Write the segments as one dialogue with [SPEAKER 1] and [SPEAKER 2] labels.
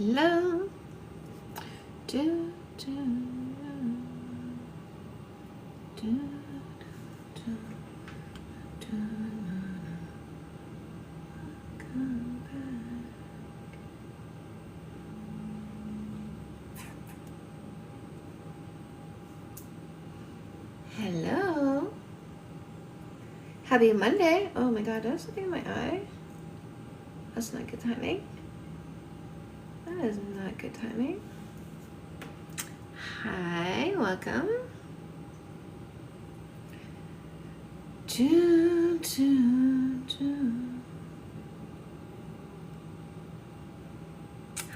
[SPEAKER 1] Hello. Do, do, do, do, do, come back. Hello. Happy Monday. Oh my god, there's something in my eye. That's not good timing. That is not good timing. Hi, welcome. Do, do, do.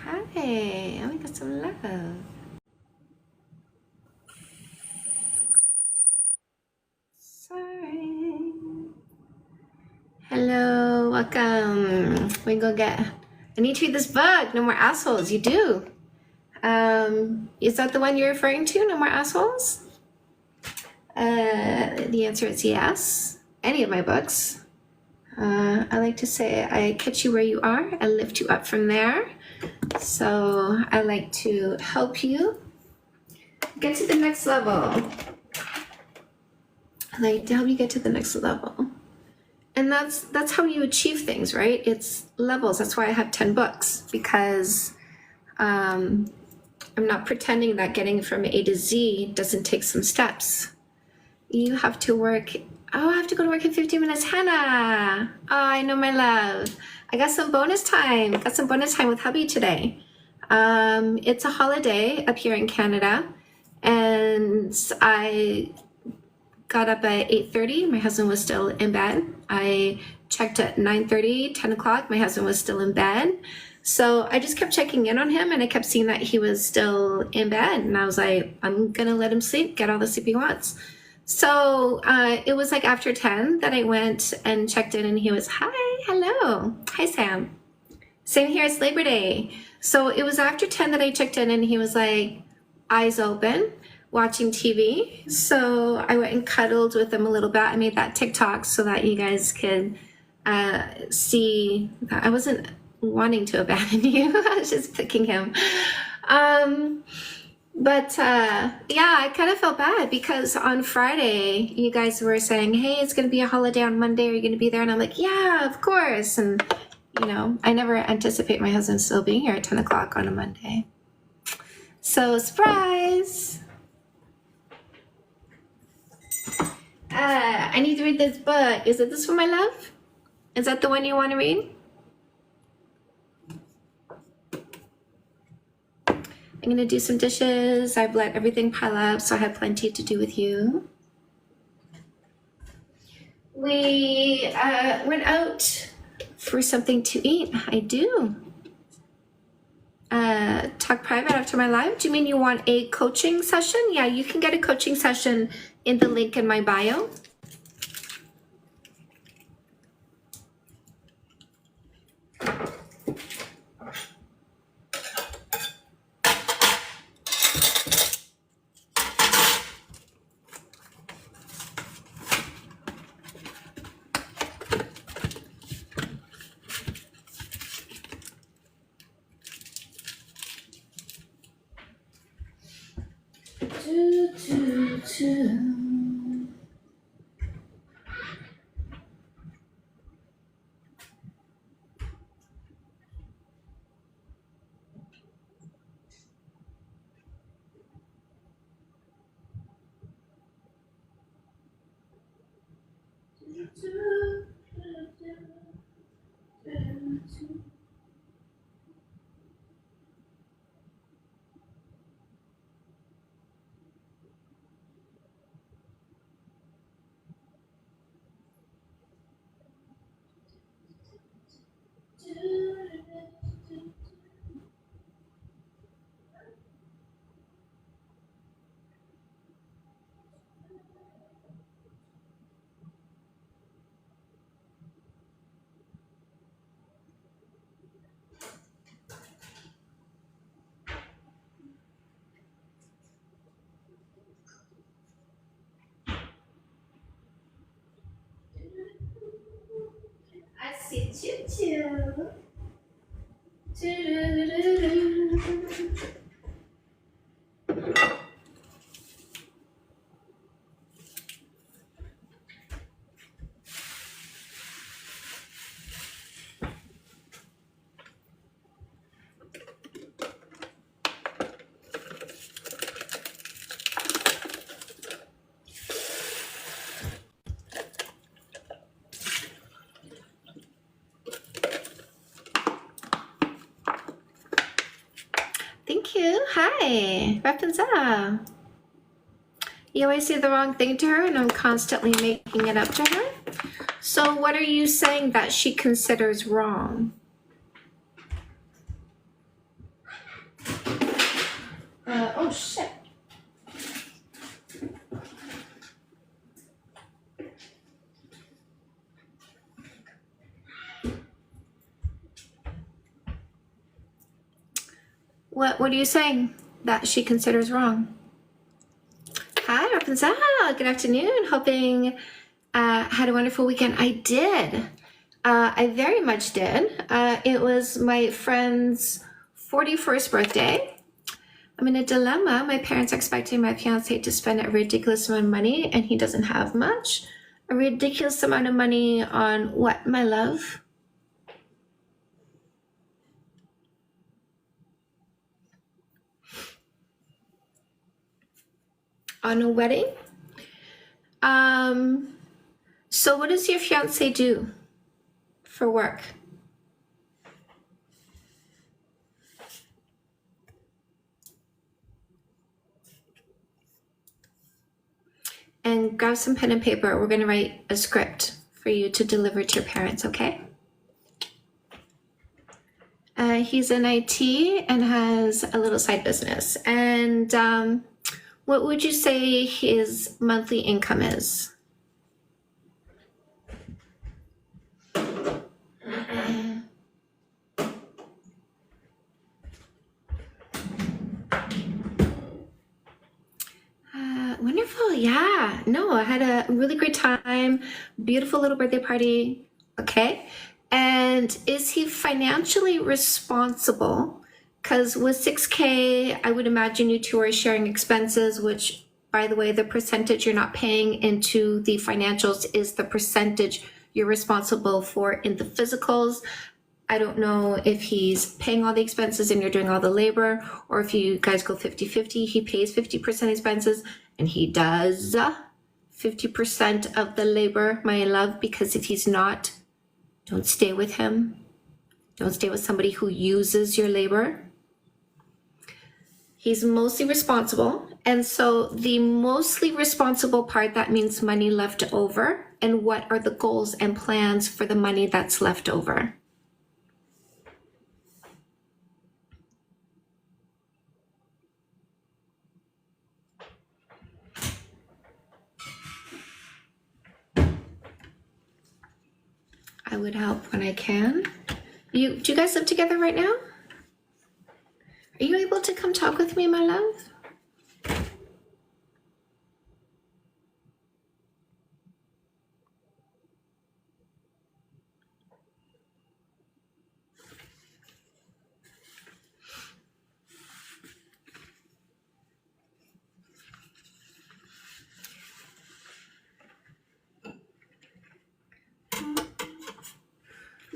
[SPEAKER 1] Hi, oh, we got some love. Sorry. Hello, welcome. We go get. I need to read this book. No more assholes. You do. Is that the one you're referring to? No more assholes. The answer is yes. Any of my books. I like to say I catch you where you are. I lift you up from there. So I like to help you get to the next level. I like to help you get to the next level. And that's how you achieve things, right? It's levels. That's why I have 10 books, because I'm not pretending that getting from A to Z doesn't take some steps. You have to work. Oh, I have to go to work in 15 minutes. Hannah. Oh, I know, my love. I got some bonus time. Got some bonus time with hubby today. It's a holiday up here in Canada, and I got up at 8:30. My husband was still in bed. I checked at 9:30, 10 o'clock. My husband was still in bed. So I just kept checking in on him, and I kept seeing that he was still in bed. And I was like, I'm going to let him sleep, get all the sleep he wants. So it was like after 10 that I went and checked in, and he was, hi, hello. Hi, Sam. Same here, it's Labor Day. So it was after 10 that I checked in, and he was like, eyes open, watching TV. So I went and cuddled with him a little bit. I made that TikTok so that you guys could see that I wasn't wanting to abandon you. I was just picking him. But yeah, I kind of felt bad because on Friday, you guys were saying, hey, it's going to be a holiday on Monday. Are you going to be there? And I'm like, yeah, of course. And, you know, I never anticipate my husband still being here at 10 o'clock on a Monday. So, surprise. I need to read this book. Is it this one, my love? Is that the one you want to read? I'm going to do some dishes. I've let everything pile up, so I have plenty to do with you. We went out for something to eat. I do. Talk private after my live. Do you mean you want a coaching session? Yeah, you can get a coaching session in the link in my bio. I see choo-choo. thank you. Hi, Rapunzel. You always say the wrong thing to her and I'm constantly making it up to her. So what are you saying that she considers wrong? Oh shit. What are you saying that she considers wrong? Hi, Rapunzel. Good afternoon. Hoping had a wonderful weekend. I did. I very much did. It was my friend's 41st birthday. I'm in a dilemma. My parents are expecting my fiance to spend a ridiculous amount of money, and he doesn't have much. A ridiculous amount of money on what, my love? On a wedding? So what does your fiance do for work? And grab some pen and paper. We're gonna write a script for you to deliver to your parents, okay? He's in IT and has a little side business. And what would you say his monthly income is? Wonderful, yeah. No, I had a really great time. Beautiful little birthday party, okay? And is he financially responsible? Because with 6K, I would imagine you two are sharing expenses, which, by the way, the percentage you're not paying into the financials is the percentage you're responsible for in the physicals. I don't know if he's paying all the expenses and you're doing all the labor, or if you guys go 50-50, he pays 50% expenses and he does 50% of the labor, my love, because if he's not, don't stay with him. Don't stay with somebody who uses your labor. He's mostly responsible. And so the mostly responsible part, that means money left over. And what are the goals and plans for the money that's left over? I would help when I can. Do you guys live together right now? Are you able to come talk with me, my love?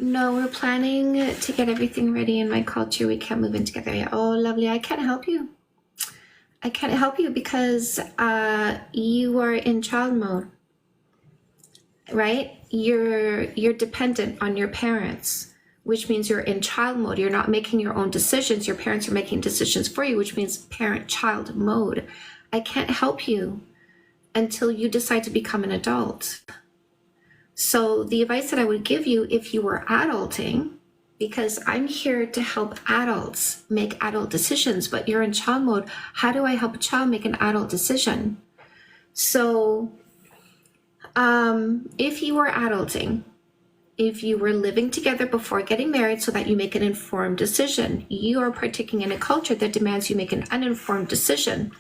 [SPEAKER 1] No, we're planning to get everything ready in my culture. We can't move in together yet. Oh, lovely. I can't help you. I can't help you because you are in child mode, right? You're dependent on your parents, which means you're in child mode. You're not making your own decisions. Your parents are making decisions for you, which means parent-child mode. I can't help you until you decide to become an adult. So the advice that I would give you if you were adulting, because I'm here to help adults make adult decisions, but you're in child mode. How do I help a child make an adult decision? So if you were adulting, if you were living together before getting married so that you make an informed decision, you are partaking in a culture that demands you make an uninformed decision.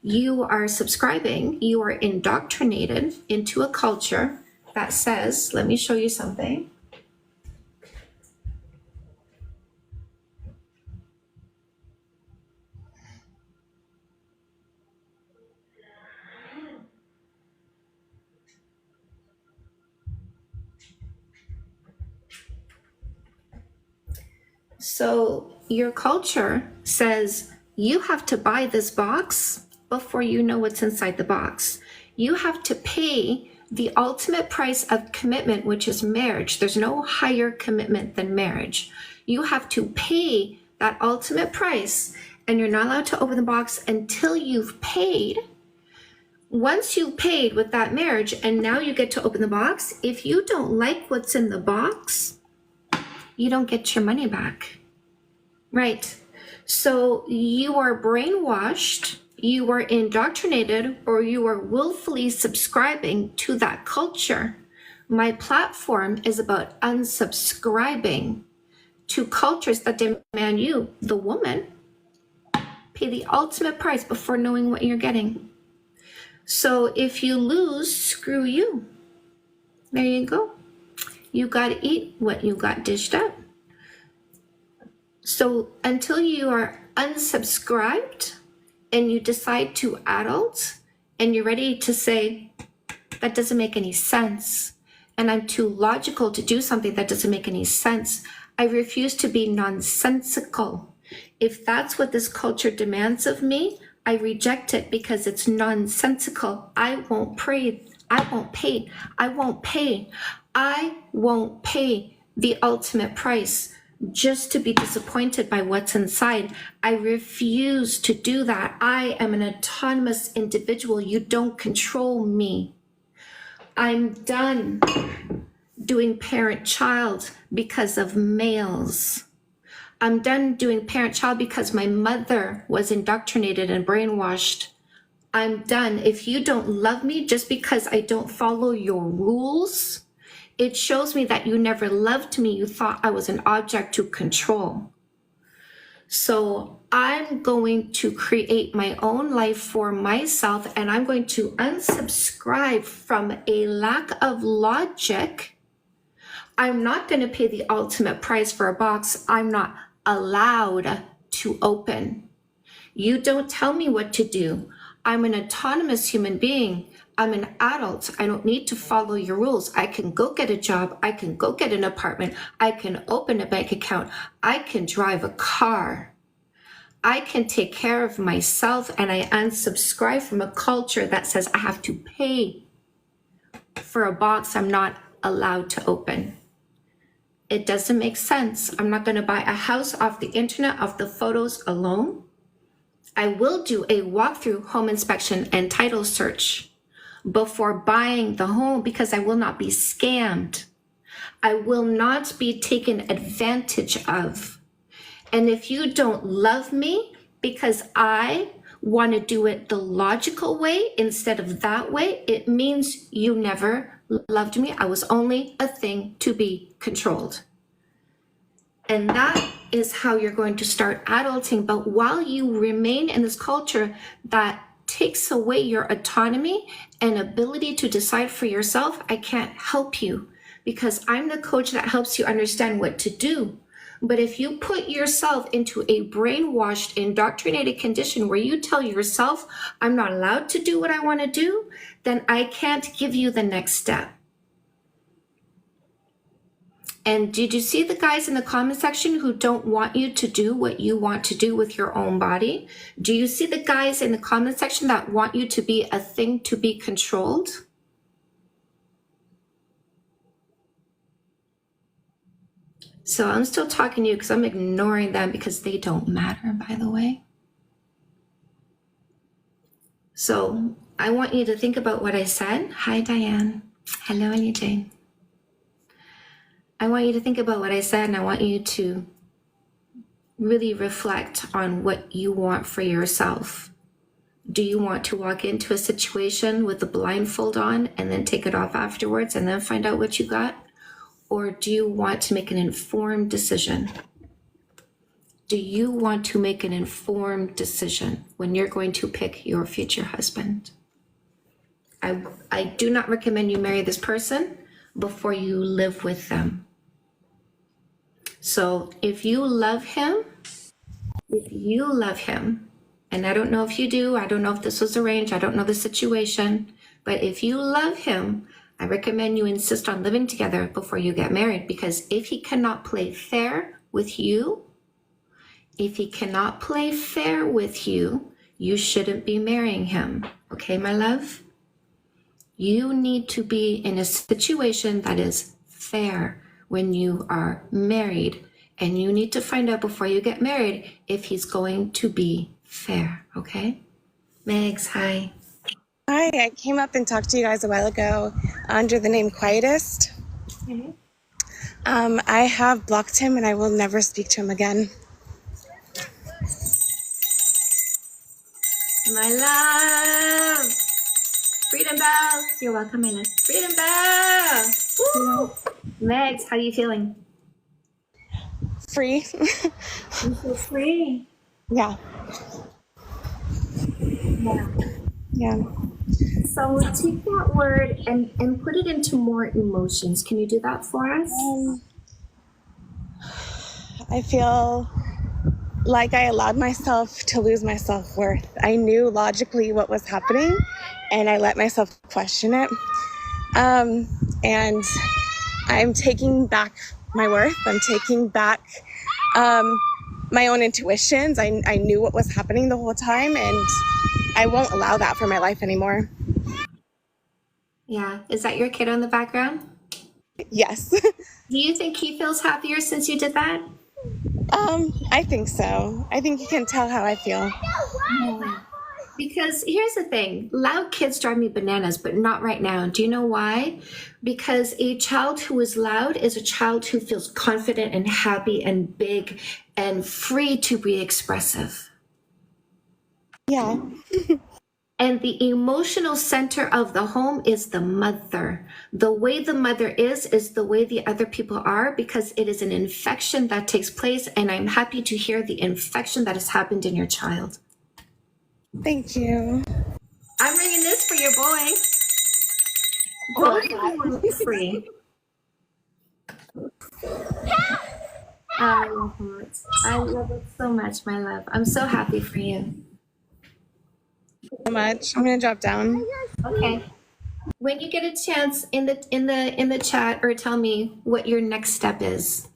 [SPEAKER 1] You are subscribing, you are indoctrinated into a culture that says, let me show you something. So your culture says you have to buy this box before you know what's inside the box. You have to pay the ultimate price of commitment, which is marriage. There's no higher commitment than marriage. You have to pay that ultimate price. and you're not allowed to open the box until you've paid. Once you've paid with that marriage and now you get to open the box, if you don't like what's in the box, you don't get your money back. Right? So you are brainwashed, you are indoctrinated, or you are willfully subscribing to that culture. My platform is about unsubscribing to cultures that demand you, the woman, pay the ultimate price before knowing what you're getting. So if you lose, screw you. There you go. You got to eat what you got dished out. So until you are unsubscribed and you decide to adult and you're ready to say, that doesn't make any sense, and I'm too logical to do something that doesn't make any sense, I refuse to be nonsensical. If that's what this culture demands of me, I reject it because it's nonsensical. I won't pay. I won't pay. I won't pay. I won't pay the ultimate price just to be disappointed by what's inside. I refuse to do that. I am an autonomous individual. You don't control me. I'm done doing parent-child because of males. I'm done doing parent-child because my mother was indoctrinated and brainwashed. I'm done. If you don't love me just because I don't follow your rules, it shows me that you never loved me. You thought I was an object to control. So I'm going to create my own life for myself, and I'm going to unsubscribe from a lack of logic. I'm not going to pay the ultimate price for a box I'm not allowed to open. You don't tell me what to do. I'm an autonomous human being. I'm an adult. I don't need to follow your rules. I can go get a job. I can go get an apartment. I can open a bank account. I can drive a car. I can take care of myself, and I unsubscribe from a culture that says I have to pay for a box I'm not allowed to open. It doesn't make sense. I'm not going to buy a house off the internet, off the photos alone. I will do a walkthrough, home inspection, and title search before buying the home because I will not be scammed. I will not be taken advantage of. And if you don't love me because I want to do it the logical way instead of that way, it means you never loved me. I was only a thing to be controlled. And that is how you're going to start adulting. But while you remain in this culture that takes away your autonomy and ability to decide for yourself, I can't help you because I'm the coach that helps you understand what to do. But if you put yourself into a brainwashed, indoctrinated condition where you tell yourself, I'm not allowed to do what I want to do, then I can't give you the next step. And did you see the guys in the comment section who don't want you to do what you want to do with your own body? Do you see the guys in the comment section that want you to be a thing to be controlled? So I'm still talking to you because I'm ignoring them because they don't matter, by the way. So I want you to think about what I said. Hi, Diane. Hello, Ellie Jane. I want you to think about what I said, and I want you to really reflect on what you want for yourself. Do you want to walk into a situation with a blindfold on and then take it off afterwards and then find out what you got? Or do you want to make an informed decision? Do you want to make an informed decision when you're going to pick your future husband? I do not recommend you marry this person before you live with them. So if you love him, and I don't know if you do, I don't know if this was arranged, I don't know the situation, but if you love him, I recommend you insist on living together before you get married, because if he cannot play fair with you, you shouldn't be marrying him. Okay, my love? You need to be in a situation that is fair when you are married And you need to find out before you get married if he's going to be fair, okay? Megs, hi.
[SPEAKER 2] Hi, I came up and talked to you guys a while ago under the name Quietest. I have blocked him and I will never speak to him again.
[SPEAKER 1] My love. Freedom Bell. You're welcome, my love. Freedom Bell. Woo! Megs, how you feeling?
[SPEAKER 2] Free.
[SPEAKER 1] You feel free.
[SPEAKER 2] Yeah. Yeah.
[SPEAKER 1] So take that word and put it into more emotions. Can you do that for us?
[SPEAKER 2] I feel like I allowed myself to lose my self-worth. I knew logically what was happening and I let myself question it. And I'm taking back my worth. I'm taking back my own intuitions. I knew what was happening the whole time and I won't allow that for my life anymore.
[SPEAKER 1] Yeah. Is that your kid on the background?
[SPEAKER 2] Yes.
[SPEAKER 1] Do you think he feels happier since you did that?
[SPEAKER 2] I think so. I think you can tell how I feel.
[SPEAKER 1] Because here's the thing, loud kids drive me bananas, but not right now. Do you know why? Because a child who is loud is a child who feels confident and happy and big and free to be expressive.
[SPEAKER 2] Yeah.
[SPEAKER 1] And the emotional center of the home is the mother. The way the mother is the way the other people are, because it is an infection that takes place. And I'm happy to hear the infection that has happened in your child.
[SPEAKER 2] Thank you.
[SPEAKER 1] I'm ringing this for your boy. Both of you are free. I love it. I love it so much, my love. I'm so happy for you.
[SPEAKER 2] So much. I'm gonna drop down.
[SPEAKER 1] Okay. When you get a chance in the chat, or tell me what your next step is.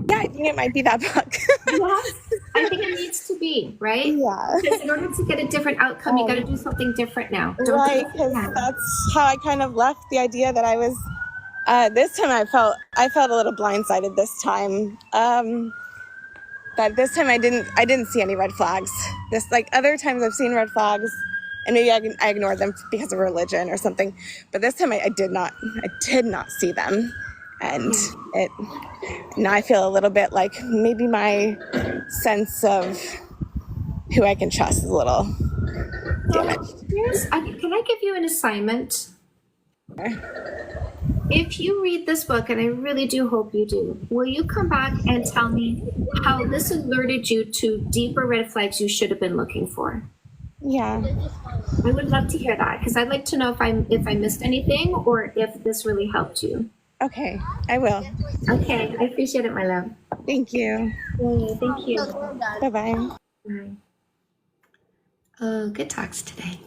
[SPEAKER 2] Yeah, I think it might be that book.
[SPEAKER 1] Yes, I think it needs to be, right?
[SPEAKER 2] Yeah.
[SPEAKER 1] Because in order to get a different outcome, you got to do something different now. Don't
[SPEAKER 2] Right, because that's how I kind of left the idea that I was. This time I felt a little blindsided. This time, but this time I didn't see any red flags. This, like other times I've seen red flags, and maybe I ignored them because of religion or something. But this time I did not see them, and now I feel a little bit like maybe my sense of who I can trust is a little damaged.
[SPEAKER 1] Can I give you an assignment? If you read this book, and I really do hope you do, will you come back and tell me how this alerted you to deeper red flags you should have been looking for?
[SPEAKER 2] Yeah.
[SPEAKER 1] I would love to hear that, because I'd like to know if I missed anything or if this really helped you.
[SPEAKER 2] Okay, I will.
[SPEAKER 1] Okay, I appreciate it, my love.
[SPEAKER 2] Thank you.
[SPEAKER 1] Yay, thank you.
[SPEAKER 2] Bye-bye.
[SPEAKER 1] Bye. Oh, good talks today.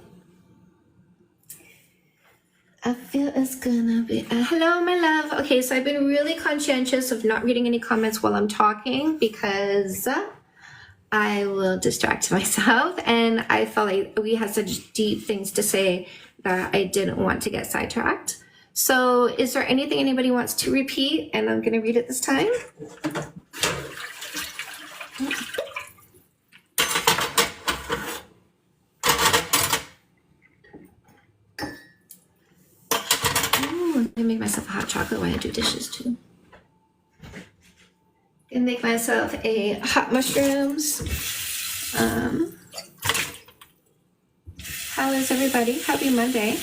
[SPEAKER 1] I feel it's gonna be hello, my love. Okay, so I've been really conscientious of not reading any comments while I'm talking because I will distract myself, and I felt like we had such deep things to say that I didn't want to get sidetracked. So is there anything anybody wants to repeat? And I'm gonna read it this time. I make myself a hot chocolate when I do dishes too. Gonna make myself a hot mushrooms. How is everybody? Happy Monday.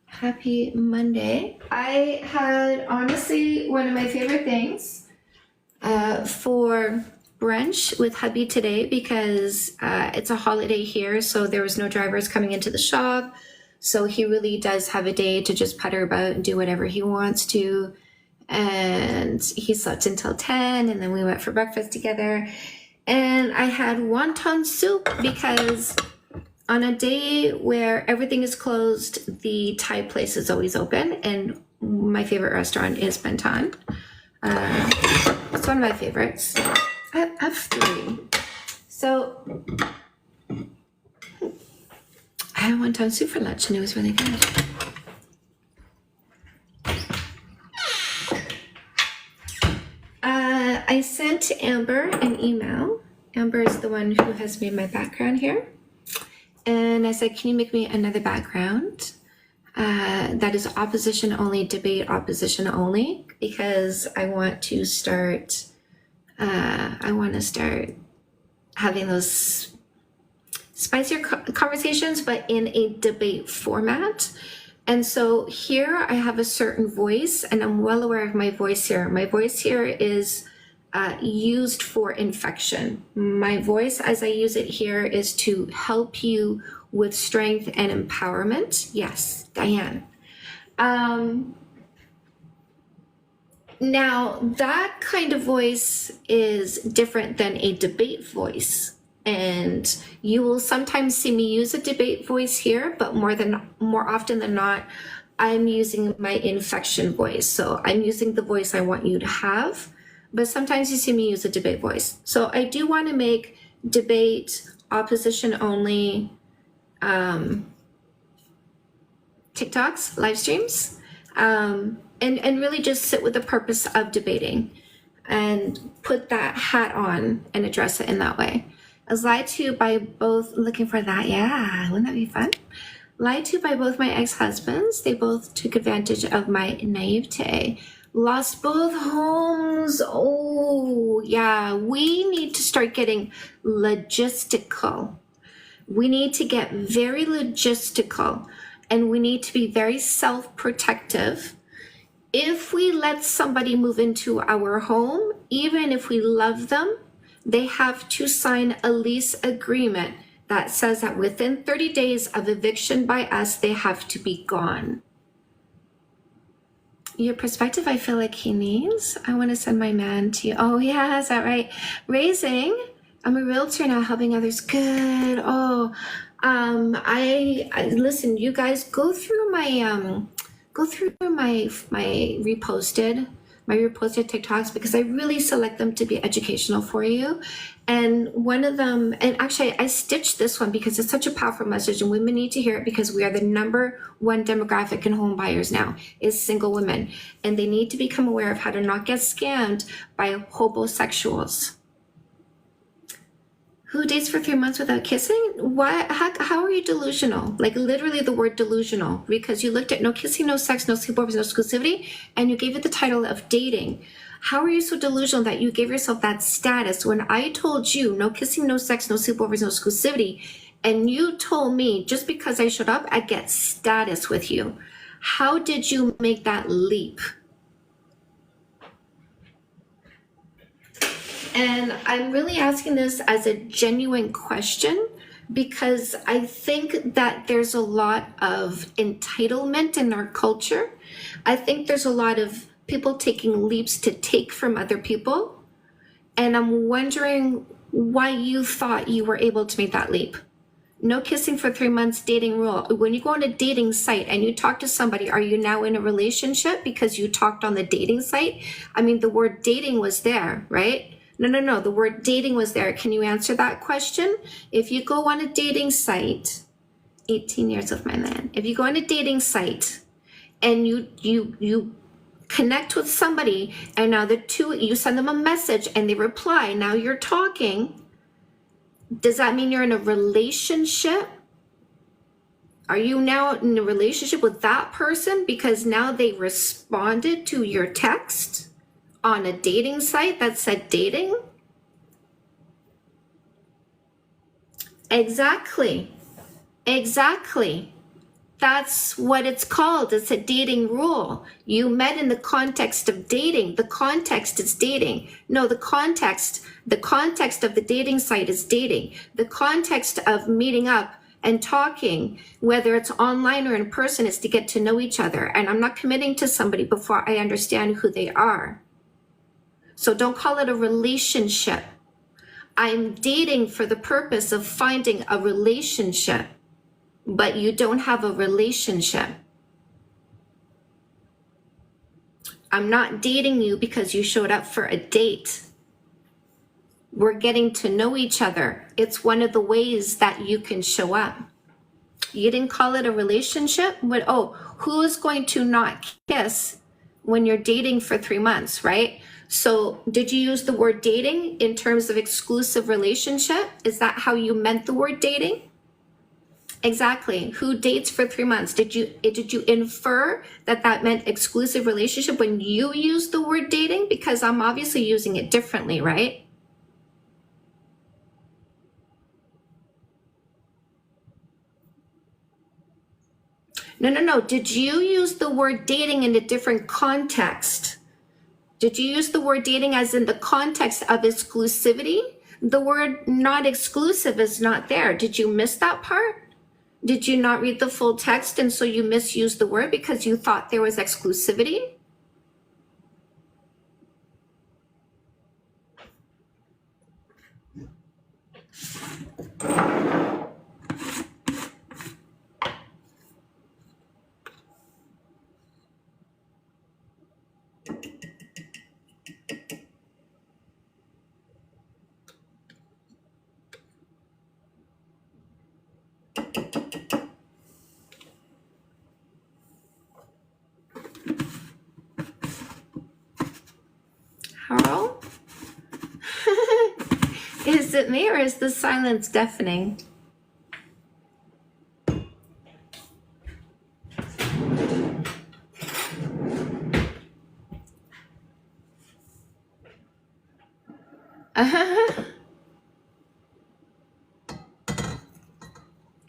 [SPEAKER 1] Happy Monday. I had honestly one of my favorite things for brunch with hubby today, because it's a holiday here, so there was no drivers coming into the shop. So he really does have a day to just putter about and do whatever he wants to. And he slept until 10, and then we went for breakfast together. And I had wonton soup because on a day where everything is closed, the Thai place is always open. And my favorite restaurant is Benton. It's one of my favorites. I have 3. So I had wonton soup for lunch, and it was really good. I sent Amber an email. Amber is the one who has made my background here. And I said, can you make me another background that is opposition only, debate opposition only? Because I want to start, having those spicier conversations, but in a debate format. And so here I have a certain voice, and I'm well aware of my voice here. My voice here is used for infection. My voice, as I use it here, is to help you with strength and empowerment. Yes, Diane. Now, that kind of voice is different than a debate voice. And you will sometimes see me use a debate voice here, but more often than not, I'm using my infection voice. So I'm using the voice I want you to have, but sometimes you see me use a debate voice. So I do want to make debate opposition only TikToks, live streams, and really just sit with the purpose of debating and put that hat on and address it in that way. I was lied to by both, looking for that, yeah, wouldn't that be fun? Lied to by both my ex-husbands. They both took advantage of my naivete. Lost both homes. Oh, yeah, we need to start getting logistical. We need to get very logistical, and we need to be very self-protective. If we let somebody move into our home, even if we love them, they have to sign a lease agreement that says that within 30 days of eviction by us, they have to be gone. Your perspective, I feel like he needs. I want to send my man to you. Oh, yeah, is that right? Raising. I'm a realtor now, helping others. Good. Oh, I listen. You guys go through my reposted TikToks, because I really select them to be educational for you. And one of them, and actually I stitched this one because it's such a powerful message and women need to hear it, because we are the #1 demographic in home buyers now, is single women. And they need to become aware of how to not get scammed by homosexuals. Who dates for 3 months without kissing? Why? How are you delusional? Like literally the word delusional, because you looked at no kissing, no sex, no sleepovers, no exclusivity, and you gave it the title of dating. How are you so delusional that you gave yourself that status when I told you no kissing, no sex, no sleepovers, no exclusivity, and you told me just because I showed up, I'd get status with you? How did you make that leap? And I'm really asking this as a genuine question, because I think that there's a lot of entitlement in our culture. I think there's a lot of people taking leaps to take from other people. And I'm wondering why you thought you were able to make that leap. No kissing for 3 months, dating rule. When you go on a dating site and you talk to somebody, are you now in a relationship because you talked on the dating site? I mean, the word dating was there, right? No. The word dating was there. Can you answer that question? If you go on a dating site, 18 years with my man. If you go on a dating site and you connect with somebody, and now you send them a message and they reply, now you're talking. Does that mean you're in a relationship? Are you now in a relationship with that person because now they responded to your text on a dating site that said dating? Exactly. That's what it's called. It's a dating rule. You met in the context of dating. The context is dating. No, the context of the dating site is dating. The context of meeting up and talking, whether it's online or in person, is to get to know each other. And I'm not committing to somebody before I understand who they are. So don't call it a relationship. I'm dating for the purpose of finding a relationship, but you don't have a relationship. I'm not dating you because you showed up for a date. We're getting to know each other. It's one of the ways that you can show up. You didn't call it a relationship, but who is going to not kiss when you're dating for 3 months, right? So did you use the word dating in terms of exclusive relationship? Is that how you meant the word dating? Exactly. Who dates for 3 months? Did you infer that that meant exclusive relationship when you used the word dating? Because I'm obviously using it differently, right? No. Did you use the word dating in a different context? Did you use the word dating as in the context of exclusivity? The word not exclusive is not there. Did you miss that part? Did you not read the full text and so you misused the word because you thought there was exclusivity? Harold? Is it me or is the silence deafening?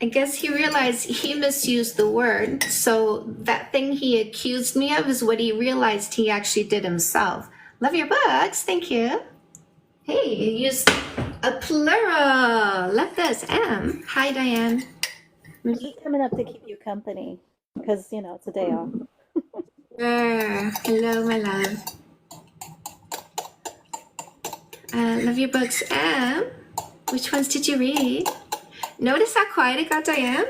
[SPEAKER 1] I guess he realized he misused the word. So that thing he accused me of is what he realized he actually did himself. Love your books. Thank you. Hey, you used a plural. Love this. M. Hi, Diane.
[SPEAKER 3] I'm just coming up to keep you company because, you know, it's a day off.
[SPEAKER 1] Hello, my love. Love your books. M. Which ones did you read? Notice how quiet it got, Diane?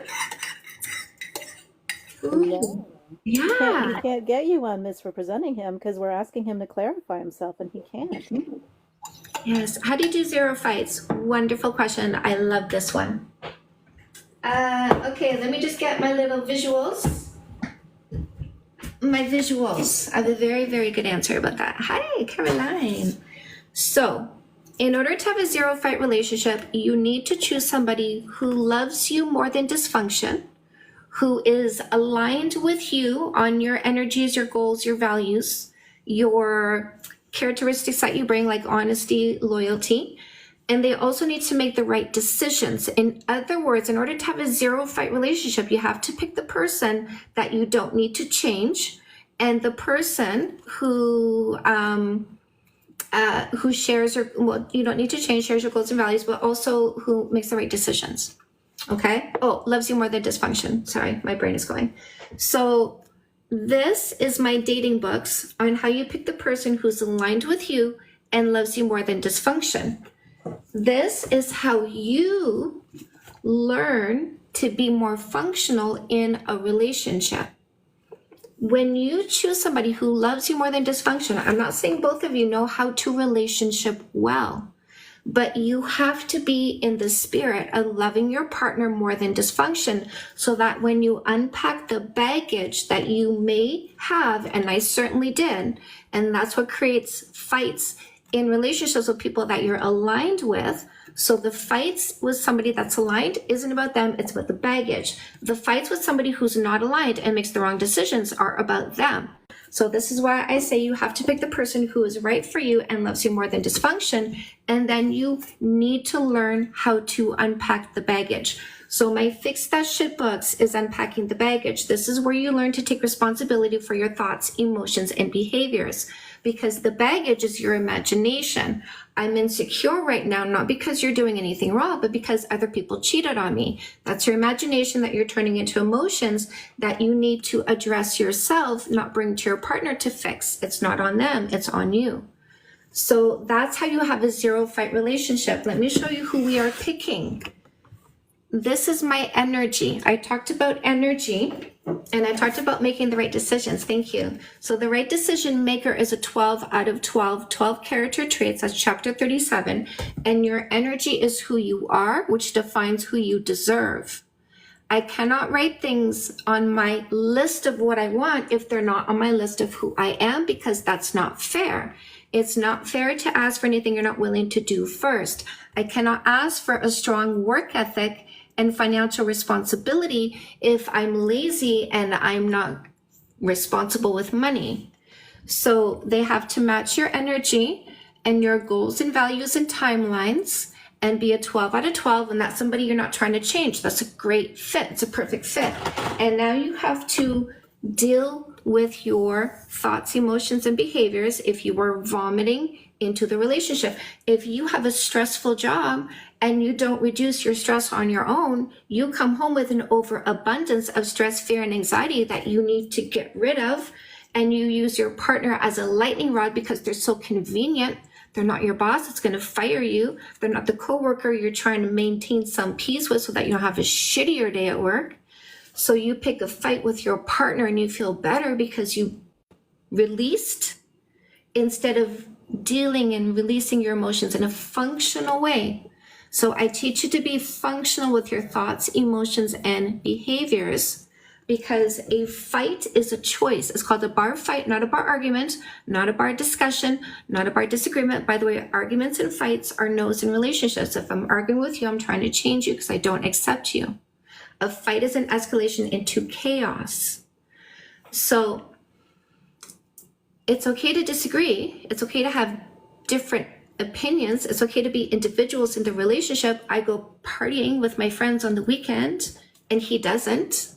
[SPEAKER 1] Ooh. Yeah.
[SPEAKER 3] He can't get you on misrepresenting him because we're asking him to clarify himself and he can't.
[SPEAKER 1] Yes. How do you do 0 fights? Wonderful question. I love this one. Okay, let me just get my little visuals. My visuals. I have a very, very good answer about that. Hi, Caroline. So, in order to have a 0 fight relationship, you need to choose somebody who loves you more than dysfunction, who is aligned with you on your energies, your goals, your values, your characteristics that you bring, like honesty, loyalty. And they also need to make the right decisions. In other words, in order to have a 0 fight relationship, you have to pick the person that you don't need to change and the person who shares your, well, you don't need to change, shares your goals and values, but also who makes the right decisions. Okay. Oh, loves you more than dysfunction. Sorry, my brain is going. So this is my dating books on how you pick the person who's aligned with you and loves you more than dysfunction. This is how you learn to be more functional in a relationship. When you choose somebody who loves you more than dysfunction, I'm not saying both of you know how to relationship well, but you have to be in the spirit of loving your partner more than dysfunction so that when you unpack the baggage that you may have, and I certainly did, and that's what creates fights in relationships with people that you're aligned with. So the fights with somebody that's aligned isn't about them, it's about the baggage. The fights with somebody who's not aligned and makes the wrong decisions are about them. So this is why I say you have to pick the person who is right for you and loves you more than dysfunction. And then you need to learn how to unpack the baggage. So my Fix That Shit books is unpacking the baggage. This is where you learn to take responsibility for your thoughts, emotions, and behaviors. Because the baggage is your imagination. I'm insecure right now, not because you're doing anything wrong, but because other people cheated on me. That's your imagination that you're turning into emotions that you need to address yourself, not bring to your partner to fix. It's not on them, it's on you. So that's how you have a 0 fight relationship. Let me show you who we are picking. This is my energy. I talked about energy and I talked about making the right decisions. Thank you. So the right decision maker is a 12 out of 12 character traits. That's chapter 37. And your energy is who you are, which defines who you deserve. I cannot write things on my list of what I want if they're not on my list of who I am, because that's not fair. It's not fair to ask for anything you're not willing to do first. I cannot ask for a strong work ethic and financial responsibility if I'm lazy and I'm not responsible with money. So they have to match your energy and your goals and values and timelines and be a 12 out of 12. And that's somebody you're not trying to change. That's a great fit. It's a perfect fit. And now you have to deal with your thoughts, emotions, and behaviors if you were vomiting into the relationship. If you have a stressful job and you don't reduce your stress on your own, you come home with an overabundance of stress, fear, and anxiety that you need to get rid of. And you use your partner as a lightning rod because they're so convenient. They're not your boss. It's going to fire you. They're not the coworker you're trying to maintain some peace with so that you don't have a shittier day at work. So you pick a fight with your partner and you feel better because you released instead of dealing and releasing your emotions in a functional way. So I teach you to be functional with your thoughts, emotions, and behaviors, because a fight is a choice. It's called a bar fight, not a bar argument, not a bar discussion, not a bar disagreement. By the way, arguments and fights are no's in relationships. If I'm arguing with you, I'm trying to change you because I don't accept you. A fight is an escalation into chaos. So it's okay to disagree. It's okay to have different opinions. It's okay to be individuals in the relationship. I go partying with my friends on the weekend and he doesn't,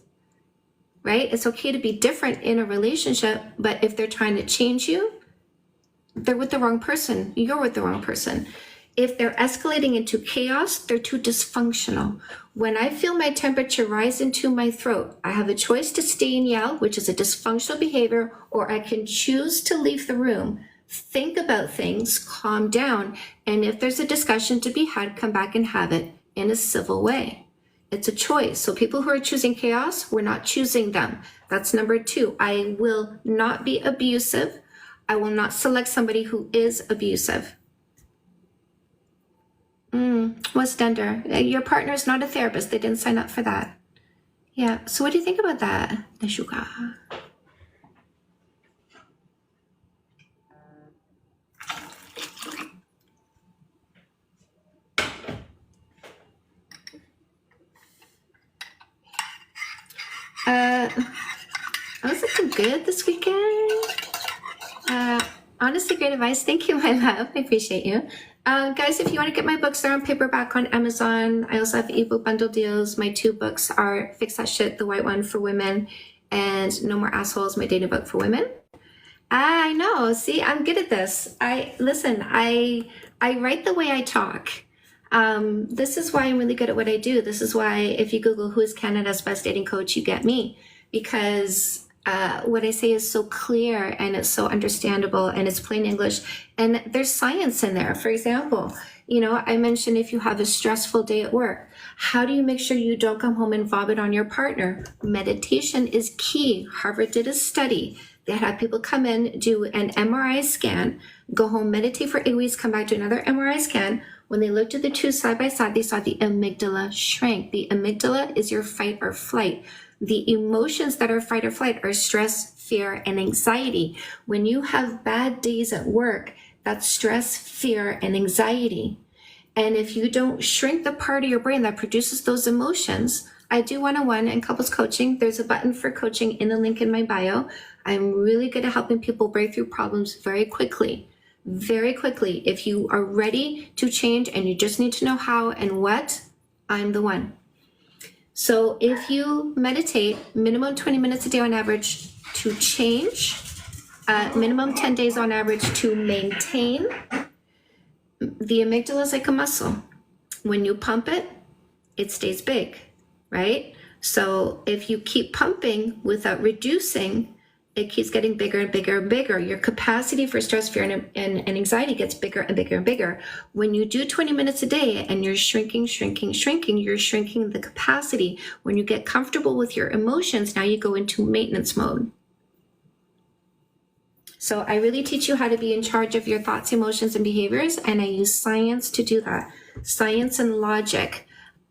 [SPEAKER 1] right? It's okay to be different in a relationship, but if they're trying to change you, they're with the wrong person. You're with the wrong person. If they're escalating into chaos, they're too dysfunctional. When I feel my temperature rise into my throat, I have a choice to stay and yell, which is a dysfunctional behavior, or I can choose to leave the room, think about things, calm down, and if there's a discussion to be had, come back and have it in a civil way. It's a choice. So people who are choosing chaos, we're not choosing them. That's number 2. I will not be abusive. I will not select somebody who is abusive. What's gender? Your partner's not a therapist. They didn't sign up for that. Yeah. So what do you think about that, Nishuka? I was looking good this weekend. Honestly, great advice. Thank you, my love. I appreciate you. Guys, if you want to get my books, they're on paperback on Amazon. I also have ebook bundle deals. My 2 books are Fix That Shit, the white one for women, and No More Assholes, my dating book for women. I know. See, I'm good at this. I write the way I talk. This is why I'm really good at what I do. This is why if you Google who is Canada's best dating coach, you get me, because what I say is so clear and it's so understandable and it's plain English and there's science in there. For example, I mentioned if you have a stressful day at work, how do you make sure you don't come home and vomit on your partner? Meditation is key. Harvard did a study. They had people come in, do an MRI scan, go home, meditate for 8 weeks, come back to another MRI scan. When they looked at the 2 side by side, they saw the amygdala shrank. The amygdala is your fight or flight. The emotions that are fight or flight are stress, fear, and anxiety. When you have bad days at work, that's stress, fear, and anxiety. And if you don't shrink the part of your brain that produces those emotions, I do one-on-one and couples coaching. There's a button for coaching in the link in my bio. I'm really good at helping people break through problems very quickly. Very quickly. If you are ready to change and you just need to know how and what, I'm the one. So if you meditate minimum 20 minutes a day on average to change, minimum 10 days on average to maintain, the amygdala is like a muscle. When you pump it, it stays big, right? So if you keep pumping without reducing, it keeps getting bigger and bigger and bigger. Your capacity for stress, fear, and anxiety gets bigger and bigger and bigger. When you do 20 minutes a day and you're shrinking, you're shrinking the capacity. When you get comfortable with your emotions, now you go into maintenance mode. So I really teach you how to be in charge of your thoughts, emotions, and behaviors, and I use science to do that. Science and logic.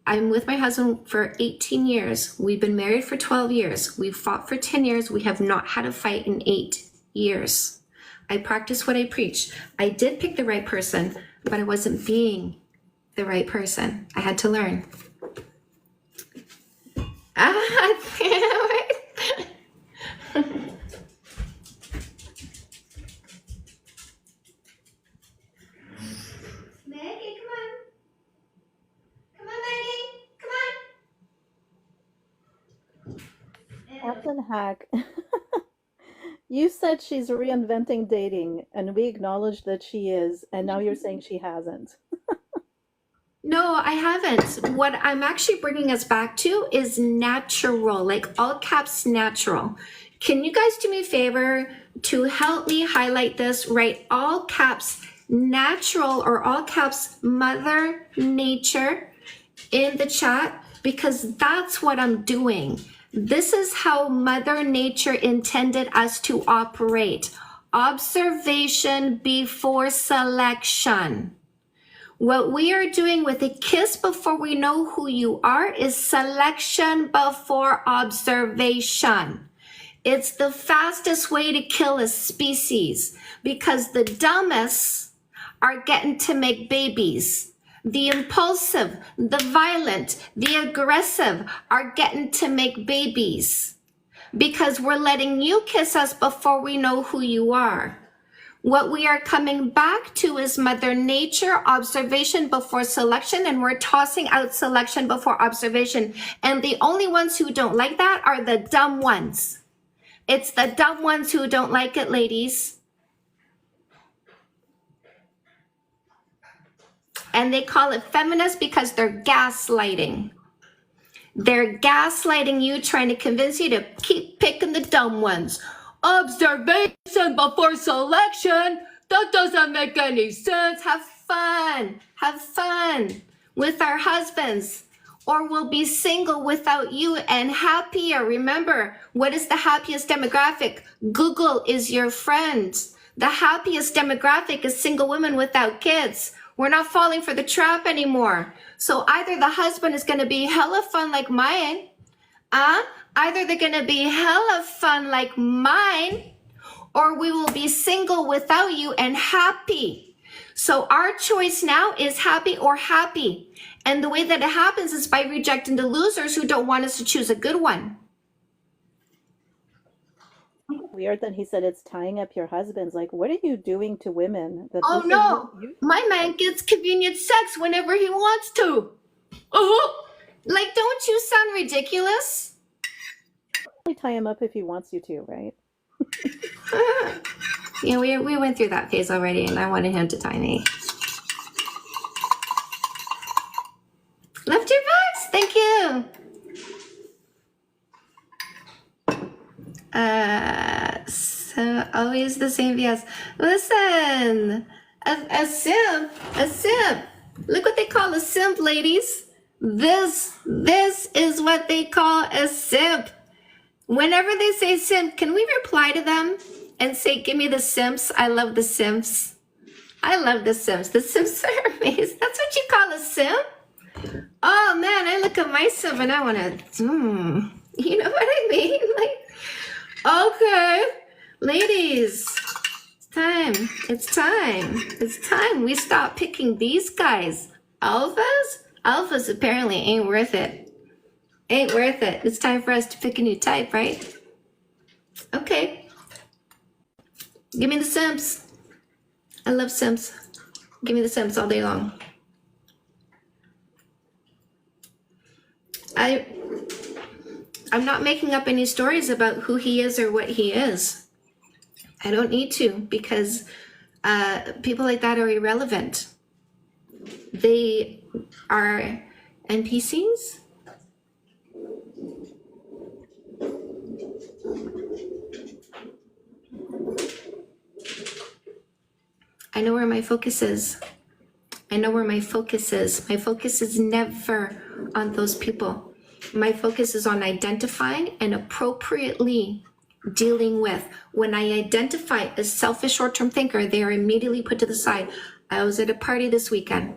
[SPEAKER 1] I'm with my husband for 18 years. We've been married for 12 years. We've fought for 10 years. We have not had a fight in 8 years. I practice what I preach. I did pick the right person, but I wasn't being the right person. I had to learn. Maggie, come on. Come on, Maggie. Come on.
[SPEAKER 3] Captain Hack, you said she's reinventing dating, and we acknowledged that she is, and now you're saying she hasn't.
[SPEAKER 1] No, I haven't. What I'm actually bringing us back to is natural, like all caps natural. Can you guys do me a favor to help me highlight this? Write all caps natural or all caps Mother Nature in the chat, because that's what I'm doing. This is how Mother Nature intended us to operate. Observation before selection. What we are doing with a kiss before we know who you are is selection before observation. It's the fastest way to kill a species because the dumbest are getting to make babies. The impulsive, the violent, the aggressive are getting to make babies because we're letting you kiss us before we know who you are. What we are coming back to is Mother Nature, observation before selection, and we're tossing out selection before observation. And the only ones who don't like that are the dumb ones. It's the dumb ones who don't like it, ladies. And they call it feminist because they're gaslighting. They're gaslighting you, trying to convince you to keep picking the dumb ones. Observation before selection? That doesn't make any sense. Have fun. Have fun with our husbands, or we'll be single without you and happier. Remember, what is the happiest demographic? Google is your friend. The happiest demographic is single women without kids. We're not falling for the trap anymore. So either the husband is going to be hella fun like mine, either they're going to be hella fun like mine, or we will be single without you and happy. So our choice now is happy or happy. And the way that it happens is by rejecting the losers who don't want us to choose a good one.
[SPEAKER 3] Weird that he said it's tying up your husbands. Like, what are you doing to women? That
[SPEAKER 1] Oh
[SPEAKER 3] this is
[SPEAKER 1] no,
[SPEAKER 3] you-
[SPEAKER 1] my man gets convenient sex whenever he wants to. Like, don't you sound ridiculous?
[SPEAKER 3] only tie him up if he wants you to, right?
[SPEAKER 1] Yeah, we went through that phase already, and I wanted him to tie me. Left your box, thank you. So always the same BS. Listen, a simp. Look what they call a simp, ladies. This is what they call a simp. Whenever they say simp, can we reply to them and say, give me the simps? I love the simps. I love the simps. The simps are amazing. That's what you call a simp? Oh man, I look at my simp and I want to, you know what I mean? Like, okay, ladies, it's time. We stop picking these guys. Alphas apparently ain't worth it. It's time for us to pick a new type, right? Okay. Give me the simps. I love simps. Give me the simps all day long. I'm not making up any stories about who he is or what he is. I don't need to, because people like that are irrelevant. They are NPCs. I know where my focus is. My focus is never on those people. My focus is on identifying and appropriately dealing with. When I identify a selfish short-term thinker, they are immediately put to the side. I was at a party this weekend.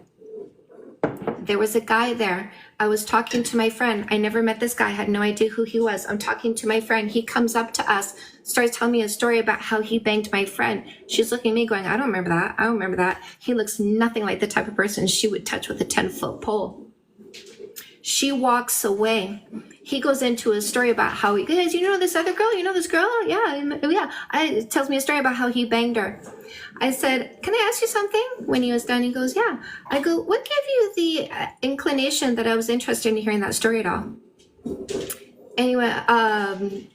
[SPEAKER 1] there was a guy there. I was talking to my friend. I never met this guy. I had no idea who he was. I'm talking to my friend. He comes up to us, starts telling me a story about how he banged my friend. She's looking at me going, I don't remember that. I don't remember that. He looks nothing like the type of person she would touch with a 10-foot pole. She walks away. He goes into a story about how he, guys, you know this other girl? You know this girl? Yeah. It tells me a story about how he banged her. I said, can I ask you something? When he was done, he goes, yeah. I go, what gave you the inclination that I was interested in hearing that story at all? Anyway, and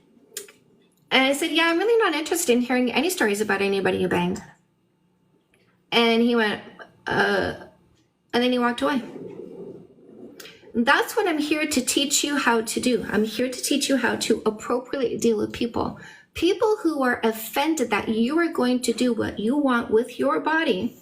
[SPEAKER 1] I said, yeah, I'm really not interested in hearing any stories about anybody you banged. And he went, and then he walked away. That's what I'm here to teach you how to do. I'm here to teach you how to appropriately deal with people. People who are offended that you are going to do what you want with your body.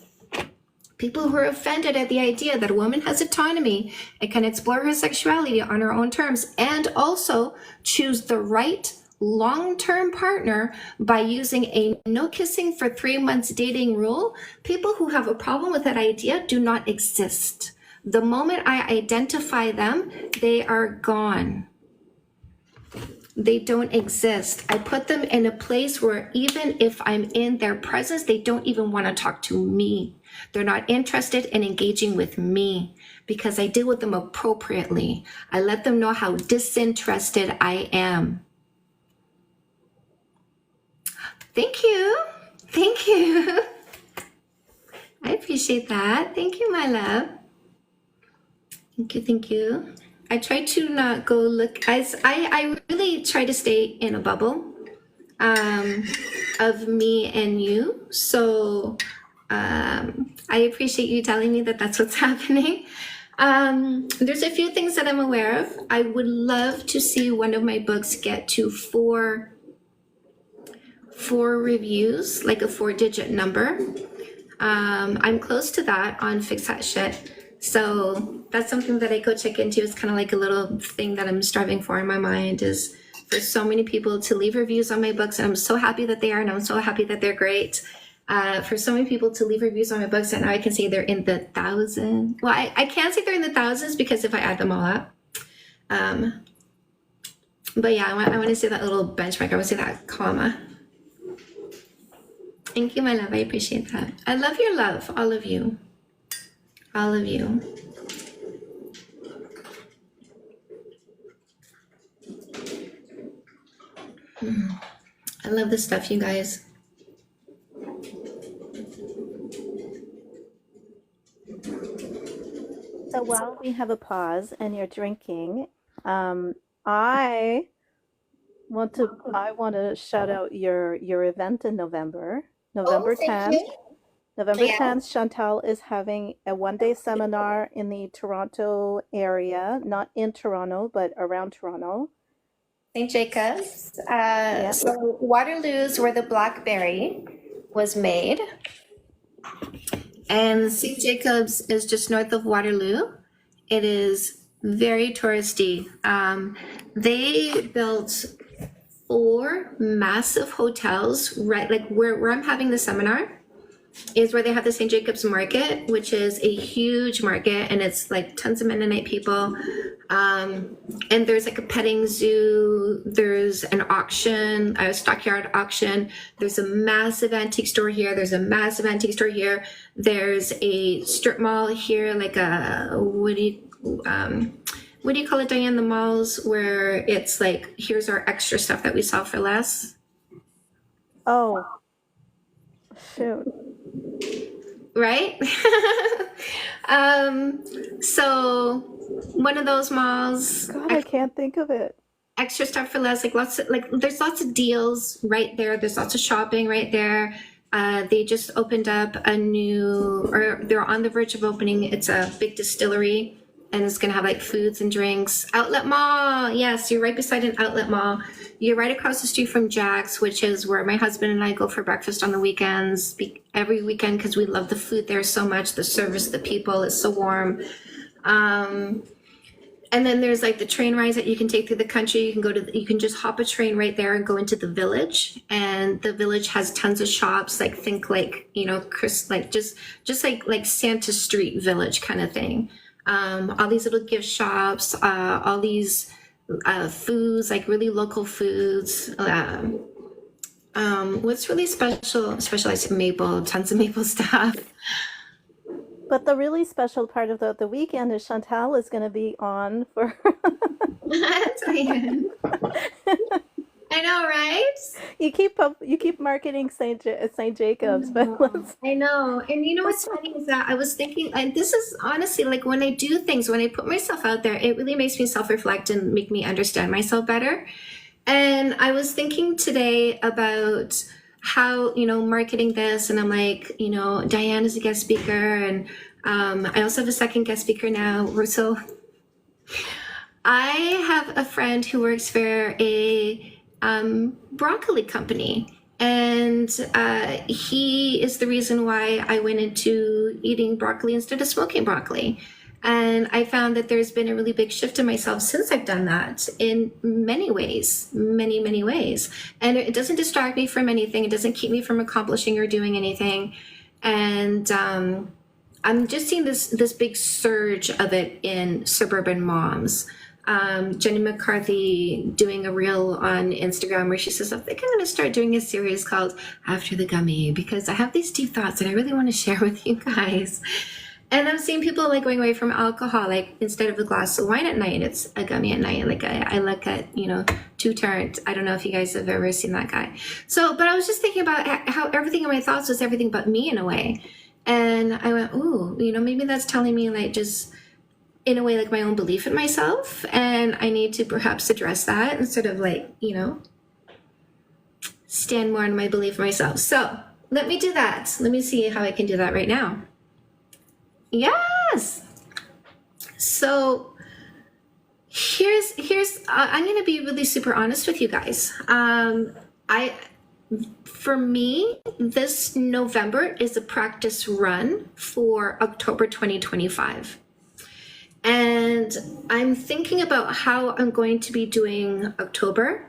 [SPEAKER 1] People who are offended at the idea that a woman has autonomy and can explore her sexuality on her own terms and also choose the right long-term partner by using a no kissing for 3 months dating rule. People who have a problem with that idea do not exist. The moment I identify them, they are gone. They don't exist. I put them in a place where even if I'm in their presence, they don't even want to talk to me. They're not interested in engaging with me because I deal with them appropriately. I let them know how disinterested I am. Thank you. Thank you. I appreciate that. Thank you, my love. Thank you. I try to not go look, I really try to stay in a bubble of me and you. So I appreciate you telling me that that's what's happening. There's a few things that I'm aware of. I would love to see one of my books get to four reviews, like a 4-digit number. I'm close to that on Fix That Shit. So that's something that I go check into. It's kind of like a little thing that I'm striving for in my mind, is for so many people to leave reviews on my books. And I'm so happy that they are, and I'm so happy that they're great. For so many people to leave reviews on my books, and now I can say they're in the thousands. Well, I can't say they're in the thousands because if I add them all up. But yeah, I want to say that little benchmark. I want to say that comma. Thank you, my love. I appreciate that. I love your love, all of you. All of you. I love this stuff, you guys.
[SPEAKER 3] So while we have a pause and you're drinking, I want to shout out your event in November, November 10th. November 10th, Chantal is having a one-day seminar in the Toronto area, not in Toronto, but around Toronto.
[SPEAKER 1] St. Jacobs. So Waterloo's where the Blackberry was made. And St. Jacobs is just north of Waterloo. It is very touristy. They built 4 massive hotels, right? Like where I'm having the seminar is where they have the St. Jacobs Market, which is a huge market, and it's like tons of Mennonite people. And there's like a petting zoo, there's an auction, a stockyard auction, there's a massive antique store here, there's a massive antique store here, there's a strip mall here, like a, what do you call it, Diane, the malls where it's like, here's our extra stuff that we sell for less.
[SPEAKER 3] Oh, shoot.
[SPEAKER 1] Right? So one of those malls,
[SPEAKER 3] God, I can't think of it.
[SPEAKER 1] extra stuff for less, there's lots of deals right there. There's lots of shopping right there. They just opened up they're on the verge of opening. It's a big distillery, and it's gonna have like foods and drinks. Outlet Mall, yes, you're right beside an outlet mall. You're right across the street from Jack's, which is where my husband and I go for breakfast on the weekends, every weekend, because we love the food there so much. The service, the people, it's so warm. And then there's like the train rides that you can take through the country. You can just hop a train right there and go into the village. And the village has tons of shops, think like, just like Santa Street Village kind of thing. all these little gift shops, all these foods, like really local foods. What's really specialized in maple, tons of maple stuff.
[SPEAKER 3] But the really special part of the weekend is Chantal is going to be on for.
[SPEAKER 1] Diane. I know, right?
[SPEAKER 3] You keep marketing Saint Jacobs, but let's.
[SPEAKER 1] I know. And you know what's funny is that I was thinking, and this is honestly like when I do things, when I put myself out there, it really makes me self-reflect and make me understand myself better. And I was thinking today about how, marketing this, and I'm like, Diane is a guest speaker, and I also have a second guest speaker now. So I have a friend who works for a broccoli company, and he is the reason why I went into eating broccoli instead of smoking broccoli. And I found that there's been a really big shift in myself since I've done that in many ways, many, many ways. And it doesn't distract me from anything. It doesn't keep me from accomplishing or doing anything. And I'm just seeing this big surge of it in suburban moms. Jenny McCarthy doing a reel on Instagram where she says, I think I'm going to start doing a series called After the Gummy, because I have these deep thoughts that I really want to share with you guys. And I'm seeing people like going away from alcohol, like instead of a glass of wine at night, it's a gummy at night. Like I look at, Two Turnt. I don't know if you guys have ever seen that guy. So, but I was just thinking about how everything in my thoughts was everything but me in a way. And I went, ooh, maybe that's telling me like just in a way, like my own belief in myself. And I need to perhaps address that instead of like, stand more in my belief in myself. So let me do that. Let me see how I can do that right now. Yes. So here's I'm going to be really super honest with you guys. For me, this November is a practice run for October 2025. And I'm thinking about how I'm going to be doing October.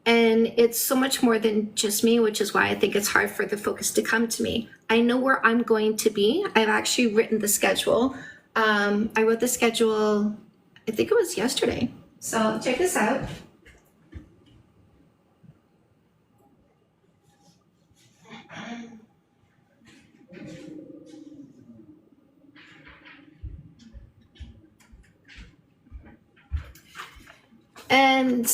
[SPEAKER 1] And it's so much more than just me, which is why I think it's hard for the focus to come to me. I know where I'm going to be. I've actually written the schedule. I wrote the schedule, I think it was yesterday. So check this out. And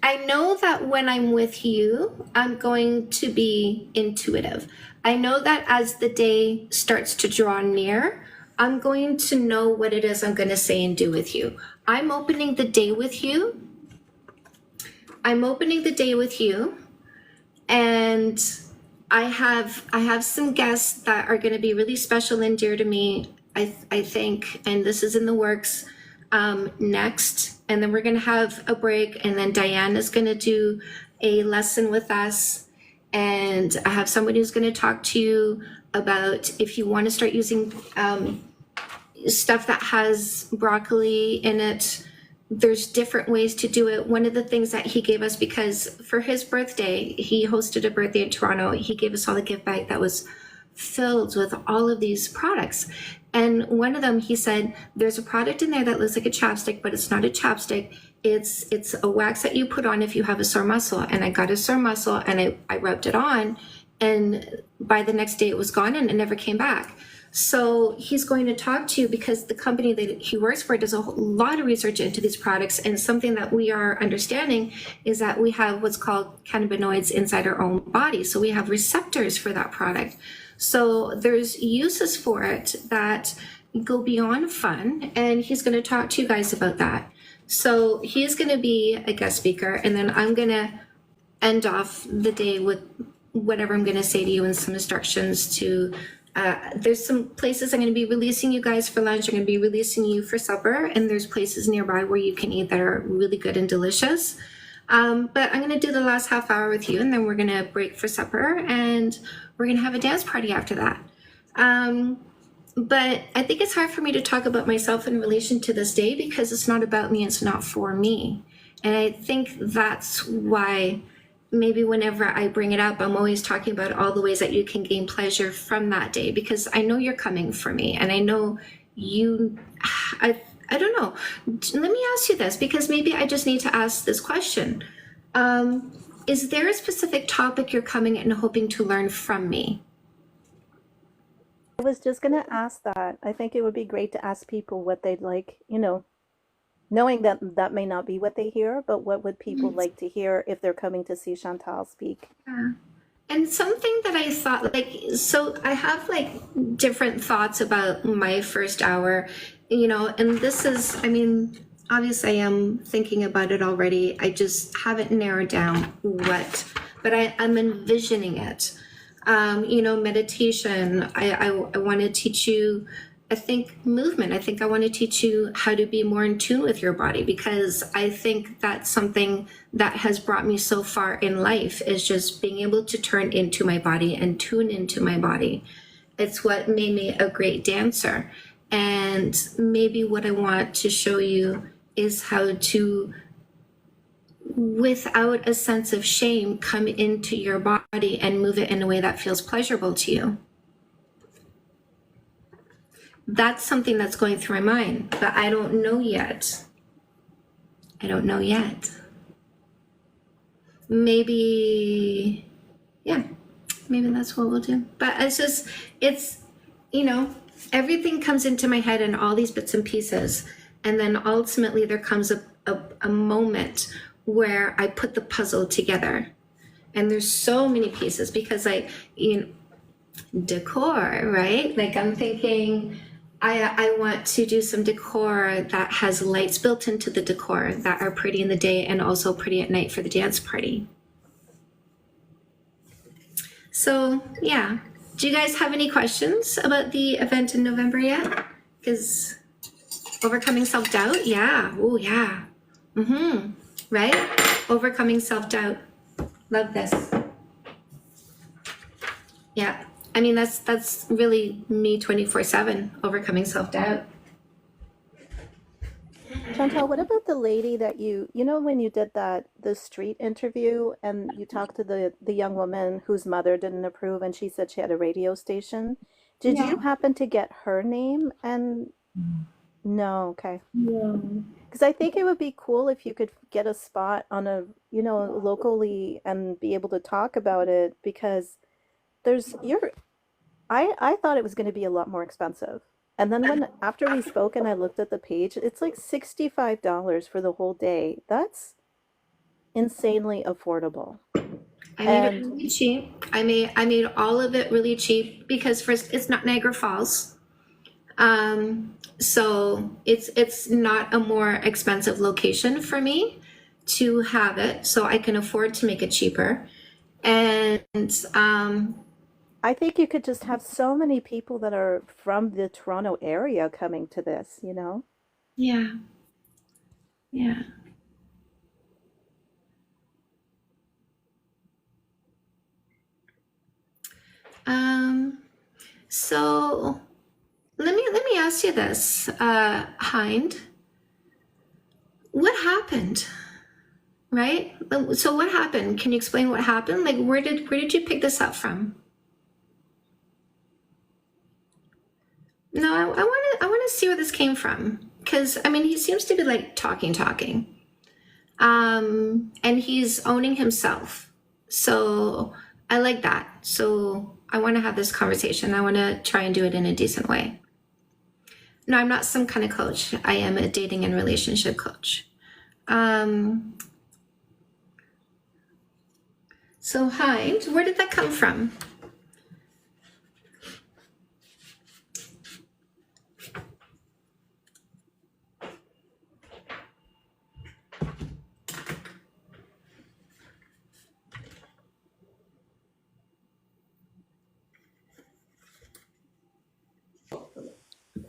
[SPEAKER 1] I know that when I'm with you, I'm going to be intuitive. I know that as the day starts to draw near, I'm going to know what it is I'm going to say and do with you. I'm opening the day with you. And I have some guests that are going to be really special and dear to me, I think, and this is in the works. Next, and then we're going to have a break, and then Diane is going to do a lesson with us, and I have somebody who's going to talk to you about if you want to start using stuff that has broccoli in it. There's different ways to do it. One of the things that he gave us, because for his birthday, he hosted a birthday in Toronto, he gave us all a gift bag that was filled with all of these products. And one of them, he said, there's a product in there that looks like a chapstick, but it's not a chapstick. It's a wax that you put on if you have a sore muscle. And I got a sore muscle and I rubbed it on, and by the next day it was gone and it never came back. So he's going to talk to you because the company that he works for does a lot of research into these products. And something that we are understanding is that we have what's called cannabinoids inside our own body. So we have receptors for that product. So there's uses for it that go beyond fun, and he's going to talk to you guys about that. So he's going to be a guest speaker, and then I'm going to end off the day with whatever I'm going to say to you and some instructions to, there's some places I'm going to be releasing you guys for lunch. I'm going to be releasing you for supper, and there's places nearby where you can eat that are really good and delicious. But I'm going to do the last half hour with you, and then we're going to break for supper, and we're going to have a dance party after that. But I think it's hard for me to talk about myself in relation to this day because it's not about me, it's not for me. And I think that's why maybe whenever I bring it up, I'm always talking about all the ways that you can gain pleasure from that day, because I know you're coming for me, and I know I don't know. Let me ask you this, because maybe I just need to ask this question. Is there a specific topic you're coming and hoping to learn from me?
[SPEAKER 3] I was just going to ask that. I think it would be great to ask people what they'd like, knowing that that may not be what they hear, but what would people like to hear if they're coming to see Chantal speak?
[SPEAKER 1] Yeah. And something that I thought, like, so I have like different thoughts about my first hour, and this is, I mean, obviously I am thinking about it already. I just haven't narrowed down what, but I'm envisioning it. Meditation. I want to teach you, I think, movement. I think I want to teach you how to be more in tune with your body, because I think that's something that has brought me so far in life, is just being able to turn into my body and tune into my body. It's what made me a great dancer. And maybe what I want to show you is how to, without a sense of shame, come into your body and move it in a way that feels pleasurable to you. That's something that's going through my mind, but I don't know yet. Maybe, yeah, maybe that's what we'll do. But it's, everything comes into my head in all these bits and pieces. And then ultimately there comes a moment where I put the puzzle together. And there's so many pieces, because decor, right? Like, I'm thinking, I want to do some decor that has lights built into the decor that are pretty in the day and also pretty at night for the dance party. So yeah, do you guys have any questions about the event in November yet? Because overcoming self-doubt, yeah, oh yeah, right? Overcoming self-doubt, love this. Yeah. I mean, that's really me 24/7, overcoming self-doubt.
[SPEAKER 3] Chantal, what about the lady that when you did the street interview and you talked to the young woman whose mother didn't approve and she said she had a radio station? Did you happen to get her name? And no, okay.
[SPEAKER 1] No.
[SPEAKER 3] Because I think it would be cool if you could get a spot on locally and be able to talk about it, because I thought it was going to be a lot more expensive. And then after we spoke and I looked at the page, it's like $65 for the whole day. That's insanely affordable.
[SPEAKER 1] I made it really cheap. I made all of it really cheap, because first, it's not Niagara Falls. So it's not a more expensive location for me to have it, so I can afford to make it cheaper. And
[SPEAKER 3] I think you could just have so many people that are from the Toronto area coming to this,
[SPEAKER 1] yeah. So let me ask you this, Hind. What happened? Right? So what happened? Can you explain what happened? Like, where did you pick this up from? No, I want to see where this came from, because I mean, he seems to be like talking, and he's owning himself. So I like that. So I want to have this conversation. I want to try and do it in a decent way. No, I'm not some kind of coach. I am a dating and relationship coach. So Hind, where did that come from?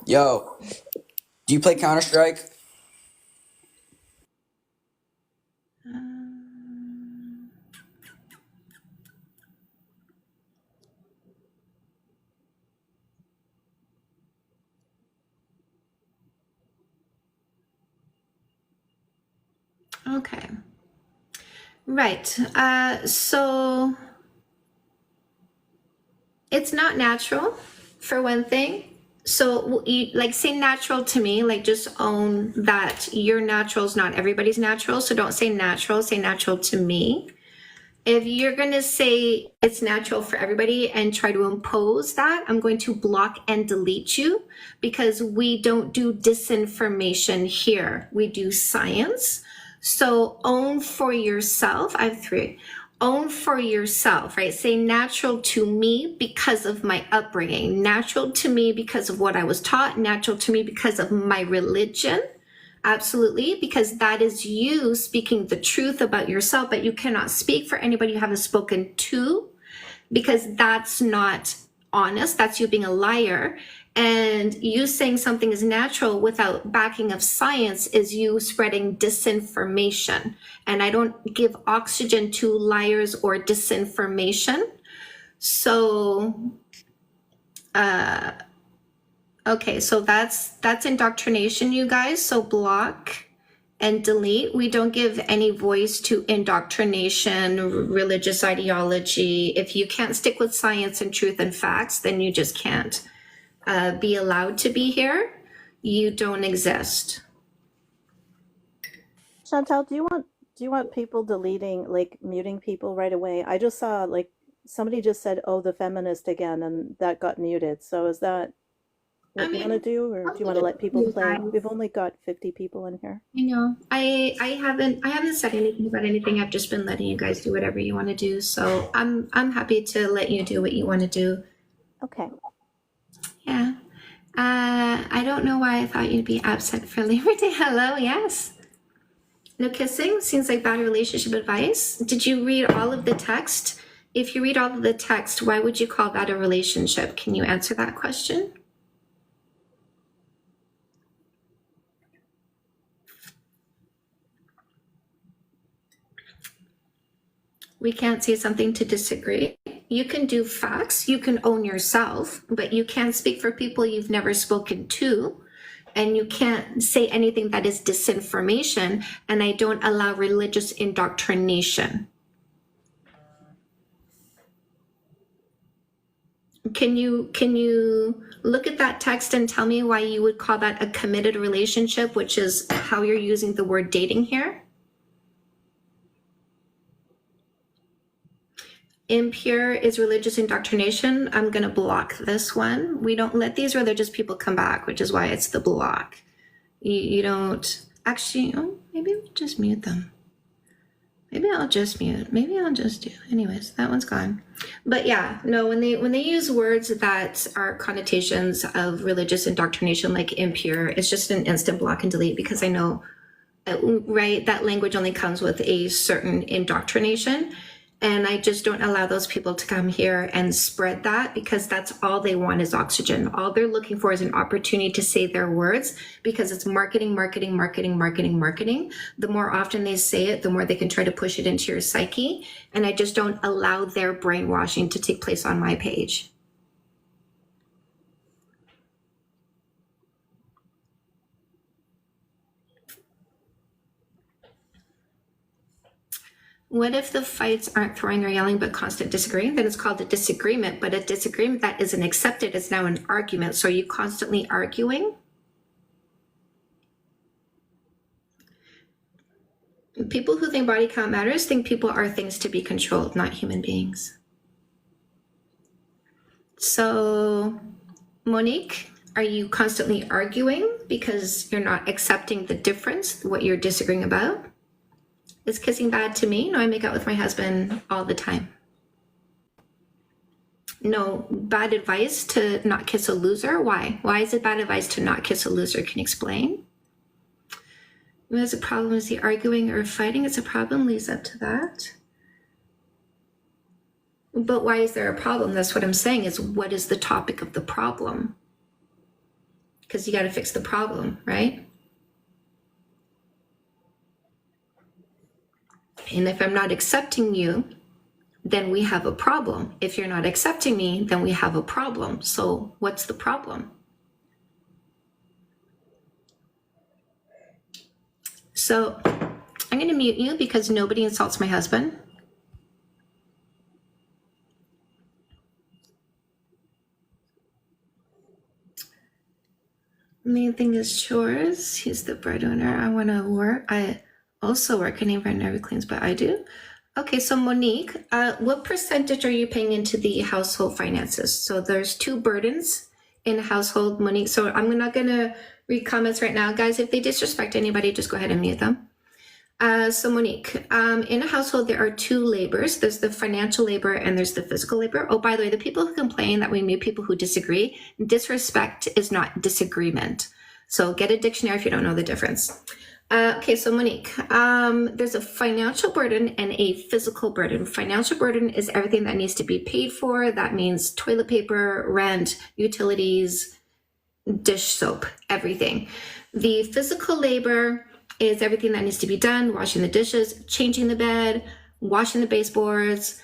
[SPEAKER 4] Yo, do you play Counter-Strike?
[SPEAKER 1] Okay. Right. So it's not natural, for one thing. So you, like, say natural to me, like just own that your natural is not everybody's natural. So don't say natural, say natural to me. If you're going to say it's natural for everybody and try to impose that, I'm going to block and delete you, because we don't do disinformation here. We do science. So own for yourself. I have 3. Own for yourself, right? Say natural to me because of my upbringing, natural to me because of what I was taught, natural to me because of my religion. Absolutely, because that is you speaking the truth about yourself, but you cannot speak for anybody you haven't spoken to, because that's not honest. That's you being a liar. And you saying something is natural without backing of science is you spreading disinformation. And I don't give oxygen to liars or disinformation. So, okay, so that's indoctrination, you guys. So block and delete. We don't give any voice to indoctrination, religious ideology. If you can't stick with science and truth and facts, then you just can't be allowed to be here. You don't exist.
[SPEAKER 3] Chantal, do you want people deleting, like muting people right away? I just saw like somebody just said, "Oh, the feminist again," and that got muted. So is that what you want to do, or do you want to let people play? We've only got 50 people in here.
[SPEAKER 1] I know. I haven't said anything about anything. I've just been letting you guys do whatever you want to do. So I'm happy to let you do what you want to do.
[SPEAKER 3] Okay.
[SPEAKER 1] Yeah. I don't know why I thought you'd be absent for Labor Day. Hello, yes. No kissing seems like bad relationship advice. Did you read all of the text? If you read all of the text, why would you call that a relationship? Can you answer that question? We can't say something to disagree. You can do facts, you can own yourself, but you can't speak for people you've never spoken to. And you can't say anything that is disinformation, and I don't allow religious indoctrination. Can you look at that text and tell me why you would call that a committed relationship, which is how you're using the word dating here? Impure is religious indoctrination. I'm going to block this one. We don't let these religious people come back, which is why it's the block. You don't actually, oh, maybe we'll just mute them. Maybe I'll just mute. Maybe I'll just do. Anyways, that one's gone. But yeah, no, when they use words that are connotations of religious indoctrination, like impure, it's just an instant block and delete, because I know, right, that language only comes with a certain indoctrination. And I just don't allow those people to come here and spread that, because that's all they want is oxygen. All they're looking for is an opportunity to say their words, because it's marketing, marketing, marketing, marketing, marketing. The more often they say it, the more they can try to push it into your psyche. And I just don't allow their brainwashing to take place on my page. What if the fights aren't throwing or yelling, but constant disagreeing? Then it's called a disagreement, but a disagreement that isn't accepted is now an argument. So are you constantly arguing? People who think body count matters think people are things to be controlled, not human beings. So, Monique, are you constantly arguing because you're not accepting the difference, what you're disagreeing about? Is kissing bad to me? No, I make out with my husband all the time. No, bad advice to not kiss a loser? Why? Why is it bad advice to not kiss a loser? Can you explain? There's a problem, is he arguing or fighting? It's a problem, leads up to that. But why is there a problem? That's what I'm saying, is what is the topic of the problem? Because you got to fix the problem, right? And if I'm not accepting you, then we have a problem. If you're not accepting me, then we have a problem. So what's the problem? So I'm going to mute you because nobody insults my husband. Main thing is chores. He's the breadwinner. I want to work. I also work. I never never cleans, but I do. Okay, so Monique, what percentage are you paying into the household finances? So there's two burdens in household, Monique. So I'm not gonna read comments right now, guys. If they disrespect anybody, just go ahead and mute them. So Monique, in a household, there are two labors. There's the financial labor and there's the physical labor. Oh, by the way, the people who complain that we mute people who disagree, disrespect is not disagreement. So get a dictionary if you don't know the difference. Okay, so Monique, there's a financial burden and a physical burden. Financial burden is everything that needs to be paid for. That means toilet paper, rent, utilities, dish soap, everything. The physical labor is everything that needs to be done, washing the dishes, changing the bed, washing the baseboards,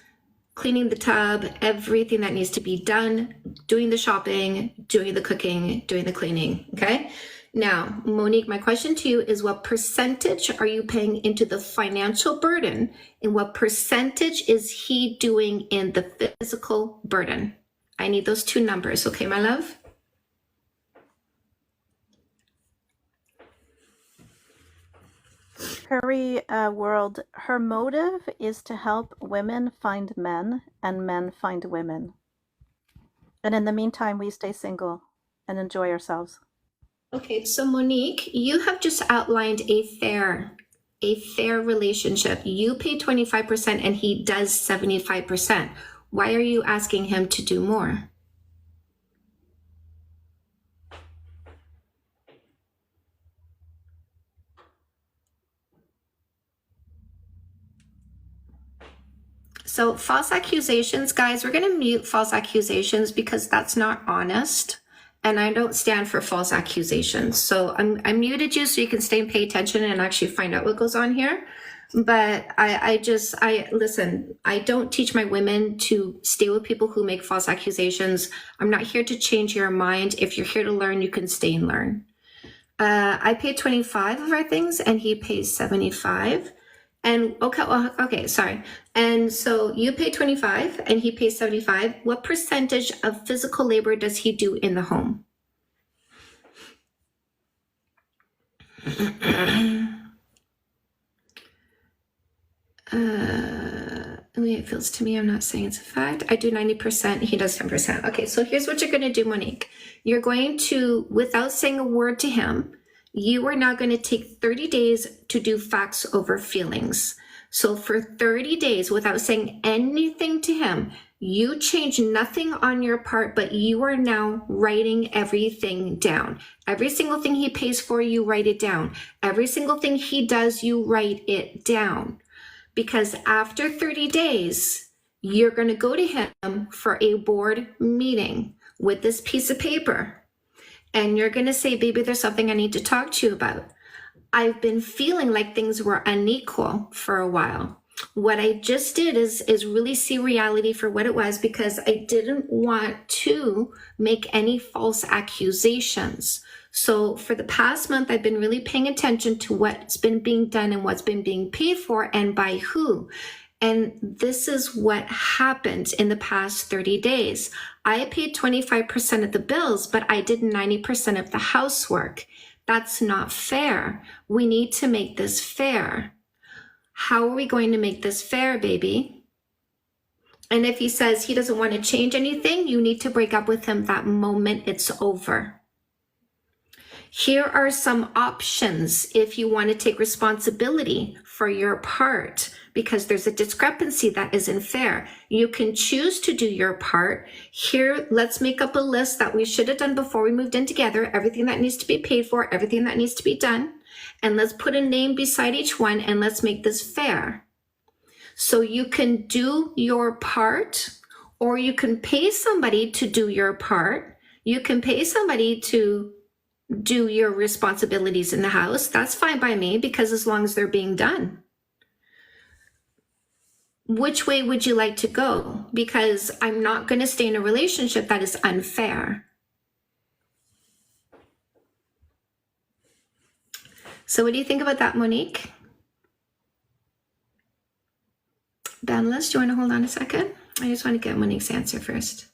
[SPEAKER 1] cleaning the tub, everything that needs to be done, doing the shopping, doing the cooking, doing the cleaning, okay? Now, Monique, my question to you is what percentage are you paying into the financial burden and what percentage is he doing in the physical burden? I need those two numbers, okay, my love?
[SPEAKER 3] Curry world, her motive is to help women find men and men find women. And in the meantime, we stay single and enjoy ourselves.
[SPEAKER 1] Okay, so Monique, you have just outlined a fair relationship. You pay 25% and he does 75%. Why are you asking him to do more? So false accusations, guys, we're going to mute false accusations because that's not honest. And I don't stand for false accusations. So I muted you so you can stay and pay attention and actually find out what goes on here. But I listen, I don't teach my women to stay with people who make false accusations. I'm not here to change your mind. If you're here to learn, you can stay and learn. I pay 25 of our things and he pays 75. And okay, sorry. And so you pay 25 and he pays 75. What percentage of physical labor does he do in the home? The way it feels to me, I'm not saying it's a fact. I do 90%, he does 10%. Okay, so here's what you're gonna do, Monique. You're going to, without saying a word to him, you are now going to take 30 days to do facts over feelings. So for 30 days, without saying anything to him, you change nothing on your part, but you are now writing everything down. Every single thing he pays for, you write it down. Every single thing he does, you write it down. Because after 30 days, you're going to go to him for a board meeting with this piece of paper. And you're going to say, baby, there's something I need to talk to you about. I've been feeling like things were unequal for a while. What I just did is really see reality for what it was because I didn't want to make any false accusations. So for the past month, I've been really paying attention to what's been being done and what's been being paid for and by who. And this is what happened in the past 30 days. I paid 25% of the bills, but I did 90% of the housework. That's not fair. We need to make this fair. How are we going to make this fair, baby? And if he says he doesn't want to change anything, you need to break up with him that moment it's over. Here are some options if you want to take responsibility for your part, because there's a discrepancy that isn't fair. You can choose to do your part. Here, let's make up a list that we should have done before we moved in together, everything that needs to be paid for, everything that needs to be done. And let's put a name beside each one and let's make this fair. So you can do your part, or you can pay somebody to do your part. You can pay somebody to do your responsibilities in the house. That's fine by me, because as long as they're being done. Which way would you like to go? Because I'm not going to stay in a relationship that is unfair. So what do you think about that, Monique? Banless, do you want to hold on a second? I just want to get Monique's answer first.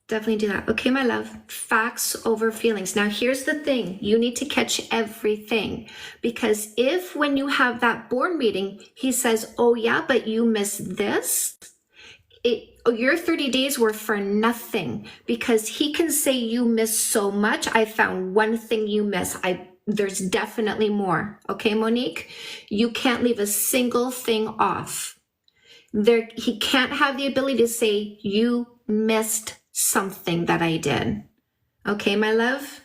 [SPEAKER 1] Definitely do that. Okay, my love. Facts over feelings. Now, here's the thing. You need to catch everything. Because if when you have that board meeting, he says, oh, yeah, but you missed this, your 30 days were for nothing. Because he can say you missed so much. I found one thing you missed. There's definitely more. Okay, Monique? You can't leave a single thing off. He can't have the ability to say you missed something that I did. Okay, my love?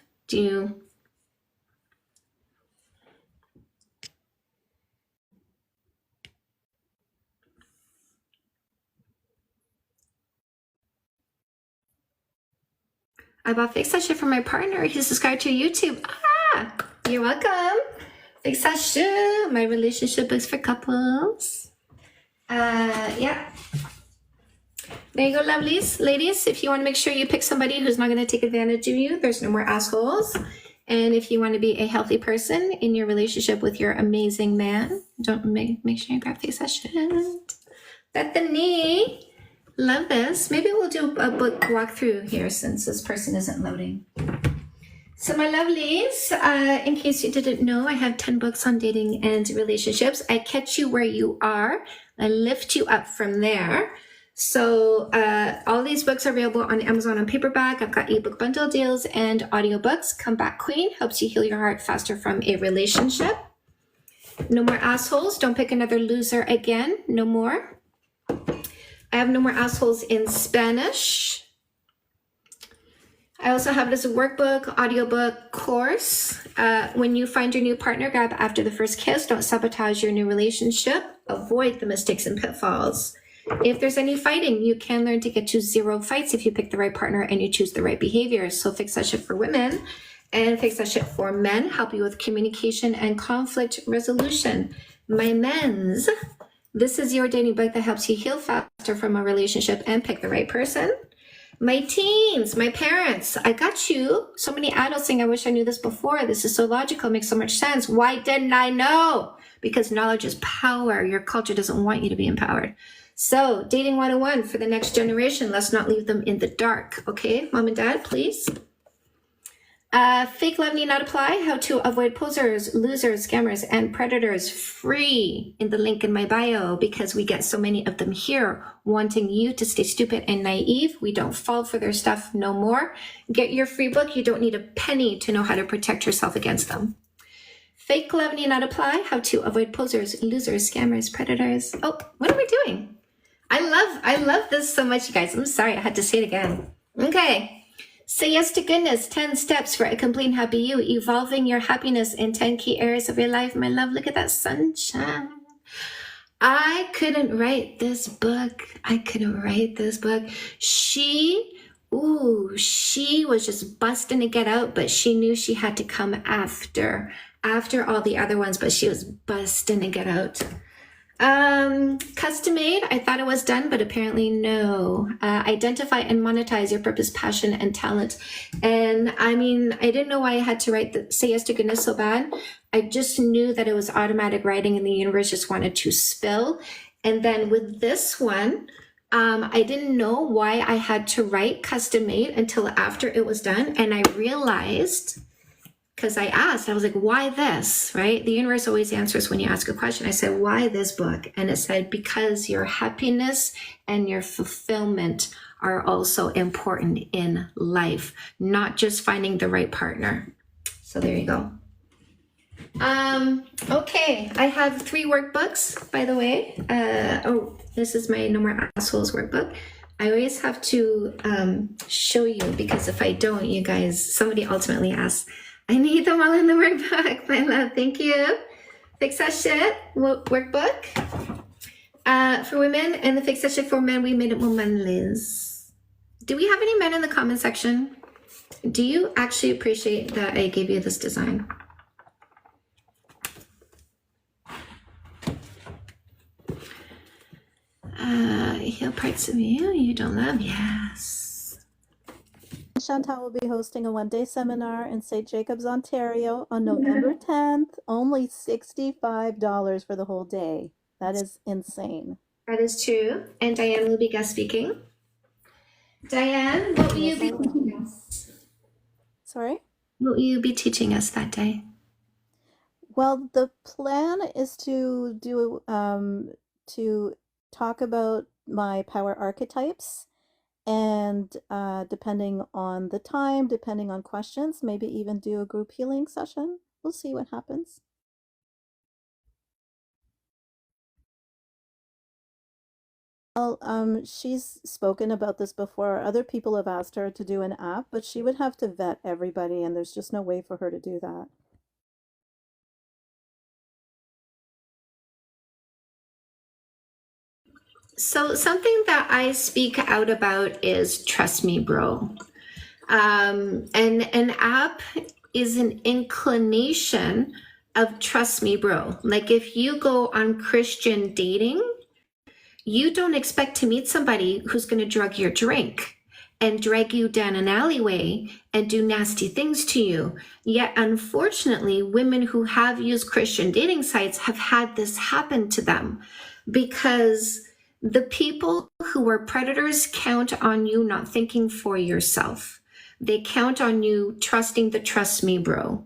[SPEAKER 1] I bought Fix That Shit for my partner. He's subscribed to YouTube. Ah, you're welcome. Fix That Shit. My relationship books for couples. Yeah. There you go, lovelies. Ladies, if you want to make sure you pick somebody who's not going to take advantage of you, there's no more assholes. And if you want to be a healthy person in your relationship with your amazing man, don't make sure you grab Fix That Shit. Bethany, love this. Maybe we'll do a book walkthrough here since this person isn't loading. So my lovelies, in case you didn't know, I have 10 books on dating and relationships. I catch you where you are. I lift you up from there. So all these books are available on Amazon on paperback. I've got ebook bundle deals and audiobooks. Come Back Queen helps you heal your heart faster from a relationship. No More Assholes. Don't pick another loser again. No more. I have No More Assholes in Spanish. I also have it as a workbook, audiobook, course. When you find your new partner, grab After the First Kiss. Don't sabotage your new relationship. Avoid the mistakes and pitfalls. If there's any fighting, you can learn to get to 0 fights if you pick the right partner and you choose the right behaviors. So Fix That Shit for women and Fix That Shit for men help you with communication and conflict resolution. My men's, this is your dating book that helps you heal faster from a relationship and pick the right person. My teens, my parents, I got you. So many adults saying, I wish I knew this before. This is so logical, makes so much sense. Why didn't I know? Because knowledge is power. Your culture doesn't want you to be empowered. So, Dating 101 for the next generation. Let's not leave them in the dark. Okay, mom and dad, please. Fake love need not apply. How to avoid posers, losers, scammers, and predators. Free in the link in my bio because we get so many of them here wanting you to stay stupid and naive. We don't fall for their stuff no more. Get your free book. You don't need a penny to know how to protect yourself against them. Fake love need not apply. How to avoid posers, losers, scammers, predators. Oh, what are we doing? I love this so much, you guys. I'm sorry, I had to say it again. Okay. Say yes to goodness. 10 steps for a complete and happy you. Evolving your happiness in 10 key areas of your life. My love, look at that sunshine. I couldn't write this book. She was just busting to get out, but she knew she had to come after all the other ones, but she was busting to get out. Custom made, I thought it was done, but apparently no. Identify and monetize your purpose, passion, and talent. And I mean, I didn't know why I had to write Say Yes to Goodness so bad. I just knew that it was automatic writing and the universe just wanted to spill. And then with this one, I didn't know why I had to write custom made until after it was done. And I realized, because I asked, I was like, why this, right? The universe always answers when you ask a question. I said, why this book? And it said, because your happiness and your fulfillment are also important in life, not just finding the right partner. So there you go. Okay, I have 3 workbooks, by the way. This is my No More Assholes workbook. I always have to show you, because if I don't, you guys, somebody ultimately asks, I need them all in the workbook, my love. Thank you. Fix That Shit workbook for women, and the Fix That Shit for men. We made it more manlies. Do we have any men in the comment section? Do you actually appreciate that I gave you this design? Heal parts of you don't love. Yes.
[SPEAKER 3] Chantal will be hosting a one-day seminar in St. Jacobs, Ontario on November 10th. Only $65 for the whole day. That is insane.
[SPEAKER 1] That is true. And Diane will be guest speaking. Diane, what will you
[SPEAKER 3] Yes,
[SPEAKER 1] be
[SPEAKER 3] I will.
[SPEAKER 1] teaching us?
[SPEAKER 3] Sorry?
[SPEAKER 1] What will you be teaching us that day?
[SPEAKER 3] Well, the plan is to talk about my power archetypes, and depending on the time, depending on questions, maybe even do a group healing session. We'll see what happens. Well, she's spoken about this before. Other people have asked her to do an app, but she would have to vet everybody, and there's just no way for her to do that.
[SPEAKER 1] So something that I speak out about is trust me, bro. And an app is an inclination of trust me, bro. Like if you go on Christian dating, you don't expect to meet somebody who's going to drug your drink and drag you down an alleyway and do nasty things to you. Yet, unfortunately, women who have used Christian dating sites have had this happen to them because the people who are predators count on you not thinking for yourself. They count on you trusting the trust me, bro.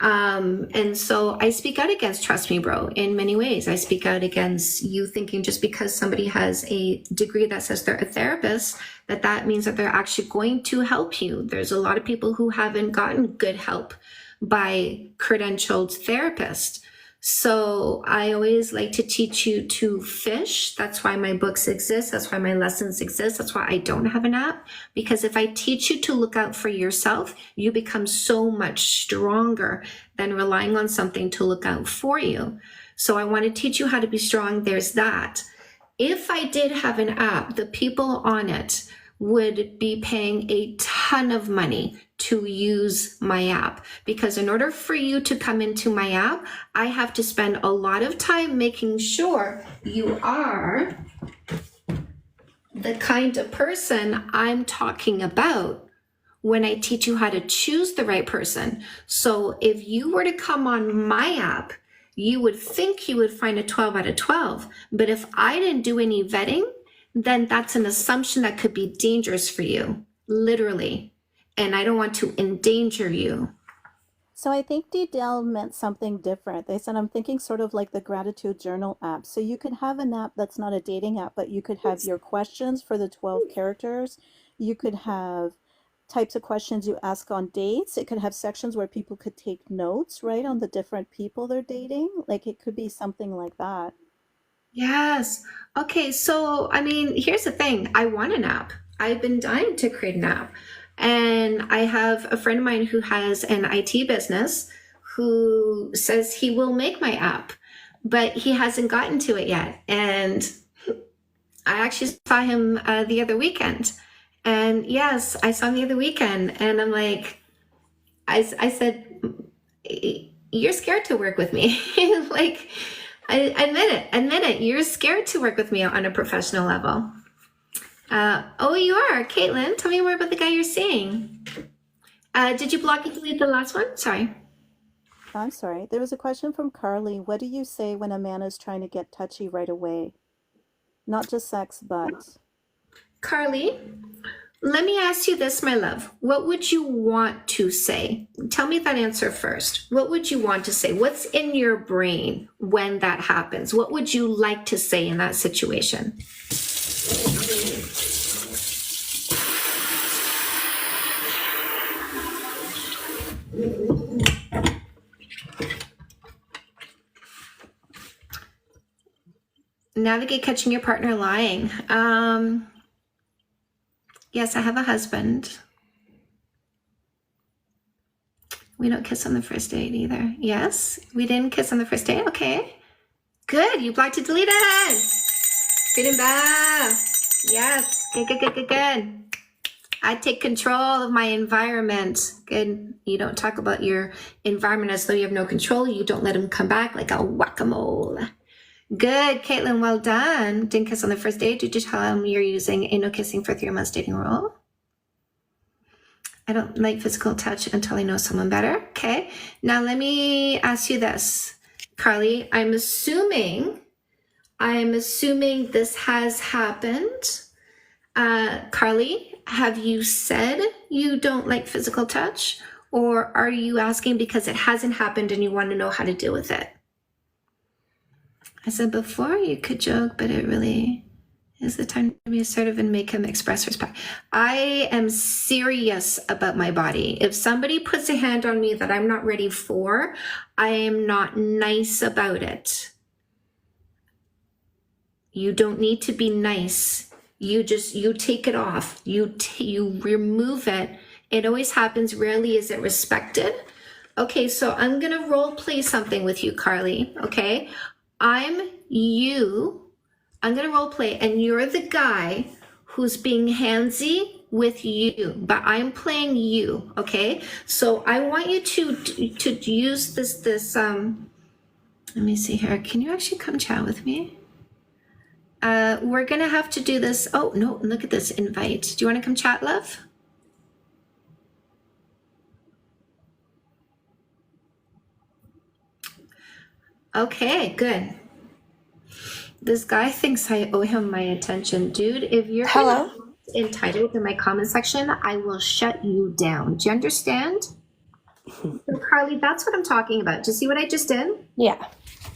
[SPEAKER 1] And so I speak out against trust me, bro, in many ways. I speak out against you thinking just because somebody has a degree that says they're a therapist, that means that they're actually going to help you. There's a lot of people who haven't gotten good help by credentialed therapists. So I always like to teach you to fish. That's why my books exist. That's why my lessons exist. That's why I don't have an app. Because if I teach you to look out for yourself, you become so much stronger than relying on something to look out for you. So I want to teach you how to be strong. There's that. If I did have an app, the people on it would be paying a ton of money to use my app, because in order for you to come into my app, I have to spend a lot of time making sure you are the kind of person I'm talking about when I teach you how to choose the right person. So if you were to come on my app, you would think you would find a 12 out of 12. But if I didn't do any vetting, then that's an assumption that could be dangerous for you, literally. And I don't want to endanger you.
[SPEAKER 3] So I think DDL meant something different. They said, I'm thinking sort of like the gratitude journal app. So you could have an app that's not a dating app, but you could have your questions for the 12 characters. You could have types of questions you ask on dates. It could have sections where people could take notes, right, on the different people they're dating. Like it could be something like that.
[SPEAKER 1] Yes. Okay. So, I mean, here's the thing. I want an app. I've been dying to create an app. And I have a friend of mine who has an IT business who says he will make my app, but he hasn't gotten to it yet. And I actually saw him the other weekend. And yes, I saw him the other weekend. And I'm like, I said, you're scared to work with me. Like, I admit it. You're scared to work with me on a professional level. Oh, you are. Caitlin, tell me more about the guy you're seeing. Did you block and delete the last one? Sorry.
[SPEAKER 3] I'm sorry. There was a question from Carly. What do you say when a man is trying to get touchy right away? Not just sex, but
[SPEAKER 1] Carly, let me ask you this, my love. What would you want to say? Tell me that answer first. What would you want to say? What's in your brain when that happens? What would you like to say in that situation? Navigate catching your partner lying. Yes, I have a husband. We don't kiss on the first date either. Yes, we didn't kiss on the first date. Okay, good. You blocked and deleted. Freedom bath. Yes, good. I take control of my environment. Good. You don't talk about your environment as though you have no control. You don't let him come back like a whack-a-mole. Good, Caitlin, well done. Didn't kiss on the first date. Did you tell him you're using a no kissing for 3 months dating rule? I don't like physical touch until I know someone better. Okay, now let me ask you this, Carly. I'm assuming this has happened. Carly, have you said you don't like physical touch? Or are you asking because it hasn't happened and you want to know how to deal with it? I said before you could joke, but it really is the time to be assertive and make him express respect. I am serious about my body. If somebody puts a hand on me that I'm not ready for, I am not nice about it. You don't need to be nice. You take it off. You remove it. It always happens. Rarely is it respected. Okay, so I'm going to role play something with you, Carly. Okay, I'm you. I'm going to role play, and you're the guy who's being handsy with you, but I'm playing you. Okay, so I want you to use this. Let me see here. Can you actually come chat with me? We're going to have to do this. Oh, no, look at this invite. Do you want to come chat, love? Okay, good. This guy thinks I owe him my attention. Dude, if you're
[SPEAKER 5] Hello?
[SPEAKER 1] entitled in my comment section, I will shut you down. Do you understand? So, Carly, that's what I'm talking about. Do you see what I just did?
[SPEAKER 5] Yeah.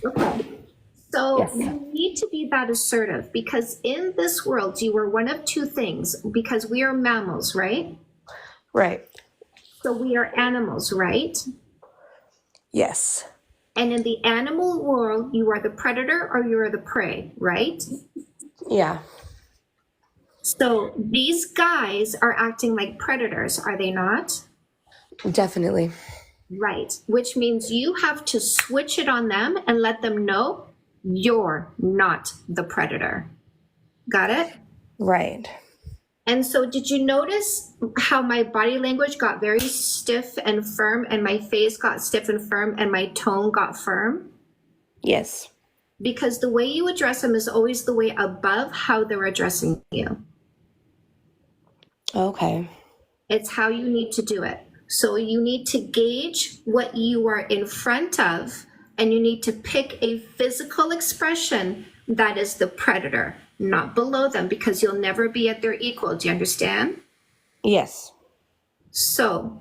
[SPEAKER 1] Okay. So
[SPEAKER 5] Yes.
[SPEAKER 1] you need to be that assertive, because in this world, you are one of two things, because we are mammals, right?
[SPEAKER 5] Right.
[SPEAKER 1] So we are animals, right?
[SPEAKER 5] Yes.
[SPEAKER 1] And in the animal world, you are the predator or you are the prey, right?
[SPEAKER 5] Yeah.
[SPEAKER 1] So these guys are acting like predators, are they not?
[SPEAKER 5] Definitely.
[SPEAKER 1] Right. Which means you have to switch it on them and let them know you're not the predator. Got it?
[SPEAKER 5] Right.
[SPEAKER 1] And so did you notice how my body language got very stiff and firm, and my face got stiff and firm, and my tone got firm?
[SPEAKER 5] Yes.
[SPEAKER 1] Because the way you address them is always the way above how they're addressing you.
[SPEAKER 5] Okay.
[SPEAKER 1] It's how you need to do it. So you need to gauge what you are in front of, and you need to pick a physical expression that is the predator, not below them, because you'll never be at their equal. Do you understand?
[SPEAKER 5] Yes.
[SPEAKER 1] So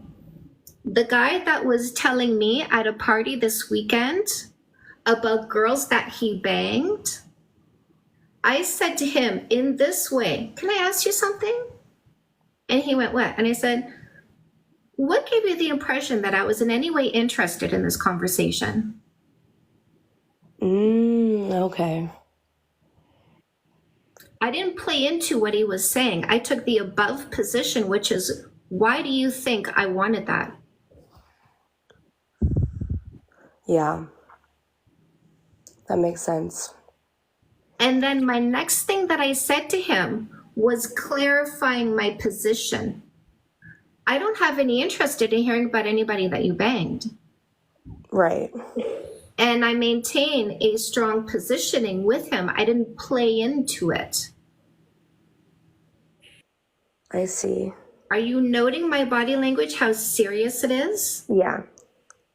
[SPEAKER 1] the guy that was telling me at a party this weekend about girls that he banged, I said to him in this way, can I ask you something? And he went, what? And I said, what gave you the impression that I was in any way interested in this conversation?
[SPEAKER 5] Okay.
[SPEAKER 1] I didn't play into what he was saying. I took the above position, which is, why do you think I wanted that?
[SPEAKER 5] Yeah. That makes sense.
[SPEAKER 1] And then my next thing that I said to him was clarifying my position. I don't have any interest in hearing about anybody that you banged.
[SPEAKER 5] Right.
[SPEAKER 1] And I maintain a strong positioning with him. I didn't play into it.
[SPEAKER 5] I see.
[SPEAKER 1] Are you noting my body language, how serious it is?
[SPEAKER 5] Yeah.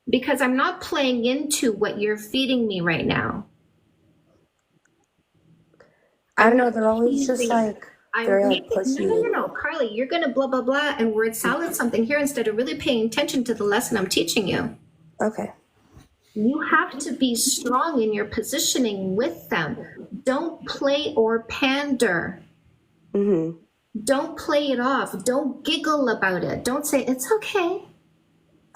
[SPEAKER 1] Because I'm not playing into what you're feeding me right now.
[SPEAKER 5] I don't know. They're always just like very like pushy.
[SPEAKER 1] No, Carly, you're going to blah, blah, blah, and word salad something here instead of really paying attention to the lesson I'm teaching you.
[SPEAKER 5] Okay.
[SPEAKER 1] You have to be strong in your positioning with them. Don't play or pander.
[SPEAKER 5] Mm-hmm.
[SPEAKER 1] Don't play it off. Don't giggle about it. Don't say, it's okay.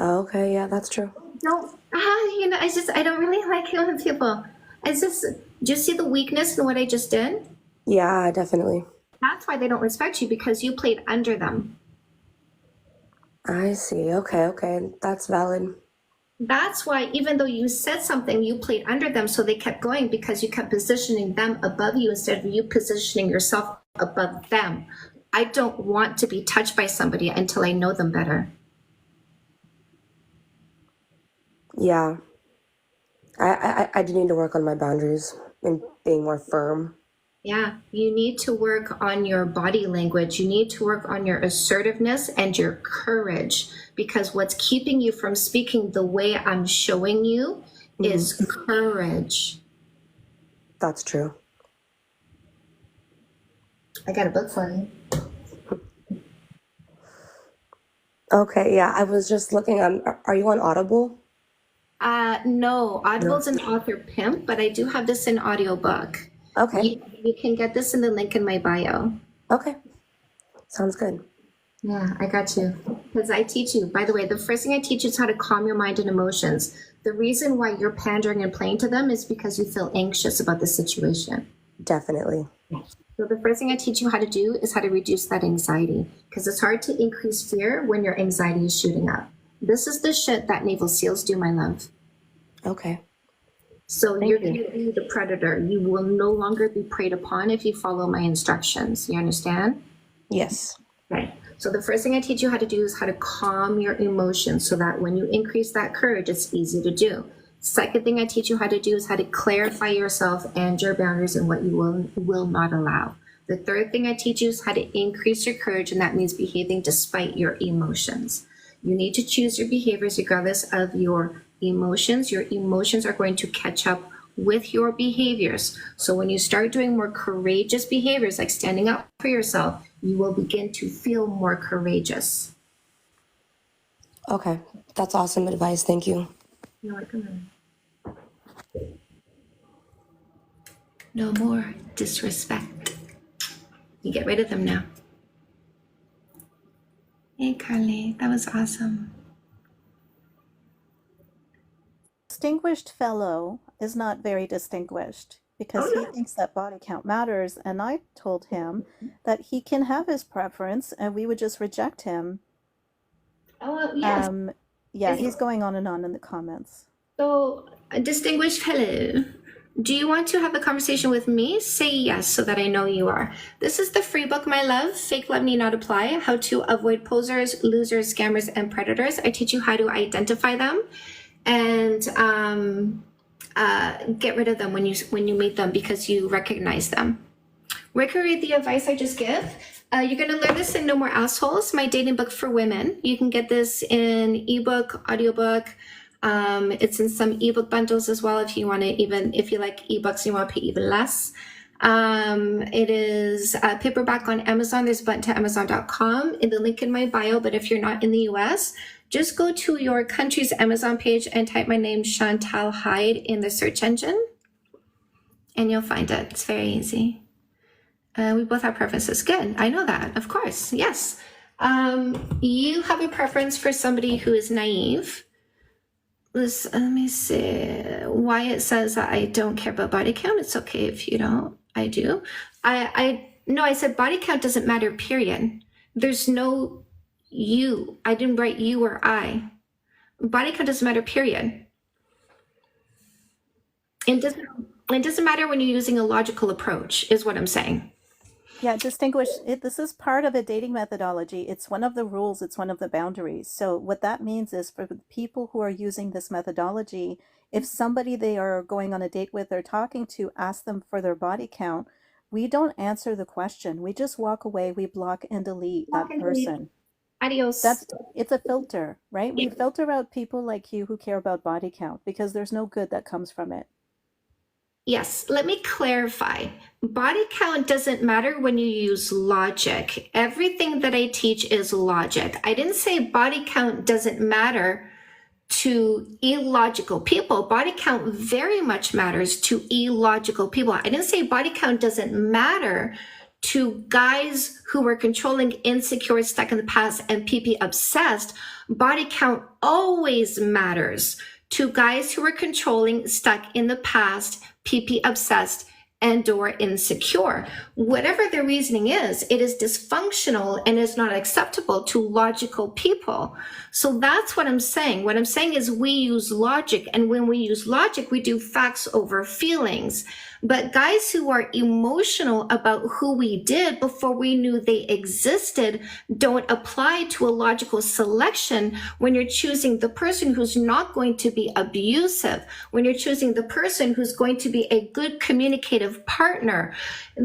[SPEAKER 5] Okay, yeah, that's true.
[SPEAKER 1] Don't, I don't really like it when people, do you see the weakness in what I just did?
[SPEAKER 5] Yeah, definitely.
[SPEAKER 1] That's why they don't respect you, because you played under them.
[SPEAKER 5] I see. Okay. That's valid.
[SPEAKER 1] That's why, even though you said something, you played under them, so they kept going, because you kept positioning them above you instead of you positioning yourself above them. I don't want to be touched by somebody until I know them better.
[SPEAKER 5] Yeah. I do need to work on my boundaries and being more firm.
[SPEAKER 1] Yeah, you need to work on your body language. You need to work on your assertiveness and your courage, because what's keeping you from speaking the way I'm showing you is courage.
[SPEAKER 5] That's true.
[SPEAKER 1] I got a book for you.
[SPEAKER 5] Okay, yeah, I was just looking. Are you on Audible?
[SPEAKER 1] No,
[SPEAKER 5] No.
[SPEAKER 1] Audible's an author pimp, but I do have this in audiobook.
[SPEAKER 5] Okay.
[SPEAKER 1] You can get this in the link in my bio.
[SPEAKER 5] Okay. Sounds good.
[SPEAKER 1] Yeah, I got you. Because I teach you, by the way, the first thing I teach you is how to calm your mind and emotions. The reason why you're pandering and playing to them is because you feel anxious about the situation.
[SPEAKER 5] Definitely.
[SPEAKER 1] So the first thing I teach you how to do is how to reduce that anxiety, because it's hard to increase fear when your anxiety is shooting up. This is the shit that Naval SEALs do, my love.
[SPEAKER 5] Okay.
[SPEAKER 1] So
[SPEAKER 5] Thank
[SPEAKER 1] you're
[SPEAKER 5] you.
[SPEAKER 1] going to be the predator. You will no longer be preyed upon if you follow my instructions. You understand?
[SPEAKER 5] Yes.
[SPEAKER 1] Right. So the first thing I teach you how to do is how to calm your emotions so that when you increase that courage, it's easy to do. Second thing I teach you how to do is how to clarify yourself and your boundaries and what you will not allow. The third thing I teach you is how to increase your courage, and that means behaving despite your emotions. You need to choose your behaviors regardless of your emotions. Your emotions are going to catch up with your behaviors. So when you start doing more courageous behaviors, like standing up for yourself, you will begin to feel more courageous.
[SPEAKER 5] Okay. That's awesome advice. Thank you.
[SPEAKER 1] You're welcome. No more disrespect. You get rid of them now. Hey, Carly, that was awesome.
[SPEAKER 3] Distinguished fellow is not very distinguished because he thinks that body count matters. And I told him that he can have his preference and we would just reject him.
[SPEAKER 1] Oh, yes.
[SPEAKER 3] Yeah, he's going on and on in the comments.
[SPEAKER 1] So, distinguished fellow, do you want to have a conversation with me? Say yes so that I know you are. This is the free book, my love. Fake love need not apply. How to avoid posers, losers, scammers, and predators. I teach you how to identify them and get rid of them when you meet them because you recognize them. Where can read the advice I just give? You're going to learn this in No More Assholes, my dating book for women. You can get this in ebook, audiobook. It's in some ebook bundles as well if you want to, even if you like ebooks, you want to pay even less. It is paperback on Amazon. There's a button to Amazon.com in the link in my bio. But if you're not in the US, just go to your country's Amazon page and type my name, Chantal Hyde, in the search engine, and you'll find it. It's very easy. We both have preferences. Good. I know that. Of course. Yes. You have a preference for somebody who is naive. Let me see why it says that I don't care about body count. It's okay if you don't. I do. I said body count doesn't matter, period. There's no you. I didn't write you or I. Body count doesn't matter, period. It doesn't matter when you're using a logical approach, is what I'm saying.
[SPEAKER 3] Yeah, this is part of a dating methodology. It's one of the rules, it's one of the boundaries. So what that means is for the people who are using this methodology, if somebody they are going on a date with or talking to asks them for their body count, we don't answer the question. We just walk away, we block and delete that person.
[SPEAKER 1] Adios.
[SPEAKER 3] It's a filter, right? We filter out people like you who care about body count because there's no good that comes from it.
[SPEAKER 1] Yes, let me clarify. Body count doesn't matter when you use logic. Everything that I teach is logic. I didn't say body count doesn't matter to illogical people. Body count very much matters to illogical people. I didn't say body count doesn't matter to guys who were controlling, insecure, stuck in the past, and PP obsessed. Body count always matters to guys who were controlling, stuck in the past, PP obsessed, and or insecure. Whatever their reasoning is, it is dysfunctional and is not acceptable to logical people. So that's what I'm saying. What I'm saying is we use logic, and when we use logic, we do facts over feelings. But guys who are emotional about who we did before we knew they existed don't apply to a logical selection when you're choosing the person who's not going to be abusive, when you're choosing the person who's going to be a good communicative partner.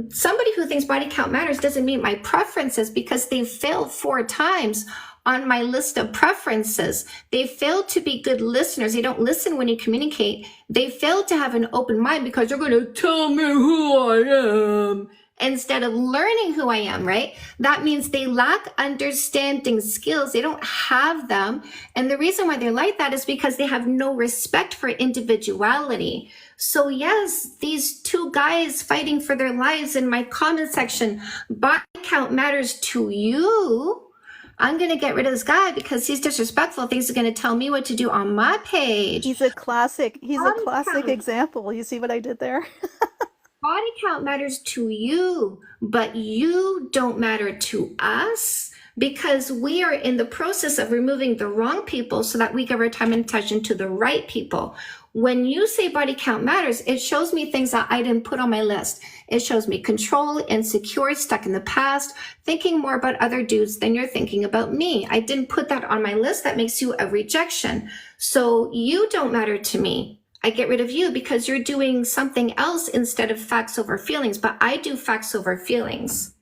[SPEAKER 1] Somebody who thinks body count matters doesn't meet my preferences because they failed 4 times on my list of preferences. They fail to be good listeners. They don't listen when you communicate. They fail to have an open mind because they're going to tell me who I am. instead of learning who I am, right? That means they lack understanding skills. They don't have them. And the reason why they're like that is because they have no respect for individuality. So yes, these two guys fighting for their lives in my comment section, body count matters to you. I'm going to get rid of this guy because he's disrespectful. Thinks he's going to tell me what to do on my page.
[SPEAKER 3] He's a classic
[SPEAKER 1] Body count.
[SPEAKER 3] example. You see what I did there?
[SPEAKER 1] Body count matters to you, but you don't matter to us because we are in the process of removing the wrong people so that we give our time and attention to the right people. When you say body count matters, it shows me things that I didn't put on my list. It shows me control, insecure, stuck in the past, thinking more about other dudes than you're thinking about me. I didn't put that on my list. That makes you a rejection. So you don't matter to me. I get rid of you because you're doing something else instead of facts over feelings, but I do facts over feelings.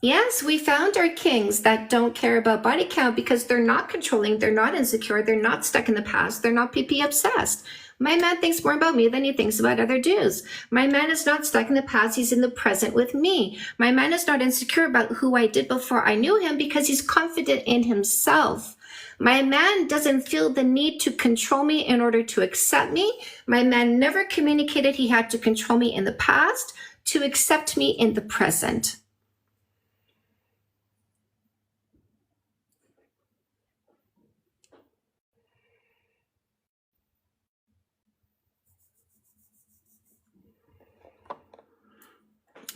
[SPEAKER 1] Yes, we found our kings that don't care about body count because they're not controlling, they're not insecure, they're not stuck in the past, they're not PP obsessed. My man thinks more about me than he thinks about other dudes. My man is not stuck in the past, he's in the present with me. My man is not insecure about who I did before I knew him because he's confident in himself. My man doesn't feel the need to control me in order to accept me. My man never communicated he had to control me in the past to accept me in the present.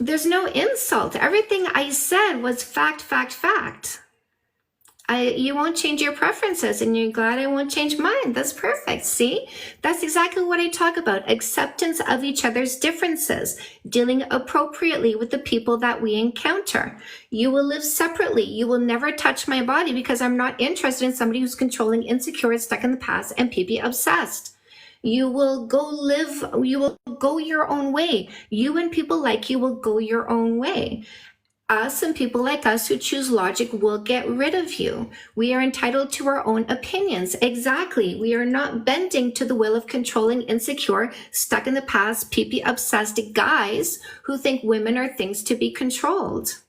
[SPEAKER 1] There's no insult. Everything I said was fact, fact, fact. You won't change your preferences and you're glad I won't change mine. That's perfect. See, that's exactly what I talk about. Acceptance of each other's differences, dealing appropriately with the people that we encounter. You will live separately. You will never touch my body because I'm not interested in somebody who's controlling, insecure, stuck in the past, and PP obsessed. You will go live, you will go your own way. You and people like you will go your own way. Us and people like us who choose logic will get rid of you. We are entitled to our own opinions. Exactly. We are not bending to the will of controlling, insecure, stuck in the past, PP obsessed guys who think women are things to be controlled.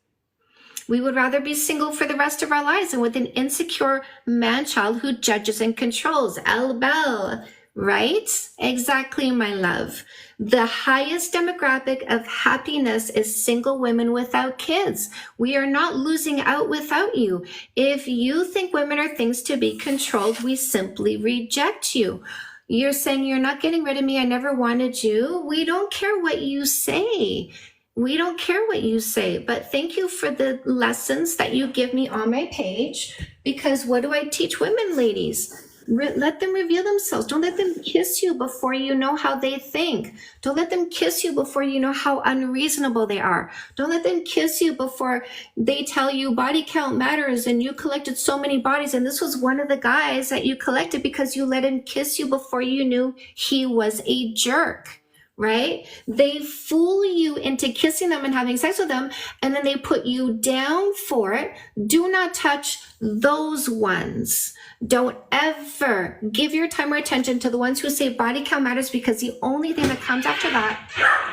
[SPEAKER 1] We would rather be single for the rest of our lives than with an insecure man-child who judges and controls. Elle Belle. Right? Exactly, my love. The highest demographic of happiness is single women without kids. We are not losing out without you. If you think women are things to be controlled, we simply reject you. You're saying you're not getting rid of me. I never wanted you. We don't care what you say. We don't care what you say, but thank you for the lessons that you give me on my page, because what do I teach women, ladies? Let them reveal themselves. Don't let them kiss you before you know how they think. Don't let them kiss you before you know how unreasonable they are. Don't let them kiss you before they tell you body count matters and you collected so many bodies. And this was one of the guys that you collected because you let him kiss you before you knew he was a jerk. Right? They fool you into kissing them and having sex with them, and then they put you down for it. Do not touch those ones. Don't ever give your time or attention to the ones who say body count matters, because the only thing that comes after that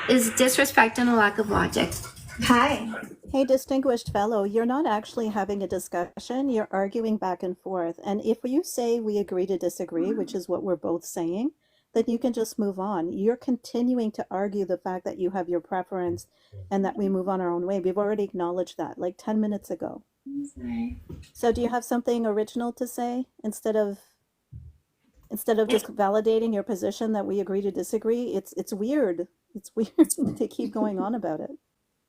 [SPEAKER 1] is disrespect and a lack of logic. Hi.
[SPEAKER 3] Hey, distinguished fellow, you're not actually having a discussion. You're arguing back and forth. And if you say we agree to disagree, which is what we're both saying, then you can just move on. You're continuing to argue the fact that you have your preference and that we move on our own way. We've already acknowledged that like 10 minutes ago. So do you have something original to say instead of just validating your position that we agree to disagree? It's weird. It's weird to keep going on about it.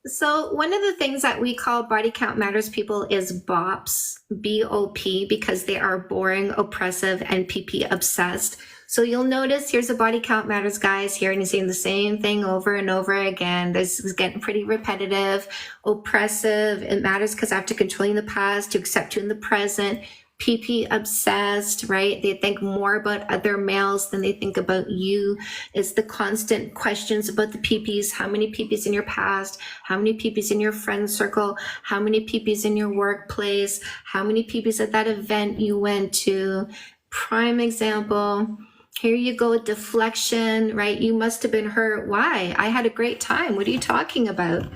[SPEAKER 1] So one of the things that we call body count matters people is BOPs, B-O-P, because they are boring, oppressive, and PP obsessed. So you'll notice here's a body count matters guys here, and you're seeing the same thing over and over again. This is getting pretty repetitive, oppressive. It matters because I have to control you in the past to accept you in the present. PP obsessed, right? They think more about other males than they think about you. It's the constant questions about the PPs. How many PPs in your past? How many PPs in your friend circle? How many PPs in your workplace? How many PPs at that event you went to? Prime example. Here you go, deflection, right? You must have been hurt. Why? I had a great time. What are you talking about?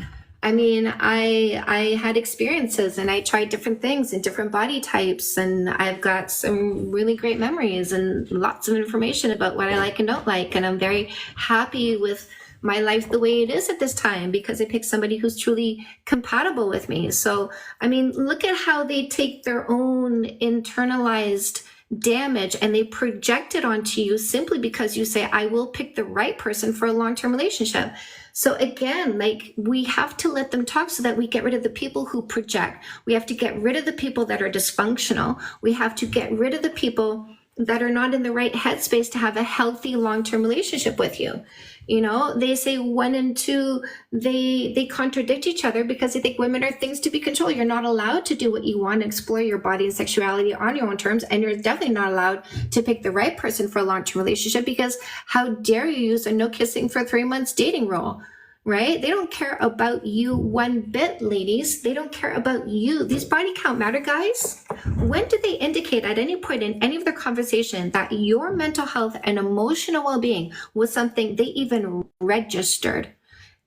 [SPEAKER 1] I mean, I had experiences and I tried different things and different body types, and I've got some really great memories and lots of information about what I like and don't like. And I'm very happy with my life the way it is at this time because I picked somebody who's truly compatible with me. So, I mean, look at how they take their own internalized damage and they project it onto you simply because you say, I will pick the right person for a long-term relationship. So again, like, we have to let them talk so that we get rid of the people who project. We have to get rid of the people that are dysfunctional. We have to get rid of the people that are not in the right headspace to have a healthy long-term relationship with you. You know, they say 1 and 2, they contradict each other because they think women are things to be controlled. You're not allowed to do what you want, explore your body and sexuality on your own terms, and you're definitely not allowed to pick the right person for a long-term relationship because how dare you use a no kissing for 3 months dating rule, right? They don't care about you one bit, ladies. They don't care about you. These body count matter, guys. When do they indicate at any point in any of their conversation that your mental health and emotional well-being was something they even registered?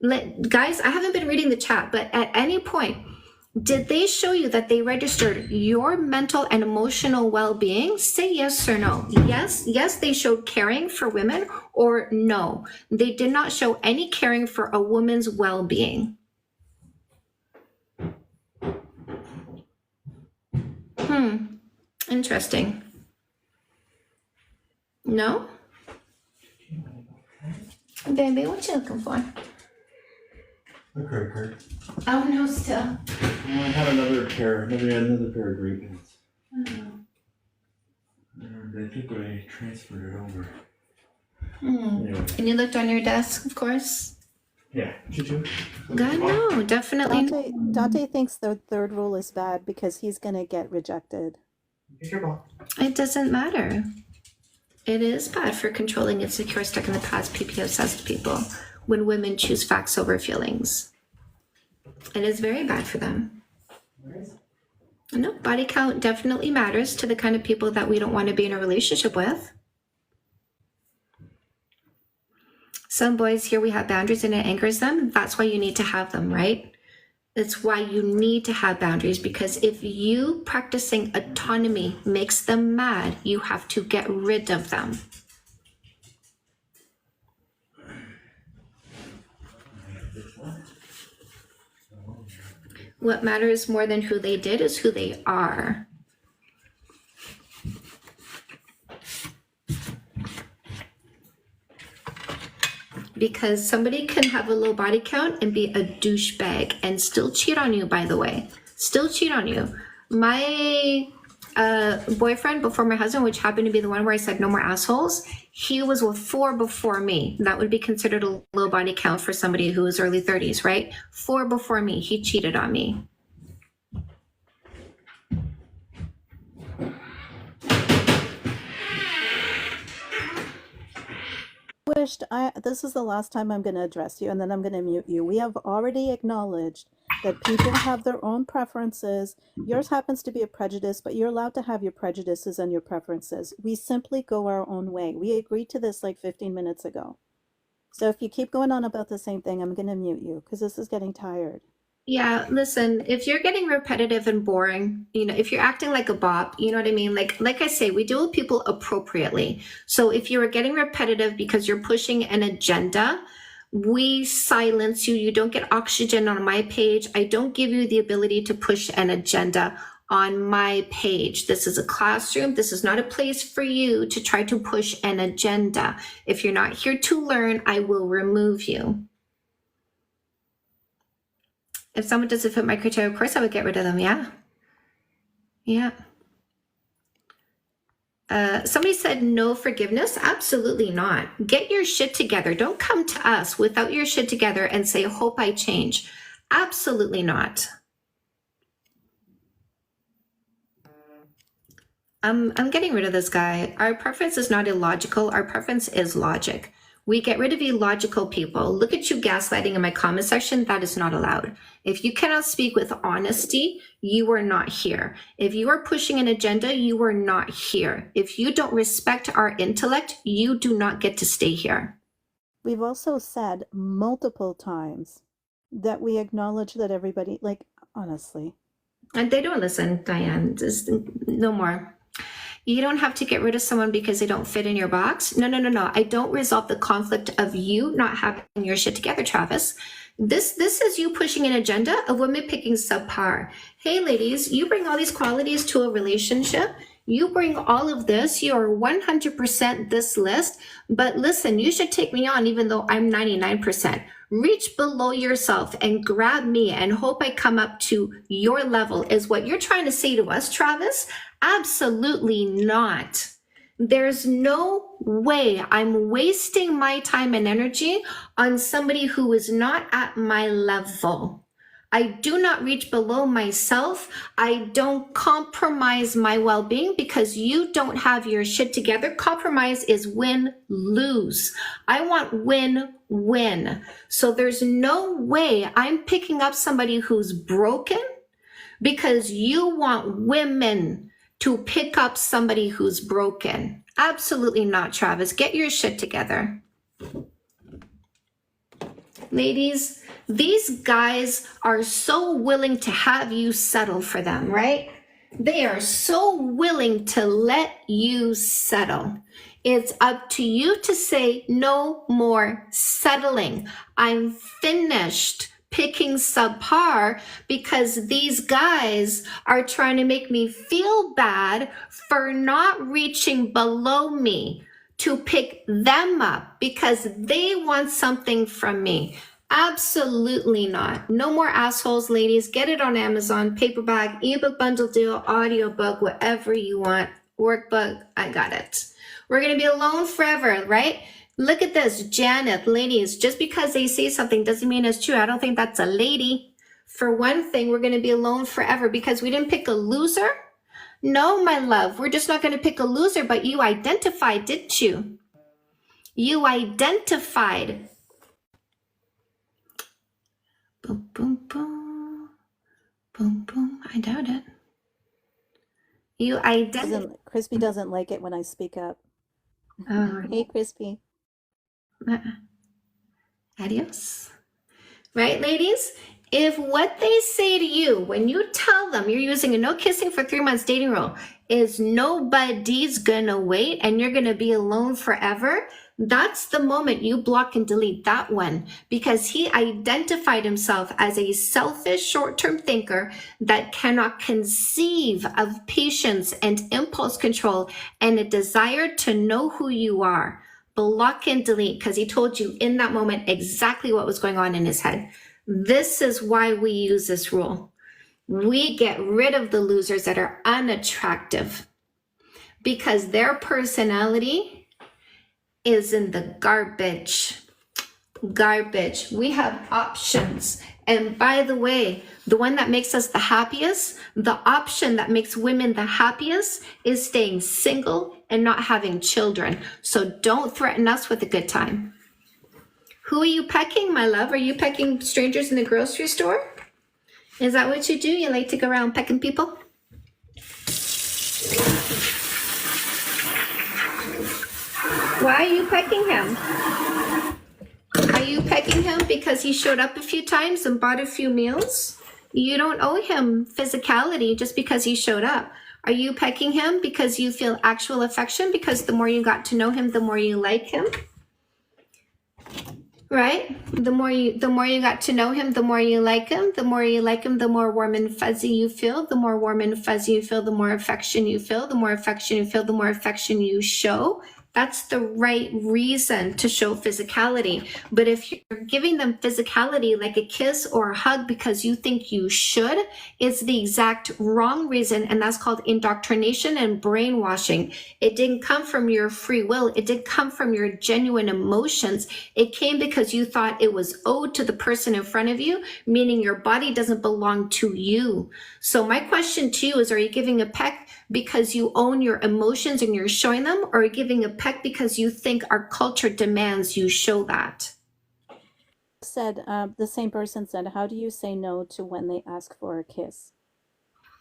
[SPEAKER 1] Guys, I haven't been reading the chat, but at any point, did they show you that they registered your mental and emotional well-being? Say yes or no. Yes, they showed caring for women, or no, they did not show any caring for a woman's well-being. Interesting. No? Baby, what you looking for?
[SPEAKER 6] A credit card.
[SPEAKER 1] Oh, no, still.
[SPEAKER 6] Well, I have another pair of great pants. And I think I transferred it over. Anyway.
[SPEAKER 1] And you looked on your desk, of course?
[SPEAKER 6] Yeah. Did you?
[SPEAKER 1] God, no, definitely.
[SPEAKER 3] Dante thinks the third rule is bad because he's going to get rejected.
[SPEAKER 6] Pick your ball.
[SPEAKER 1] It doesn't matter. It is bad for controlling, insecure, stuck in the past, PP obsessed people when women choose facts over feelings. It is very bad for them. No, body count definitely matters to the kind of people that we don't want to be in a relationship with. Some boys here, we have boundaries and it angers them. That's why you need to have them, right? That's why you need to have boundaries, because if you practicing autonomy makes them mad, you have to get rid of them. What matters more than who they did is who they are. Because somebody can have a low body count and be a douchebag and still cheat on you, by the way. Still cheat on you. My boyfriend before my husband, which happened to be the one where I said no more assholes, he was with 4 before me. That would be considered a low body count for somebody who was early 30s, right? 4 before me. He cheated on me.
[SPEAKER 3] This is the last time I'm going to address you, and then I'm going to mute you. We have already acknowledged that people have their own preferences. Yours happens to be a prejudice, but you're allowed to have your prejudices and your preferences. We simply go our own way. We agreed to this like 15 minutes ago. So if you keep going on about the same thing, I'm going to mute you because this is getting tired.
[SPEAKER 1] Yeah, listen, if you're getting repetitive and boring, you know, if you're acting like a bop, you know what I mean? Like I say, we deal with people appropriately. So if you're getting repetitive because you're pushing an agenda, we silence you. You don't get oxygen on my page. I don't give you the ability to push an agenda on my page. This is a classroom. This is not a place for you to try to push an agenda. If you're not here to learn, I will remove you. If someone doesn't fit my criteria, of course I would get rid of them. Yeah. Yeah. Somebody said no forgiveness. Absolutely not. Get your shit together. Don't come to us without your shit together and say, hope I change. Absolutely not. I'm getting rid of this guy. Our preference is not illogical. Our preference is logic. We get rid of illogical people. Look at you gaslighting in my comment section. That is not allowed. If you cannot speak with honesty, you are not here. If you are pushing an agenda, you are not here. If you don't respect our intellect, you do not get to stay here.
[SPEAKER 3] We've also said multiple times that we acknowledge that everybody, like, honestly.
[SPEAKER 1] And they don't listen, Diane. Just no more. You don't have to get rid of someone because they don't fit in your box. No. I don't resolve the conflict of you not having your shit together, Travis. This is you pushing an agenda of women picking subpar. Hey, ladies, you bring all these qualities to a relationship. You bring all of this. You're 100% this list. But listen, you should take me on even though I'm 99%. Reach below yourself and grab me and hope I come up to your level is what you're trying to say to us, Travis? Absolutely not. There's no way I'm wasting my time and energy on somebody who is not at my level. I do not reach below myself. I don't compromise my well-being because you don't have your shit together. Compromise is win-lose. I want win-win. So there's no way I'm picking up somebody who's broken because you want women to pick up somebody who's broken. Absolutely not, Travis. Get your shit together. Ladies, these guys are so willing to have you settle for them, right? They are so willing to let you settle. It's up to you to say no more settling. I'm finished picking subpar because these guys are trying to make me feel bad for not reaching below me to pick them up because they want something from me. Absolutely not. No more assholes, ladies. Get it on Amazon, paperback, ebook, bundle deal, audiobook, whatever you want. Workbook, I got it. We're going to be alone forever, right? Look at this, Janet, ladies. Just because they say something doesn't mean it's true. I don't think that's a lady. For one thing, we're going to be alone forever because we didn't pick a loser. No, my love, we're just not going to pick a loser, but you identified, didn't you? You identified. Boom, boom, boom. Boom, boom. I doubt it. You identified.
[SPEAKER 3] Crispy doesn't like it when I speak up. Hey, Crispy.
[SPEAKER 1] Adios. Right, ladies? If what they say to you, when you tell them you're using a no kissing for 3 months dating rule, is nobody's gonna wait and you're gonna be alone forever, that's the moment you block and delete that one because he identified himself as a selfish short-term thinker that cannot conceive of patience and impulse control and a desire to know who you are. Block and delete because he told you in that moment exactly what was going on in his head. This is why we use this rule. We get rid of the losers that are unattractive because their personality is in the garbage. Garbage. We have options. And by the way, the one that makes us the happiest, the option that makes women the happiest is staying single and not having children. So don't threaten us with a good time. Who are you pecking, my love? Are you pecking strangers in the grocery store? Is that what you do? You like to go around pecking people? Why are you pecking him? Are you pecking him because he showed up a few times and bought a few meals? You don't owe him physicality just because he showed up. Are you pecking him because you feel actual affection? Because the more you got to know him, the more you like him? Right? The more you got to know him, the more you like him. The more you like him, the more warm and fuzzy you feel. The more warm and fuzzy you feel, the more affection you feel. The more affection you feel, the more affection you show. That's the right reason to show physicality. But if you're giving them physicality like a kiss or a hug because you think you should, it's the exact wrong reason. And that's called indoctrination and brainwashing. It didn't come from your free will. It didn't come from your genuine emotions. It came because you thought it was owed to the person in front of you, meaning your body doesn't belong to you. So my question to you is, are you giving a peck because you own your emotions and you're showing them, or giving a peck because you think our culture demands you show that?
[SPEAKER 3] Said the same person said, how do you say no to when they ask for a kiss?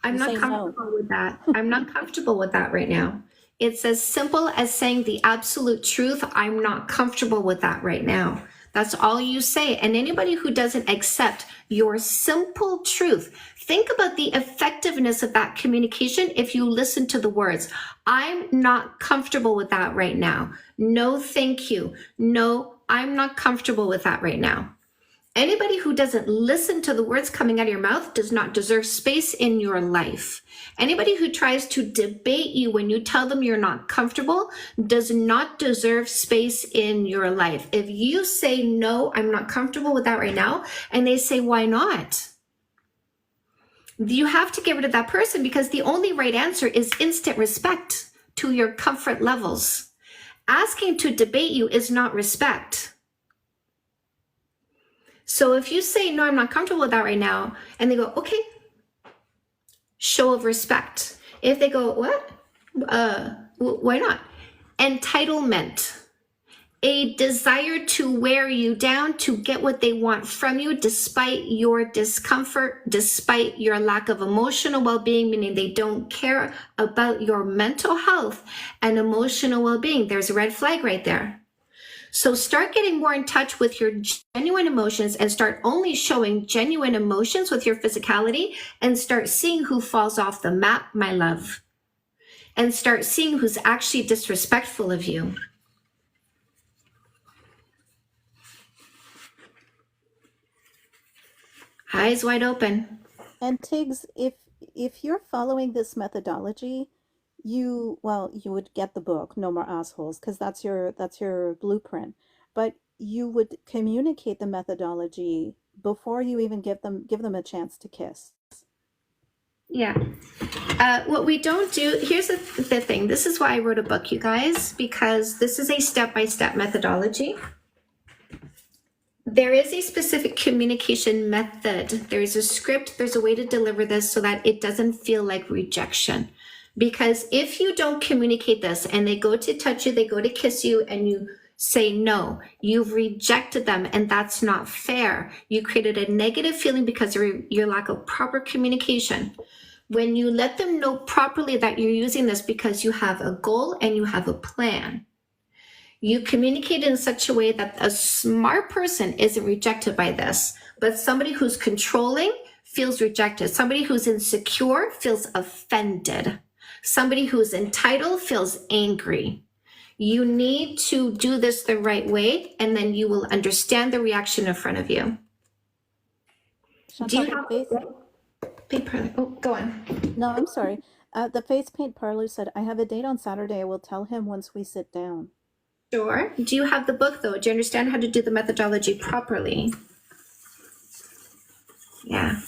[SPEAKER 1] I'm
[SPEAKER 3] You
[SPEAKER 1] not
[SPEAKER 3] say no.
[SPEAKER 1] comfortable with that. I'm not comfortable with that right now. It's as simple as saying the absolute truth. I'm not comfortable with that right now. That's all you say. And anybody who doesn't accept your simple truth, think about the effectiveness of that communication if you listen to the words. I'm not comfortable with that right now. No, thank you. No, I'm not comfortable with that right now. Anybody who doesn't listen to the words coming out of your mouth does not deserve space in your life. Anybody who tries to debate you when you tell them you're not comfortable does not deserve space in your life. If you say, no, I'm not comfortable with that right now, and they say, why not? You have to get rid of that person, because the only right answer is instant respect to your comfort levels. Asking to debate you is not respect. So if you say, no, I'm not comfortable with that right now, and they go, okay, show of respect. If they go, what? Why not? Entitlement. A desire to wear you down, to get what they want from you, despite your discomfort, despite your lack of emotional well-being, meaning they don't care about your mental health and emotional well-being. There's a red flag right there. So start getting more in touch with your genuine emotions, and start only showing genuine emotions with your physicality, and start seeing who falls off the map, my love. And start seeing who's actually disrespectful of you. Eyes wide open.
[SPEAKER 3] And Tiggs, if you're following this methodology, you would get the book No More Assholes, because that's your blueprint. But you would communicate the methodology before you even give them a chance to kiss.
[SPEAKER 1] Yeah. What we don't do, here's the thing. This is why I wrote a book, you guys, because this is a step-by-step methodology. There is a specific communication method. There's a script. There's a way to deliver this so that it doesn't feel like rejection. Because if you don't communicate this and they go to touch you, they go to kiss you, and you say no, you've rejected them, and that's not fair. You created a negative feeling because of your lack of proper communication. When you let them know properly that you're using this because you have a goal and you have a plan, you communicate in such a way that a smart person isn't rejected by this, but somebody who's controlling feels rejected. Somebody who's insecure feels offended. Somebody who's entitled feels angry. You need to do this the right way, and then you will understand the reaction in front of you. Do you have
[SPEAKER 3] Faith?
[SPEAKER 1] paper? Oh, go on.
[SPEAKER 3] No, I'm sorry. The face paint parlor said, I have a date on Saturday. I will tell him once we sit down.
[SPEAKER 1] Sure. Do you have the book, though? Do you understand how to do the methodology properly? Yeah.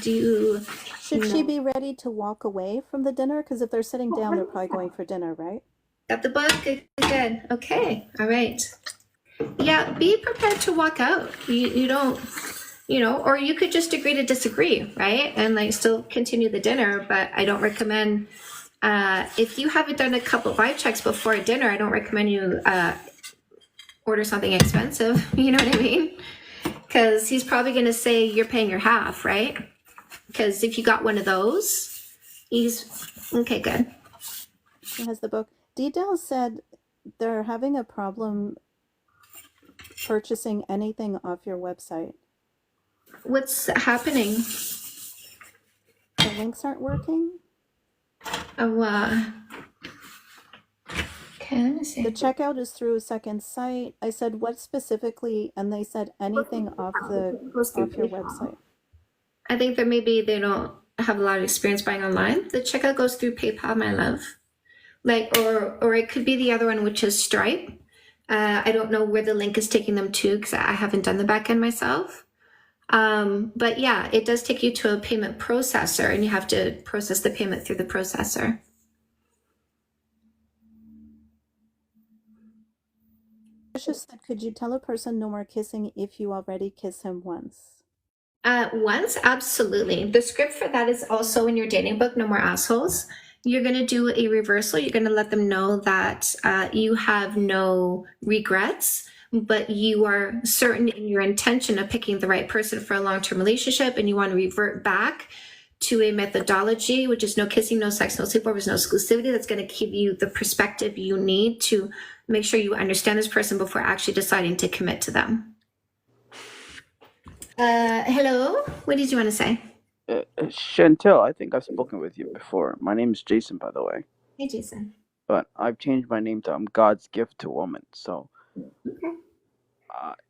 [SPEAKER 3] Should she be ready to walk away from the dinner? Because if they're sitting down, they're probably going for dinner, right?
[SPEAKER 1] Got the book? Good. Okay. All right. Yeah, be prepared to walk out. You don't, or you could just agree to disagree, right? And like still continue the dinner, but I don't recommend, if you haven't done a couple vibe checks before dinner, I don't recommend you order something expensive, you know what I mean? Because he's probably going to say you're paying your half, right? Because if you got one of those, okay, good.
[SPEAKER 3] He has the book. Dell said they're having a problem purchasing anything off your website.
[SPEAKER 1] What's happening?
[SPEAKER 3] The links aren't working?
[SPEAKER 1] Oh, okay, let me see.
[SPEAKER 3] The checkout is through a second site. I said, what specifically? And they said anything off your website.
[SPEAKER 1] I think that maybe they don't have a lot of experience buying online. The checkout goes through PayPal, my love. Or it could be the other one, which is Stripe. I don't know where the link is taking them to because I haven't done the back end myself. But yeah, it does take you to a payment processor, and you have to process the payment through the processor.
[SPEAKER 3] Patricia said, could you tell a person no more kissing if you already kiss him once?
[SPEAKER 1] Once, absolutely. The script for that is also in your dating book, No More Assholes. You're going to do a reversal. You're going to let them know that you have no regrets, but you are certain in your intention of picking the right person for a long-term relationship, and you want to revert back to a methodology, which is no kissing, no sex, no sleepovers, no exclusivity. That's going to give you the perspective you need to make sure you understand this person before actually deciding to commit to them. Hello, what did you want to say?
[SPEAKER 7] Chantel, I think I've spoken with you before. My name is Jason, by the way,
[SPEAKER 1] Hey, Jason.
[SPEAKER 7] but I've changed my name to God's gift to woman. So
[SPEAKER 1] Okay.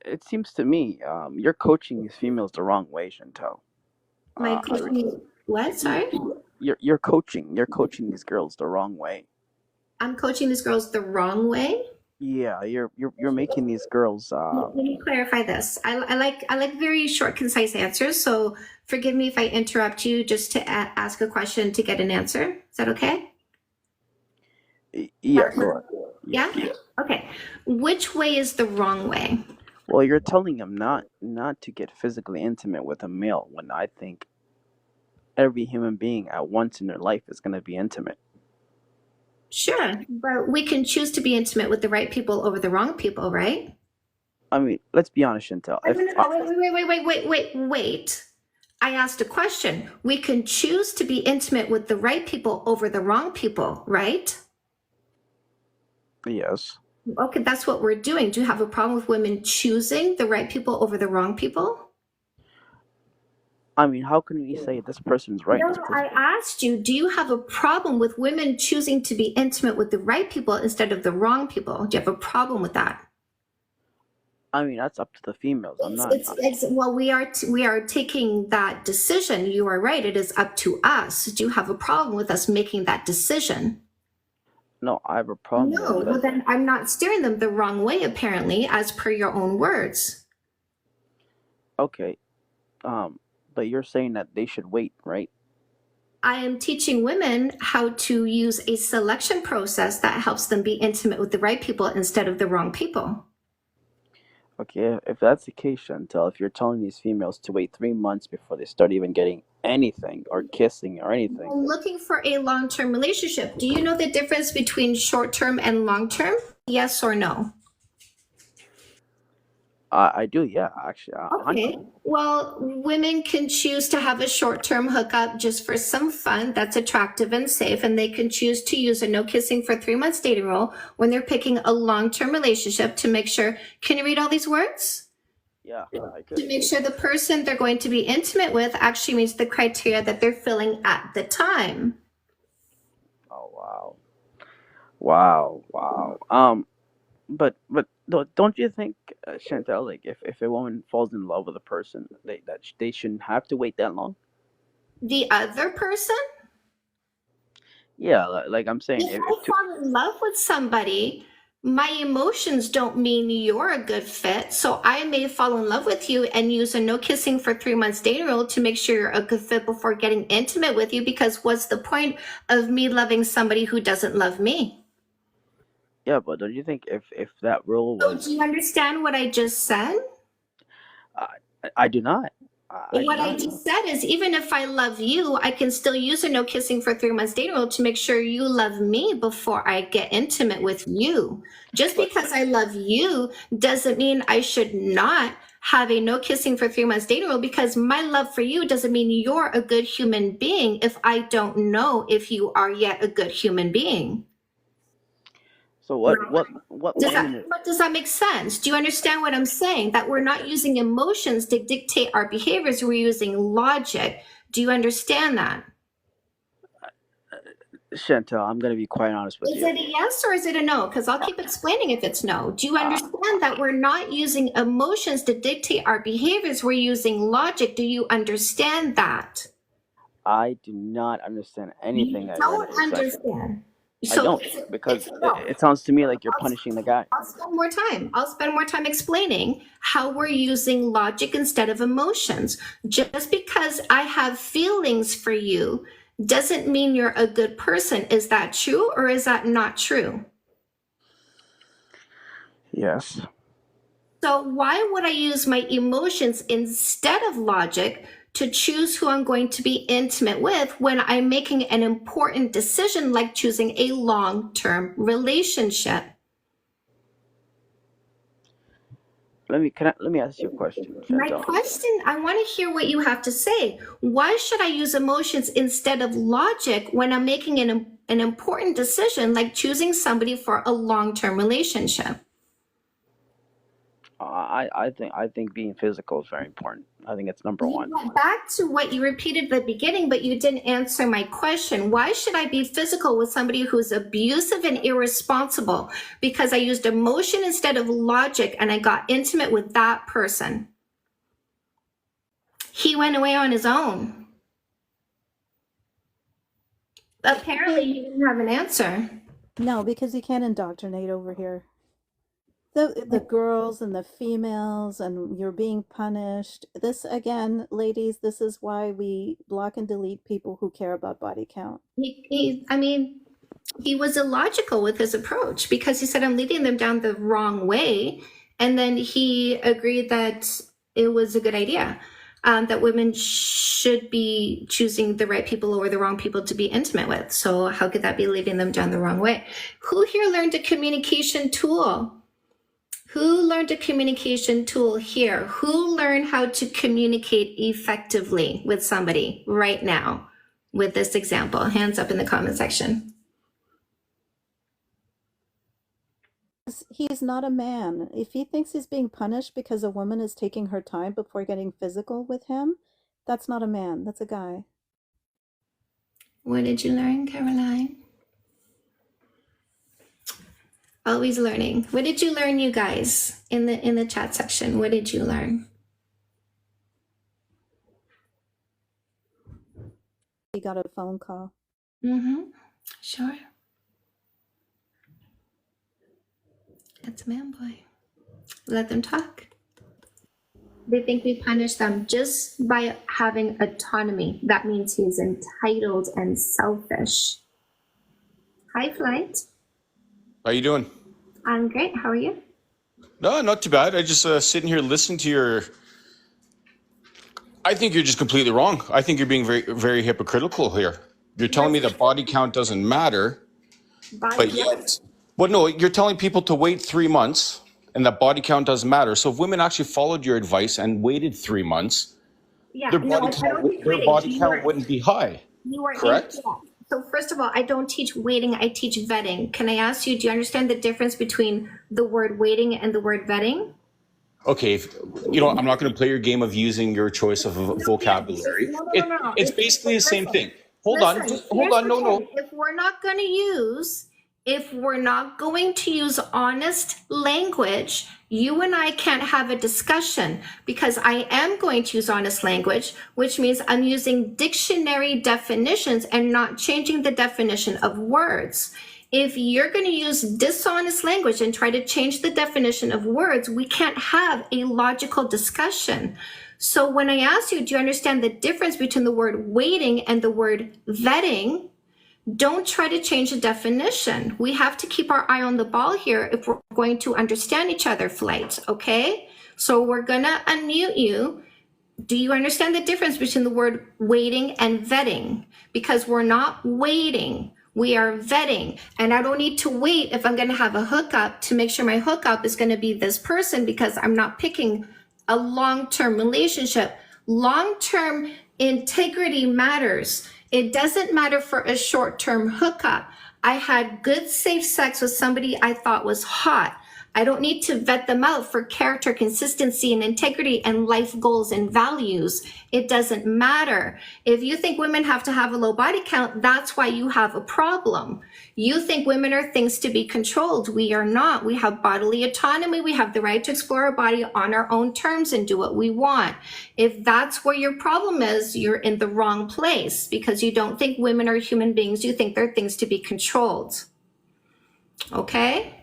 [SPEAKER 7] it seems to me you're coaching these females the wrong way, Chantel.
[SPEAKER 1] My
[SPEAKER 7] Uh, I re-
[SPEAKER 1] coaching, what? Sorry?
[SPEAKER 7] you're coaching these girls the wrong way.
[SPEAKER 1] I'm coaching these girls the wrong way.
[SPEAKER 7] Yeah, you're making these girls.
[SPEAKER 1] Let me clarify this. I like very short, concise answers. So forgive me if I interrupt you just to ask a question to get an answer. Is that okay?
[SPEAKER 7] Yeah, go ahead.
[SPEAKER 1] Yeah? Okay. Which way is the wrong way?
[SPEAKER 7] Well, you're telling them not to get physically intimate with a male when I think every human being at once in their life is going to be intimate.
[SPEAKER 1] Sure. But we can choose to be intimate with the right people over the wrong people, right?
[SPEAKER 7] I mean, let's be honest, Chantel.
[SPEAKER 1] Wait. I asked a question. We can choose to be intimate with the right people over the wrong people, right?
[SPEAKER 7] Yes.
[SPEAKER 1] Okay, that's what we're doing. Do you have a problem with women choosing the right people over the wrong people?
[SPEAKER 7] I mean, how can we say this person's right?
[SPEAKER 1] No, I asked you, do you have a problem with women choosing to be intimate with the right people instead of the wrong people? Do you have a problem with that?
[SPEAKER 7] I mean, that's up to the females. I'm not.
[SPEAKER 1] Well, we are taking that decision. You are right. It is up to us. Do you have a problem with us making that decision?
[SPEAKER 7] No, I have a problem.
[SPEAKER 1] No,
[SPEAKER 7] with
[SPEAKER 1] well
[SPEAKER 7] it.
[SPEAKER 1] then I'm not steering them the wrong way, apparently, as per your own words.
[SPEAKER 7] Okay. But you're saying that they should wait, right?
[SPEAKER 1] I am teaching women how to use a selection process that helps them be intimate with the right people instead of the wrong people.
[SPEAKER 7] Okay, if that's the case, Chantel, if you're telling these females to wait 3 months before they start even getting anything or kissing or anything,
[SPEAKER 1] I'm looking for a long-term relationship. Do you know the difference between short-term and long-term? Yes or no?
[SPEAKER 7] I do, yeah, actually.
[SPEAKER 1] Okay. Well, women can choose to have a short-term hookup just for some fun that's attractive and safe, and they can choose to use a no kissing for 3 months dating rule when they're picking a long-term relationship to make sure. Can you read all these words?
[SPEAKER 7] Yeah, I
[SPEAKER 1] To
[SPEAKER 7] could.
[SPEAKER 1] make sure the person they're going to be intimate with actually meets the criteria that they're filling at the time.
[SPEAKER 7] Oh, wow. But don't you think, Chantel, like if a woman falls in love with a person, they shouldn't have to wait that long?
[SPEAKER 1] The other person?
[SPEAKER 7] Yeah, like I'm saying,
[SPEAKER 1] If I fall in love with somebody, my emotions don't mean you're a good fit. So I may fall in love with you and use a no kissing for 3 months dating rule to make sure you're a good fit before getting intimate with you, because what's the point of me loving somebody who doesn't love me?
[SPEAKER 7] yeah, but don't you think if that rule
[SPEAKER 1] So
[SPEAKER 7] was,
[SPEAKER 1] do you understand what I just said?
[SPEAKER 7] I do not. I do
[SPEAKER 1] What I
[SPEAKER 7] not.
[SPEAKER 1] just said is, even if I love you, I can still use a no kissing for 3 months dating rule to make sure you love me before I get intimate with you. Just because I love you doesn't mean I should not have a no kissing for 3 months dating rule, because my love for you doesn't mean you're a good human being if I don't know if you are yet a good human being.
[SPEAKER 7] So what woman?
[SPEAKER 1] Does that make sense? Do you understand what I'm saying? That we're not using emotions to dictate our behaviors. We're using logic. Do you understand that?
[SPEAKER 7] Chantel, I'm gonna be quite honest with
[SPEAKER 1] Is
[SPEAKER 7] you.
[SPEAKER 1] it a yes or is it a no? Because I'll keep explaining if it's no. Do you understand that we're not using emotions to dictate our behaviors? We're using logic. Do you understand that?
[SPEAKER 7] I do not understand anything that
[SPEAKER 1] Don't
[SPEAKER 7] you're saying.
[SPEAKER 1] understand.
[SPEAKER 7] I don't, because it sounds to me like you're punishing the guy.
[SPEAKER 1] I'll spend more time explaining how we're using logic instead of emotions. Just because I have feelings for you doesn't mean you're a good person. Is that true or is that not true?
[SPEAKER 7] Yes.
[SPEAKER 1] So why would I use my emotions instead of logic to choose who I'm going to be intimate with when I'm making an important decision like choosing a long-term relationship?
[SPEAKER 7] Let me ask you a question,
[SPEAKER 1] My
[SPEAKER 7] Chantal.
[SPEAKER 1] question, I want to hear what you have to say. Why should I use emotions instead of logic when I'm making an important decision like choosing somebody for a long-term relationship?
[SPEAKER 7] I think being physical is very important. I think it's number
[SPEAKER 1] You
[SPEAKER 7] one.
[SPEAKER 1] went back to what you repeated at the beginning, but you didn't answer my question. Why should I be physical with somebody who's abusive and irresponsible? Because I used emotion instead of logic and I got intimate with that person. He went away on his own. Apparently, he didn't have an answer.
[SPEAKER 3] No, because you can't indoctrinate over here. The girls and the females, and you're being punished. This, again, ladies, this is why we block and delete people who care about body count.
[SPEAKER 1] He was illogical with his approach because he said, I'm leading them down the wrong way. And then he agreed that it was a good idea, that women should be choosing the right people over the wrong people to be intimate with. So how could that be leading them down the wrong way? Who here learned a communication tool? Who learned a communication tool here? Who learned how to communicate effectively with somebody right now with this example? Hands up in the comment section.
[SPEAKER 3] He's not a man. If he thinks he's being punished because a woman is taking her time before getting physical with him, that's not a man. That's a guy.
[SPEAKER 1] What did you learn, Caroline? Always learning. What did you learn, you guys, in the chat section? What did you learn?
[SPEAKER 3] He got a phone call.
[SPEAKER 1] Sure. That's a man boy. Let them talk. They think we punish them just by having autonomy. That means he's entitled and selfish. Hi, Flight.
[SPEAKER 8] How you doing?
[SPEAKER 1] I'm great. How are you?
[SPEAKER 8] No, not too bad. I just sitting here listening to your. I think you're just completely wrong. I think you're being very, very hypocritical here. You're telling me that body count doesn't matter, but yet, well, no, you're telling people to wait 3 months, and that body count doesn't matter. So if women actually followed your advice and waited 3 months,
[SPEAKER 1] Yeah,
[SPEAKER 8] their
[SPEAKER 1] no,
[SPEAKER 8] body
[SPEAKER 1] I don't think
[SPEAKER 8] their
[SPEAKER 1] waiting.
[SPEAKER 8] body count wouldn't be high.
[SPEAKER 1] You are
[SPEAKER 8] Correct?
[SPEAKER 1] incorrect. So first of all, I don't teach waiting, I teach vetting. Can I ask you, do you understand the difference between the word waiting and the word vetting?
[SPEAKER 8] Okay, I'm not going to play your game of using your choice of vocabulary.
[SPEAKER 1] No.
[SPEAKER 8] It's basically the same thing. Hold on. No.
[SPEAKER 1] If we're not going to use honest language, you and I can't have a discussion because I am going to use honest language, which means I'm using dictionary definitions and not changing the definition of words. If you're going to use dishonest language and try to change the definition of words, we can't have a logical discussion. So when I ask you, do you understand the difference between the word waiting and the word vetting? Don't try to change the definition. We have to keep our eye on the ball here if we're going to understand each other, Flight, okay? So we're gonna unmute you. Do you understand the difference between the word waiting and vetting? Because we're not waiting, we are vetting. And I don't need to wait if I'm gonna have a hookup to make sure my hookup is gonna be this person because I'm not picking a long-term relationship. Long-term integrity matters. It doesn't matter for a short-term hookup. I had good, safe sex with somebody I thought was hot. I don't need to vet them out for character, consistency, and integrity and life goals and values. It doesn't matter. If you think women have to have a low body count, that's why you have a problem. You think women are things to be controlled. We are not. We have bodily autonomy. We have the right to explore our body on our own terms and do what we want. If that's where your problem is, you're in the wrong place because you don't think women are human beings. You think they're things to be controlled. Okay?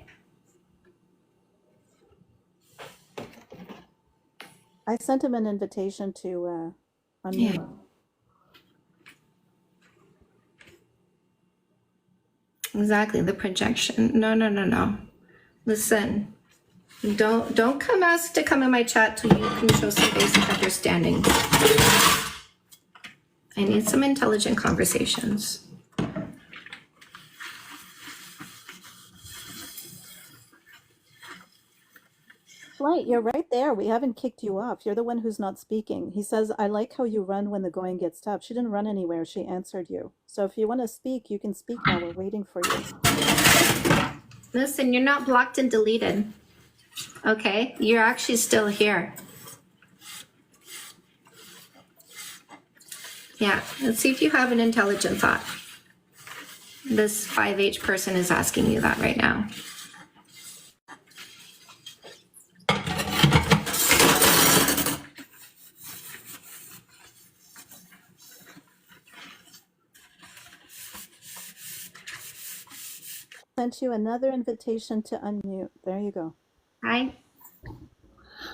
[SPEAKER 3] I sent him an invitation to unmute.
[SPEAKER 1] Yeah. Exactly, the projection. No. Listen, Don't come ask to come in my chat till you can show some basic understanding. I need some intelligent conversations.
[SPEAKER 3] Flight, you're right there. We haven't kicked you off. You're the one who's not speaking. He says, I like how you run when the going gets tough. She didn't run anywhere. She answered you. So if you want to speak, you can speak now. We're waiting for you.
[SPEAKER 1] Listen, you're not blocked and deleted. Okay? You're actually still here. Yeah, let's see if you have an intelligent thought. This 5H person is asking you that right now.
[SPEAKER 3] Sent you another invitation to unmute. There you go.
[SPEAKER 1] Hi.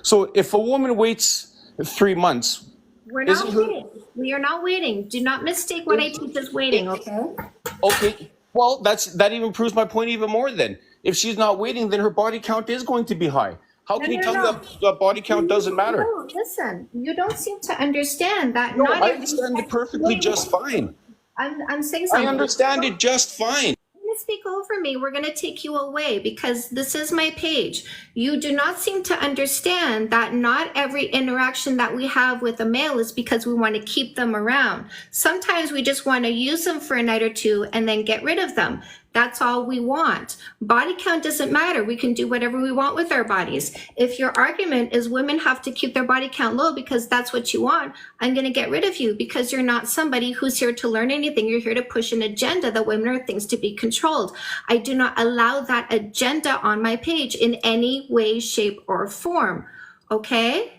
[SPEAKER 8] So if a woman waits 3 months,
[SPEAKER 1] We're
[SPEAKER 8] isn't
[SPEAKER 1] not
[SPEAKER 8] her
[SPEAKER 1] waiting. We are not waiting. Do not mistake what I teach as waiting, okay?
[SPEAKER 8] okay? Well, that even proves my point even more. Then, if she's not waiting, then her body count is going to be high. How can you tell me that the body count doesn't matter?
[SPEAKER 1] No, listen, you don't seem to understand that.
[SPEAKER 8] No,
[SPEAKER 1] not
[SPEAKER 8] I
[SPEAKER 1] every
[SPEAKER 8] understand it
[SPEAKER 1] sex-
[SPEAKER 8] perfectly
[SPEAKER 1] wait,
[SPEAKER 8] just fine.
[SPEAKER 1] I'm saying
[SPEAKER 8] I
[SPEAKER 1] something.
[SPEAKER 8] understand it just fine.
[SPEAKER 1] You're gonna speak over me. We're going to take you away because this is my page. You do not seem to understand that not every interaction that we have with a male is because we want to keep them around. Sometimes we just want to use them for a night or two and then get rid of them. That's all we want. Body count doesn't matter. We can do whatever we want with our bodies. If your argument is women have to keep their body count low because that's what you want, I'm going to get rid of you because you're not somebody who's here to learn anything. You're here to push an agenda that women are things to be controlled. I do not allow that agenda on my page in any way, shape, or form. Okay?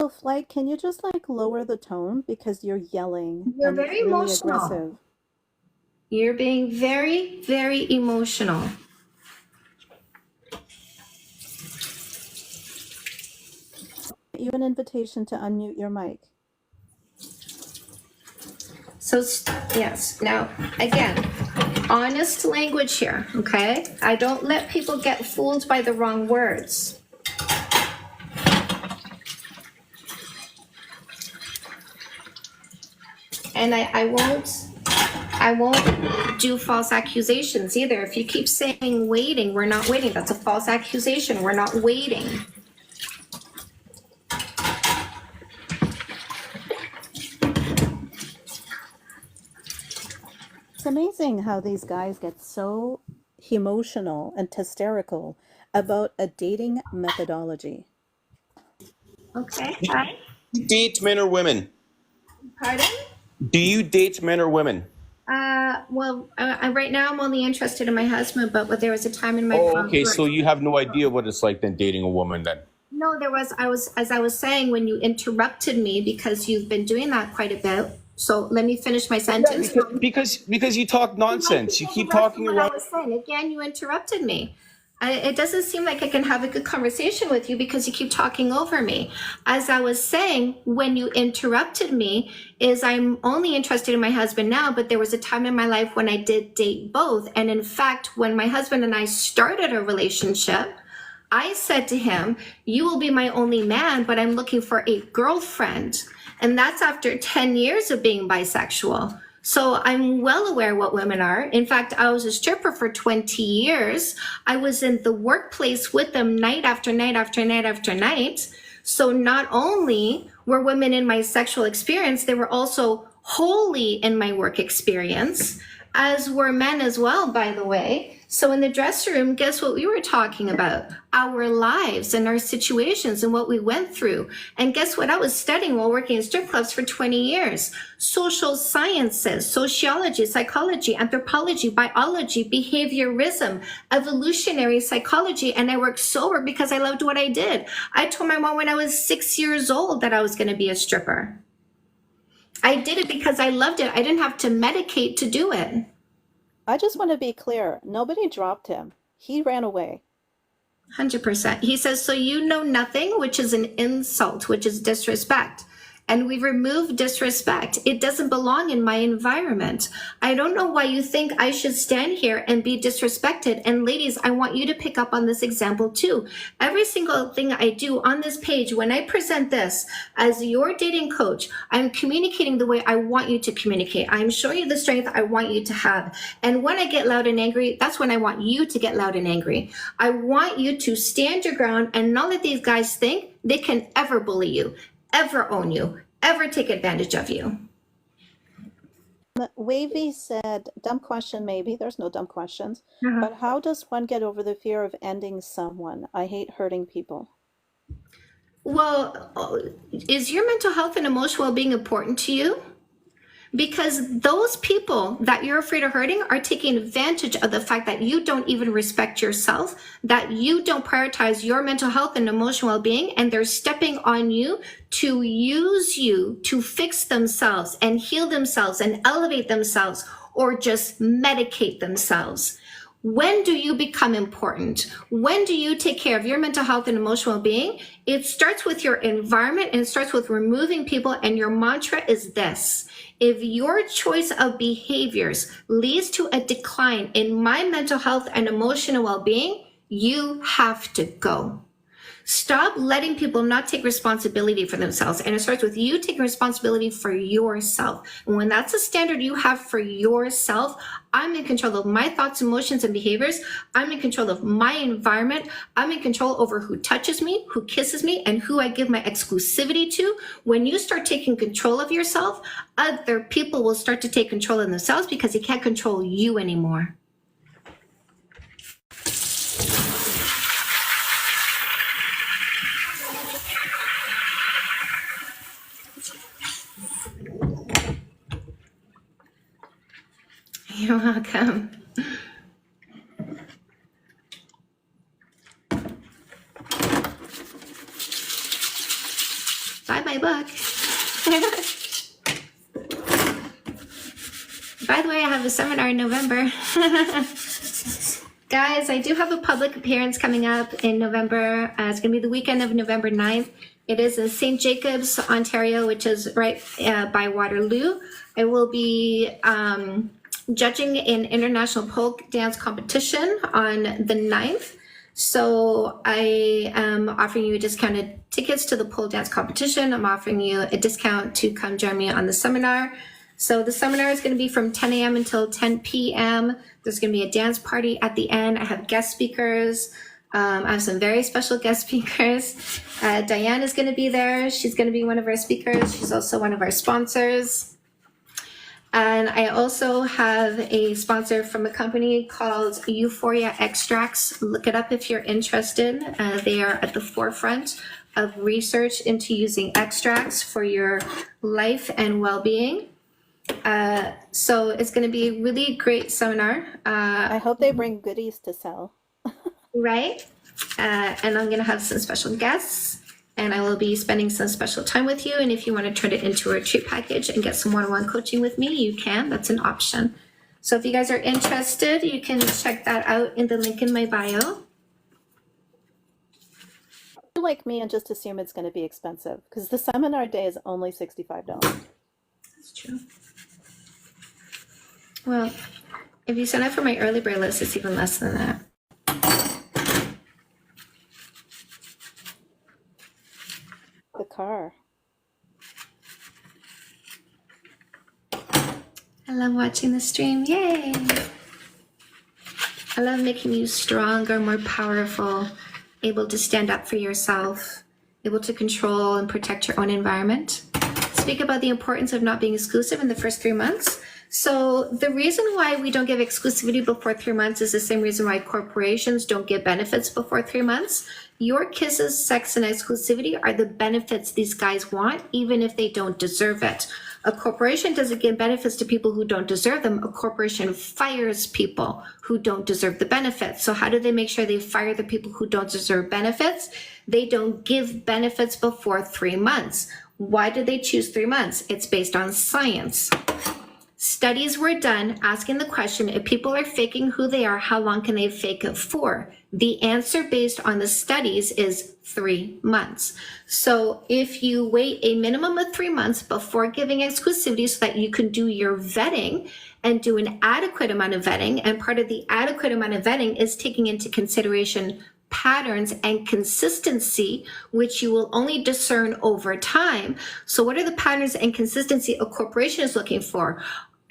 [SPEAKER 3] So Flight, can you just like lower the tone because you're yelling?
[SPEAKER 1] You're
[SPEAKER 3] and it's
[SPEAKER 1] very
[SPEAKER 3] really
[SPEAKER 1] emotional.
[SPEAKER 3] aggressive.
[SPEAKER 1] You're being very, very emotional.
[SPEAKER 3] You an invitation to unmute your mic.
[SPEAKER 1] So, yes. Now, again, honest language here, okay? I don't let people get fooled by the wrong words. And I won't do false accusations either. If you keep saying waiting, we're not waiting. That's a false accusation. We're not waiting.
[SPEAKER 3] It's amazing how these guys get so emotional and hysterical about a dating methodology.
[SPEAKER 1] Okay. Hi.
[SPEAKER 8] Do you date men or women?
[SPEAKER 1] Pardon?
[SPEAKER 8] Do you date men or women?
[SPEAKER 1] Right now I'm only interested in my husband, but there was a time in my
[SPEAKER 8] Oh,
[SPEAKER 1] past
[SPEAKER 8] okay.
[SPEAKER 1] where-
[SPEAKER 8] So you have no idea what it's like then dating a woman then.
[SPEAKER 1] No, as I was saying, when you interrupted me, because you've been doing that quite a bit. So let me finish my sentence.
[SPEAKER 8] Because you talk nonsense. You keep talking
[SPEAKER 1] what
[SPEAKER 8] around.
[SPEAKER 1] I was saying. Again, you interrupted me. It doesn't seem like I can have a good conversation with you because you keep talking over me. As I was saying, when you interrupted me, is I'm only interested in my husband now, but there was a time in my life when I did date both. And in fact, when my husband and I started a relationship, I said to him, you will be my only man, but I'm looking for a girlfriend. And that's after 10 years of being bisexual. So I'm well aware what women are. In fact, I was a stripper for 20 years. I was in the workplace with them night after night after night after night. So not only were women in my sexual experience, they were also wholly in my work experience, as were men as well, by the way. So in the dressing room, guess what we were talking about? Our lives and our situations and what we went through. And guess what I was studying while working in strip clubs for 20 years? Social sciences, sociology, psychology, anthropology, biology, behaviorism, evolutionary psychology. And I worked sober because I loved what I did. I told my mom when I was 6 years old that I was going to be a stripper. I did it because I loved it. I didn't have to medicate to do it.
[SPEAKER 3] I just want to be clear. Nobody dropped him. He ran away.
[SPEAKER 1] 100%. He says, so you know nothing, which is an insult, which is disrespect. and we remove disrespect. It doesn't belong in my environment. I don't know why you think I should stand here and be disrespected. And ladies, I want you to pick up on this example too. Every single thing I do on this page, when I present this as your dating coach, I'm communicating the way I want you to communicate. I'm showing you the strength I want you to have. And when I get loud and angry, that's when I want you to get loud and angry. I want you to stand your ground and not let these guys think they can ever bully you, ever own you, ever take advantage of you.
[SPEAKER 3] Wavy said, dumb question maybe, there's no dumb questions, but how does one get over the fear of ending someone? I hate hurting people.
[SPEAKER 1] Well, is your mental health and emotional well-being important to you? Because those people that you're afraid of hurting are taking advantage of the fact that you don't even respect yourself, that you don't prioritize your mental health and emotional well-being, and they're stepping on you to use you to fix themselves and heal themselves and elevate themselves, or just medicate themselves. When do you become important? When do you take care of your mental health and emotional well-being? It starts with your environment, and it starts with removing people. And your mantra is this: if your choice of behaviors leads to a decline in my mental health and emotional well-being, you have to go. Stop letting people not take responsibility for themselves. And it starts with you taking responsibility for yourself. And when that's a standard you have for yourself, I'm in control of my thoughts, emotions, and behaviors. I'm in control of my environment. I'm in control over who touches me, who kisses me, and who I give my exclusivity to. When you start taking control of yourself, other people will start to take control of themselves because they can't control you anymore. You're welcome. Buy my book. By the way, I have a seminar in November. Guys, I do have a public appearance coming up in November. It's going to be the weekend of November 9th. It is in St. Jacobs, Ontario, which is right by Waterloo. I will be judging an international pole dance competition on the 9th. So I am offering you discounted tickets to the pole dance competition. I'm offering you a discount to come join me on the seminar. So the seminar is going to be from 10 a.m. until 10 p.m. There's going to be a dance party at the end. I have guest speakers. I have some very special guest speakers. Diane is going to be there. She's going to be one of our speakers. She's also one of our sponsors. And I also have a sponsor from a company called Euphoria Extracts. Look it up if you're interested. They are at the forefront of research into using extracts for your life and well-being. So it's going to be a really great seminar.
[SPEAKER 3] I hope they bring goodies to sell.
[SPEAKER 1] Right? And I'm going to have some special guests. And I will be spending some special time with you. And if you want to turn it into a retreat package and get some one-on-one coaching with me, you can. That's an option. So if you guys are interested, you can check that out in the link in my bio.
[SPEAKER 3] Like me and just assume it's going to be expensive because the seminar day is only $65.
[SPEAKER 1] That's true. Well, if you sign up for my early bird list, it's even less than that.
[SPEAKER 3] The car.
[SPEAKER 1] I love watching the stream. Yay! I love making you stronger, more powerful, able to stand up for yourself, able to control and protect your own environment. Speak about the importance of not being exclusive in the first 3 months. So the reason why we don't give exclusivity before 3 months is the same reason why corporations don't give benefits before 3 months. Your kisses, sex, and exclusivity are the benefits these guys want, even if they don't deserve it. A corporation doesn't give benefits to people who don't deserve them. A corporation fires people who don't deserve the benefits. So how do they make sure they fire the people who don't deserve benefits? They don't give benefits before 3 months. Why did they choose 3 months? It's based on science. Studies were done asking the question, if people are faking who they are, how long can they fake it for? The answer based on the studies is 3 months. So if you wait a minimum of 3 months before giving exclusivity so that you can do your vetting and do an adequate amount of vetting, and part of the adequate amount of vetting is taking into consideration patterns and consistency, which you will only discern over time. So what are the patterns and consistency a corporation is looking for?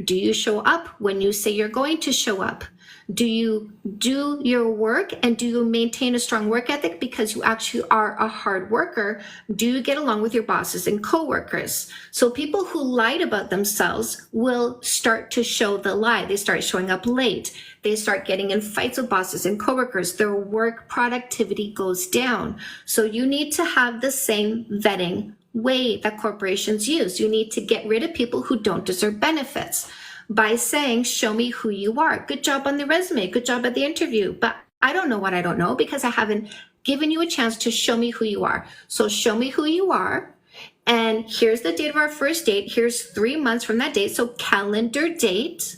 [SPEAKER 1] Do you show up when you say you're going to show up? Do you do your work, and do you maintain a strong work ethic because you actually are a hard worker? Do you get along with your bosses and coworkers? So people who lied about themselves will start to show the lie. They start showing up late. They start getting in fights with bosses and coworkers. Their work productivity goes down. So you need to have the same vetting way that corporations use. You need to get rid of people who don't deserve benefits by saying, show me who you are. Good job on the resume. Good job at the interview. But I don't know what I don't know because I haven't given you a chance to show me who you are. So show me who you are. And here's the date of our first date. Here's 3 months from that date. So calendar date.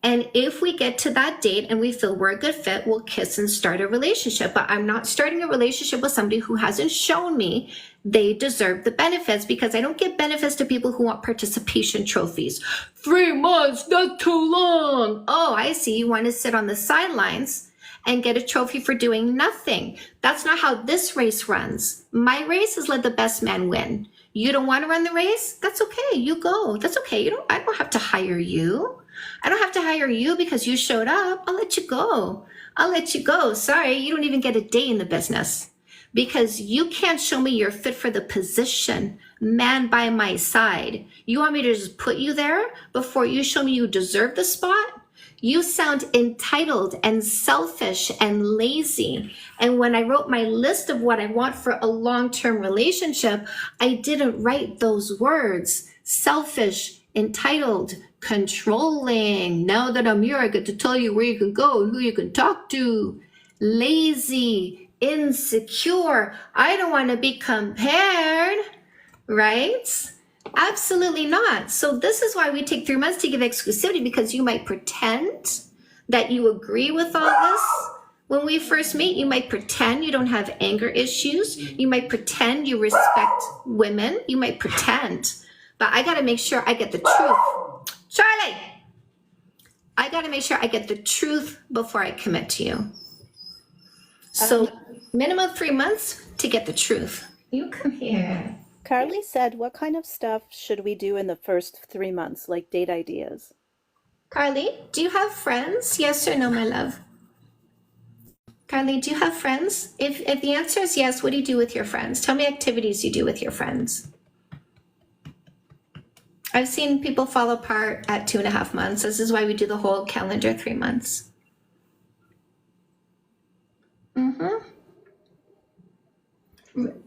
[SPEAKER 1] And if we get to that date and we feel we're a good fit, we'll kiss and start a relationship. But I'm not starting a relationship with somebody who hasn't shown me they deserve the benefits, because I don't give benefits to people who want participation trophies. 3 months, that's too long. Oh, I see. You want to sit on the sidelines and get a trophy for doing nothing. That's not how this race runs. My race is let the best man win. You don't want to run the race? That's okay. You go. That's okay. I don't have to hire you. I don't have to hire you because you showed up. I'll let you go. I'll let you go. Sorry, you don't even get a day in the business because you can't show me you're fit for the position. Man by my side. You want me to just put you there before you show me you deserve the spot? You sound entitled and selfish and lazy. And when I wrote my list of what I want for a long-term relationship, I didn't write those words. Selfish, entitled, controlling. Now that I'm here, I get to tell you where you can go and who you can talk to. Lazy, insecure. I don't want to be compared, right? Absolutely not. So this is why we take 3 months to give exclusivity, because you might pretend that you agree with all this. When we first meet, you might pretend you don't have anger issues. You might pretend you respect women. You might pretend. But I got to make sure I get the truth. Charlie! I got to make sure I get the truth before I commit to you. So minimum 3 months to get the truth. You come here.
[SPEAKER 3] Carly said, what kind of stuff should we do in the first 3 months, like date ideas?
[SPEAKER 1] Carly, do you have friends? Yes or no, my love? Carly, do you have friends? If the answer is yes, what do you do with your friends? Tell me activities you do with your friends. I've seen people fall apart at 2.5 months. This is why we do the whole calendar 3 months.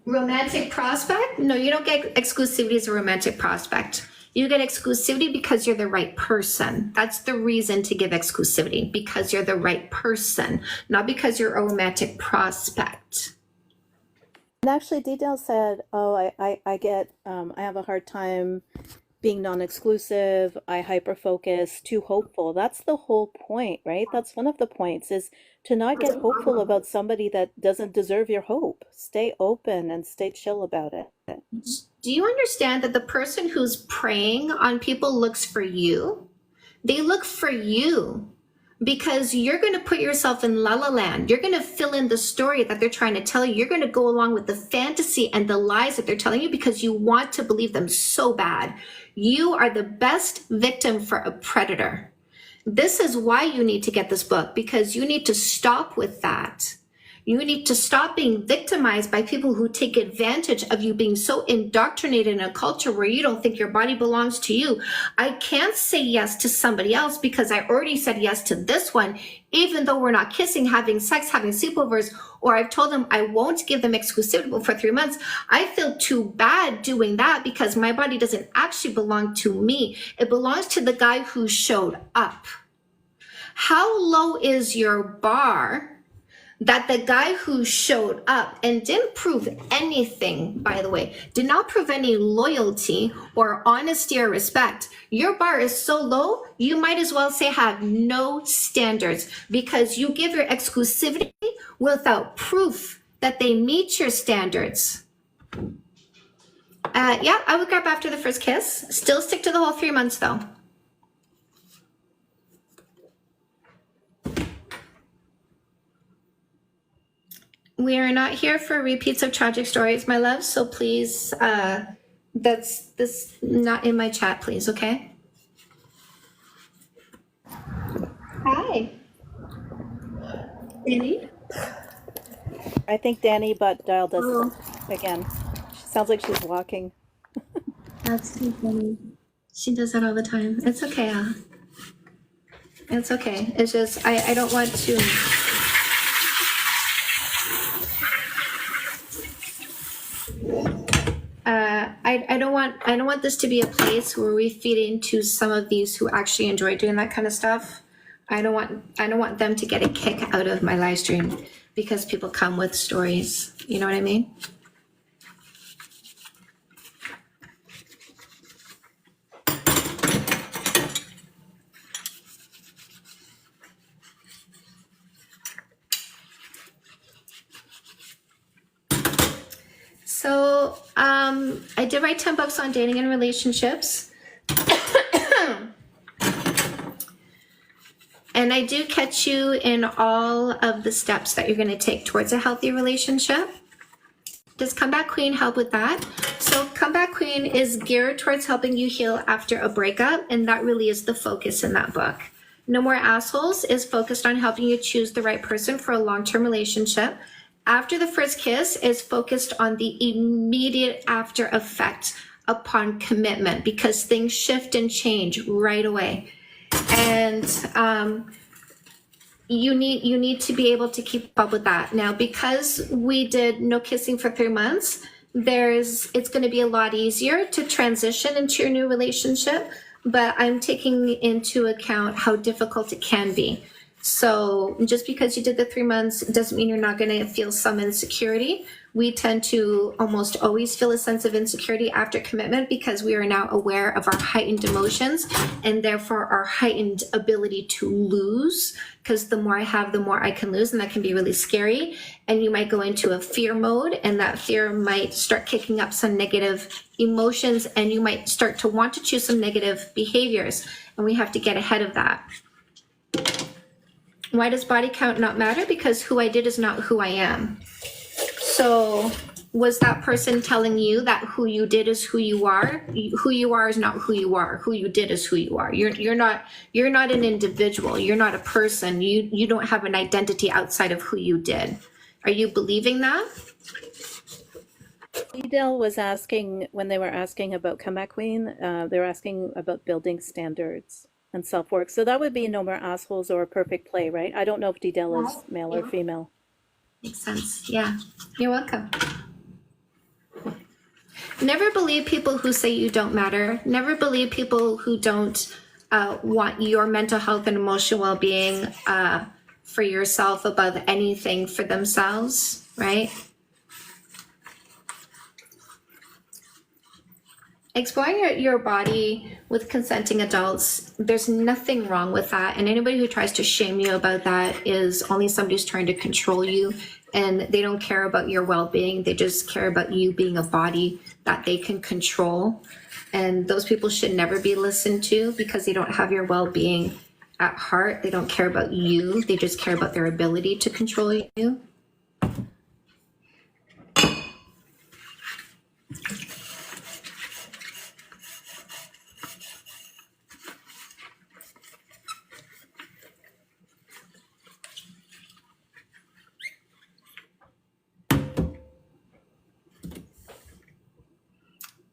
[SPEAKER 1] Romantic prospect? No, you don't get exclusivity as a romantic prospect. You get exclusivity because you're the right person. That's the reason to give exclusivity, because you're the right person, not because you're a romantic prospect.
[SPEAKER 3] And actually, Didel said, oh, I have a hard time being non-exclusive, I hyper-focus, too hopeful. That's the whole point, right? That's one of the points, is to not get hopeful about somebody that doesn't deserve your hope. Stay open and stay chill about it.
[SPEAKER 1] Do you understand that the person who's preying on people looks for you? They look for you because you're going to put yourself in la la land. You're going to fill in the story that they're trying to tell you. You're going to go along with the fantasy and the lies that they're telling you because you want to believe them so bad. You are the best victim for a predator. This is why you need to get this book, because you need to stop with that. You need to stop being victimized by people who take advantage of you being so indoctrinated in a culture where you don't think your body belongs to you. I can't say yes to somebody else because I already said yes to this one, even though we're not kissing, having sex, having sleepovers, or I've told them I won't give them exclusivity for 3 months. I feel too bad doing that because my body doesn't actually belong to me. It belongs to the guy who showed up. How low is your bar that the guy who showed up and didn't prove anything, by the way, did not prove any loyalty or honesty or respect, your bar is so low, you might as well say have no standards, because you give your exclusivity without proof that they meet your standards. Yeah, I would grab after the first kiss. Still stick to the whole 3 months though. We are not here for repeats of tragic stories, my love. So please, that's this not in my chat, please, okay? Hi. Danny?
[SPEAKER 3] I think Danny but dialed us again. Sounds like she's walking.
[SPEAKER 1] That's too funny. She does that all the time. It's okay, Al. It's okay. It's just I don't want to. I don't want this to be a place where we feed into some of these who actually enjoy doing that kind of stuff. I don't want them to get a kick out of my live stream because people come with stories. You know what I mean? So I did write 10 books on dating and relationships. And I do catch you in all of the steps that you're going to take towards a healthy relationship. Does Comeback Queen help with that? So Comeback Queen is geared towards helping you heal after a breakup, and that really is the focus in that book. No More Assholes is focused on helping you choose the right person for a long-term relationship. After the First Kiss is focused on the immediate after effect upon commitment, because things shift and change right away. And you need to be able to keep up with that. Now, because we did no kissing for 3 months, it's going to be a lot easier to transition into your new relationship, but I'm taking into account how difficult it can be. So just because you did the 3 months doesn't mean you're not going to feel some insecurity. We tend to almost always feel a sense of insecurity after commitment because we are now aware of our heightened emotions and therefore our heightened ability to lose, because the more I have, the more I can lose, and that can be really scary. And you might go into a fear mode, and that fear might start kicking up some negative emotions, and you might start to want to choose some negative behaviors, and we have to get ahead of that. Why does body count not matter? Because who I did is not who I am. So was that person telling you that who you did is who you are? Who you are is not who you are. Who you did is who you are. You're not an individual. You're not a person. You don't have an identity outside of who you did. Are you believing that?
[SPEAKER 3] Edel was asking, when they were asking about Comeback Queen, they were asking about building standards and self-work. So that would be No More Assholes or A Perfect Play, right? I don't know if Dedel is male or female.
[SPEAKER 1] Makes sense. Yeah. You're welcome. Never believe people who say you don't matter. Never believe people who don't want your mental health and emotional well-being for yourself above anything for themselves, right? Exploring your body with consenting adults, there's nothing wrong with that. And anybody who tries to shame you about that is only somebody who's trying to control you, and they don't care about your well-being. They just care about you being a body that they can control. And those people should never be listened to because they don't have your well-being at heart. They don't care about you. They just care about their ability to control you.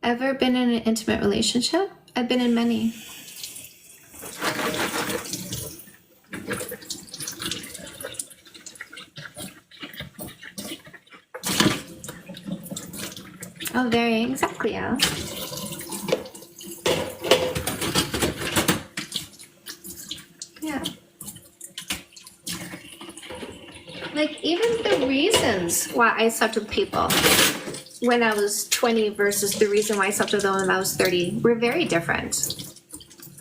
[SPEAKER 1] Ever been in an intimate relationship? I've been in many. Oh, very exactly, yeah. Yeah. Like, even reasons why I slept with people when I was 20 versus the reason why I slept with them when I was 30 were very different.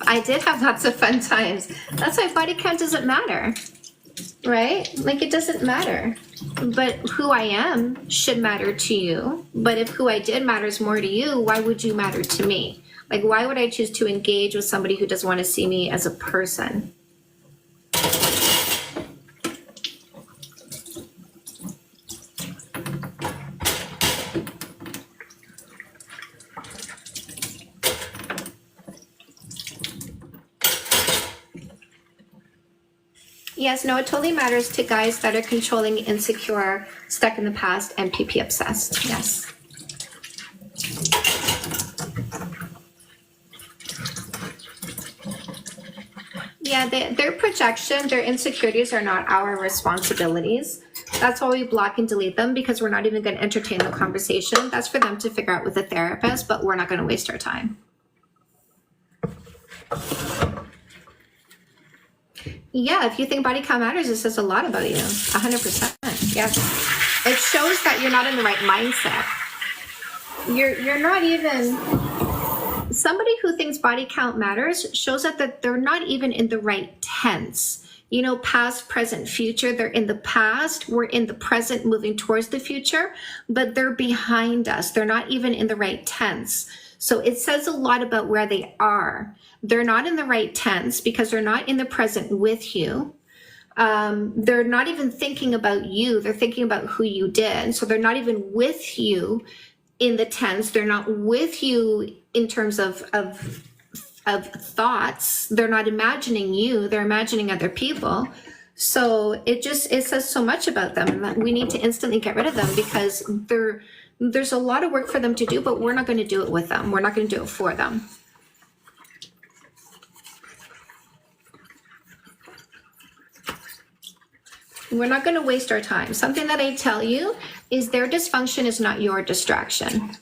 [SPEAKER 1] I did have lots of fun times. That's why body count doesn't matter, right? Like, it doesn't matter. But who I am should matter to you. But if who I did matters more to you, why would you matter to me? Like, why would I choose to engage with somebody who doesn't want to see me as a person? Yes, no, it totally matters to guys that are controlling, insecure, stuck in the past, and PP obsessed. Yes. Yeah, their projection, their insecurities are not our responsibilities. That's why we block and delete them, because we're not even going to entertain the conversation. That's for them to figure out with a therapist, but we're not going to waste our time. Yeah, if you think body count matters, it says a lot about you. 100%. Yes. It shows that you're not in the right mindset. You're not even... Somebody who thinks body count matters shows that they're not even in the right tense. You know, past, present, future. They're in the past. We're in the present, moving towards the future. But they're behind us. They're not even in the right tense. So it says a lot about where they are. They're not in the right tense because they're not in the present with you. They're not even thinking about you. They're thinking about who you did. So they're not even with you in the tense. They're not with you in terms of thoughts. They're not imagining you. They're imagining other people. So it says so much about them, and that we need to instantly get rid of them, because there's a lot of work for them to do, but we're not going to do it with them. We're not going to do it for them. We're not going to waste our time. Something that I tell you is their dysfunction is not your distraction.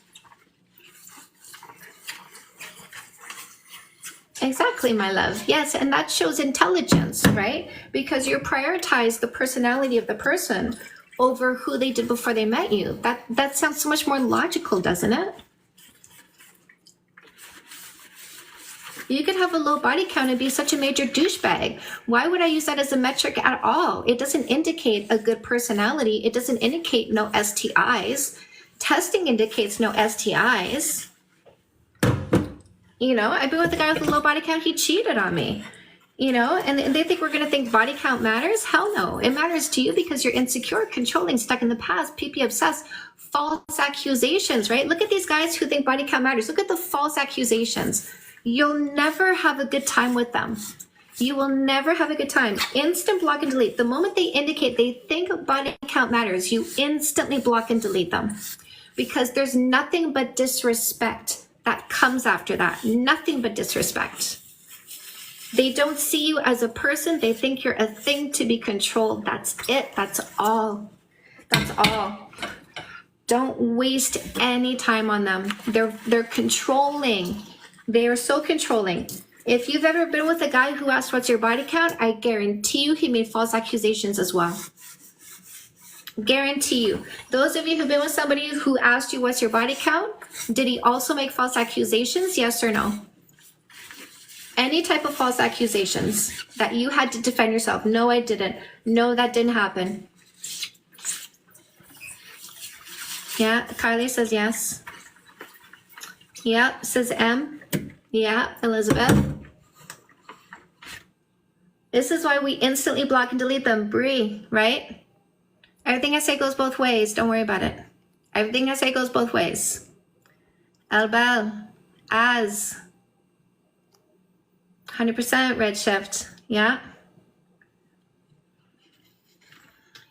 [SPEAKER 1] Exactly, my love. Yes, and that shows intelligence, right? Because you prioritize the personality of the person over who they did before they met you. That sounds so much more logical, doesn't it? You could have a low body count and be such a major douchebag. Why would I use that as a metric at all? It doesn't indicate a good personality. It doesn't indicate no STIs. Testing indicates no STIs. You know, I've been with a guy with a low body count. He cheated on me. You know, and they think we're going to think body count matters? Hell no. It matters to you because you're insecure, controlling, stuck in the past, PP obsessed, false accusations, right? Look at these guys who think body count matters. Look at the false accusations. You'll never have a good time with them. You will never have a good time. Instant block and delete. The moment they indicate they think body count matters, you instantly block and delete them. Because there's nothing but disrespect that comes after that. Nothing but disrespect. They don't see you as a person. They think you're a thing to be controlled. That's it. That's all. That's all. Don't waste any time on them. They're controlling. They are so controlling. If you've ever been with a guy who asked what's your body count, I guarantee you he made false accusations as well. Guarantee you. Those of you who've been with somebody who asked you what's your body count, did he also make false accusations? Yes or no? Any type of false accusations that you had to defend yourself. No, I didn't. No, that didn't happen. Yeah, Kylie says yes. Yeah, says M. Yeah, Elizabeth. This is why we instantly block and delete them. Bree, right? Everything I say goes both ways. Don't worry about it. Everything I say goes both ways. Elbel. Az. 100% Redshift. Yeah.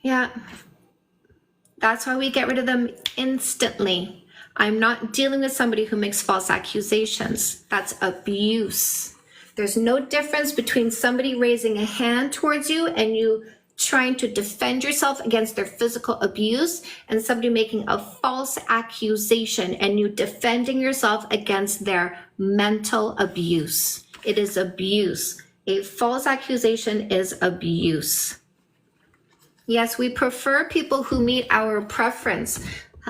[SPEAKER 1] Yeah. That's why we get rid of them instantly. I'm not dealing with somebody who makes false accusations. That's abuse. There's no difference between somebody raising a hand towards you and you trying to defend yourself against their physical abuse, and somebody making a false accusation and you defending yourself against their mental abuse. It is abuse. A false accusation is abuse. Yes, we prefer people who meet our preference.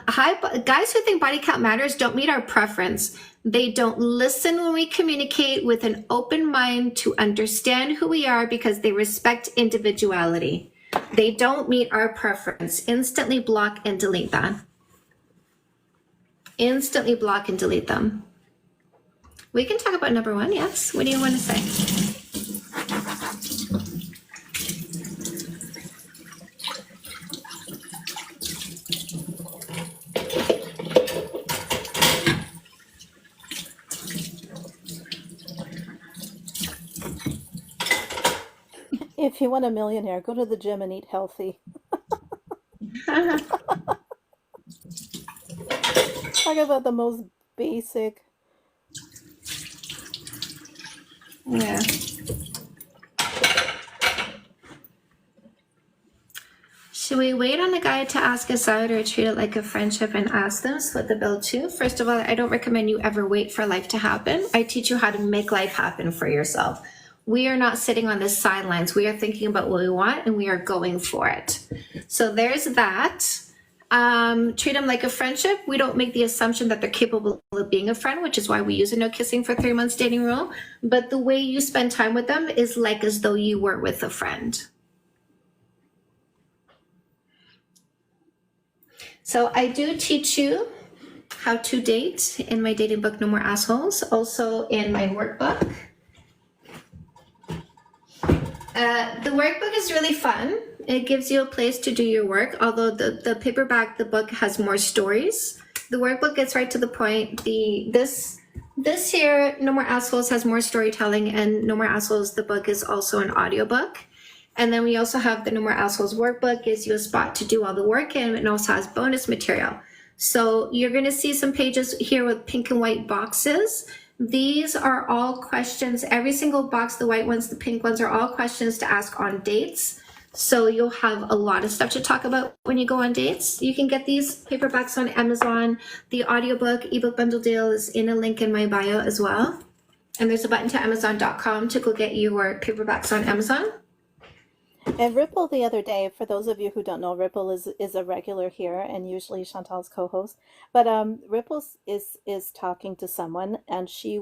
[SPEAKER 1] Guys who think body count matters don't meet our preference. They don't listen when we communicate with an open mind to understand who we are because they respect individuality. They don't meet our preference. Instantly block and delete that. Instantly block and delete them. We can talk about number one, yes. What do you want to say?
[SPEAKER 3] If you want a millionaire, go to the gym and eat healthy. Talk about the most basic.
[SPEAKER 1] Yeah. Should we wait on a guy to ask us out or treat it like a friendship and ask them, split the bill too? First of all, I don't recommend you ever wait for life to happen. I teach you how to make life happen for yourself. We are not sitting on the sidelines. We are thinking about what we want and we are going for it. So there's that. Treat them like a friendship. We don't make the assumption that they're capable of being a friend, which is why we use a no kissing for 3 months dating rule. But the way you spend time with them is like as though you were with a friend. So I do teach you how to date in my dating book, No More Assholes, also in my workbook. The workbook is really fun. It gives you a place to do your work, although the paperback, the book has more stories. The workbook gets right to the point. This here, No More Assholes, has more storytelling, and No More Assholes, the book, is also an audiobook. And then we also have the No More Assholes workbook, gives you a spot to do all the work in, and also has bonus material. So you're going to see some pages here with pink and white boxes. These are all questions. Every single box, the white ones, the pink ones, are all questions to ask on dates. So you'll have a lot of stuff to talk about when you go on dates. You can get these paperbacks on Amazon. The audiobook ebook bundle deal is in a link in my bio as well. And there's a button to Amazon.com to go get your paperbacks on Amazon.
[SPEAKER 3] And Ripple the other day, for those of you who don't know, Ripple is a regular here and usually Chantal's co-host. But Ripple is talking to someone, and she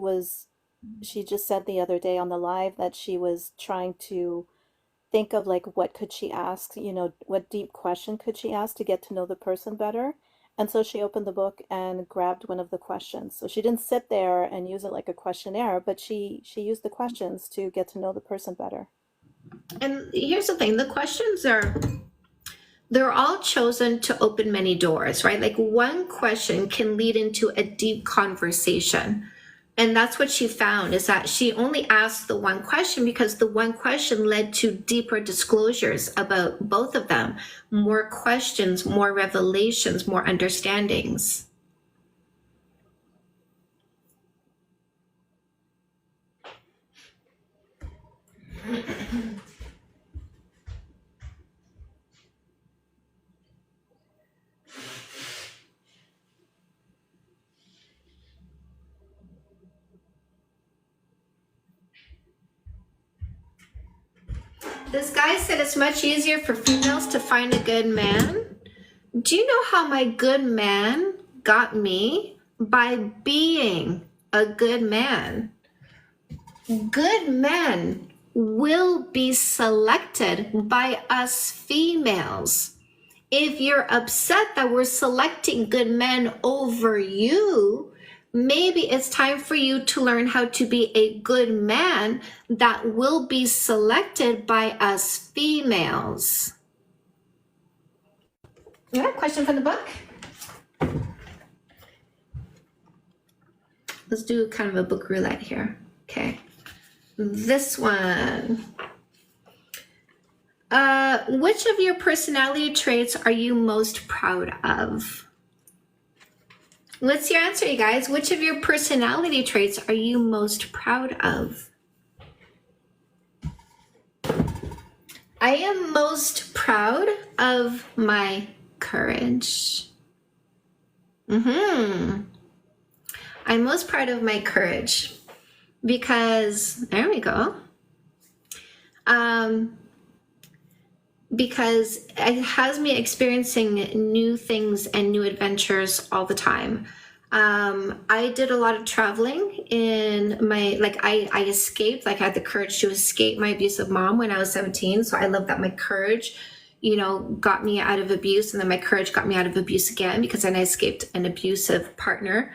[SPEAKER 3] just said the other day on the live that she was trying to think of like what could she ask, what deep question could she ask to get to know the person better. And so she opened the book and grabbed one of the questions. So she didn't sit there and use it like a questionnaire, but she used the questions to get to know the person better.
[SPEAKER 1] And here's the thing, the questions they're all chosen to open many doors, right? Like one question can lead into a deep conversation. And that's what she found, is that she only asked the one question because the one question led to deeper disclosures about both of them, more questions, more revelations, more understandings. This guy said it's much easier for females to find a good man. Do you know how my good man got me? By being a good man. Good men will be selected by us females. If you're upset that we're selecting good men over you, maybe it's time for you to learn how to be a good man that will be selected by us females. Yeah, question from the book? Let's do kind of a book roulette here. Okay. This one. Which of your personality traits are you most proud of? What's your answer, you guys? Which of your personality traits are you most proud of? I am most proud of my courage. I'm most proud of my courage because, there we go. because it has me experiencing new things and new adventures all the time. I did a lot of traveling in my, like, I escaped, like, I had the courage to escape my abusive mom when I was 17. So I love that my courage, you know, got me out of abuse, and then my courage got me out of abuse again, because then I escaped an abusive partner.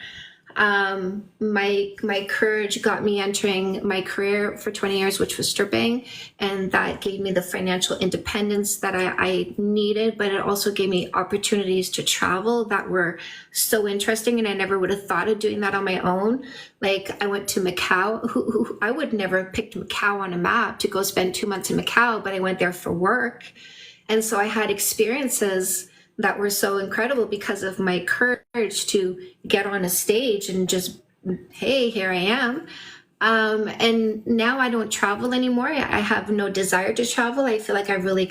[SPEAKER 1] My courage got me entering my career for 20 years, which was stripping, and that gave me the financial independence that I needed, but it also gave me opportunities to travel that were so interesting, and I never would have thought of doing that on my own. Like, I went to Macau. I would never have picked Macau on a map to go spend 2 months in Macau, but I went there for work. And so I had experiences that were so incredible because of my courage to get on a stage and just, hey, here I am. And now I don't travel anymore. I have no desire to travel. I feel like I really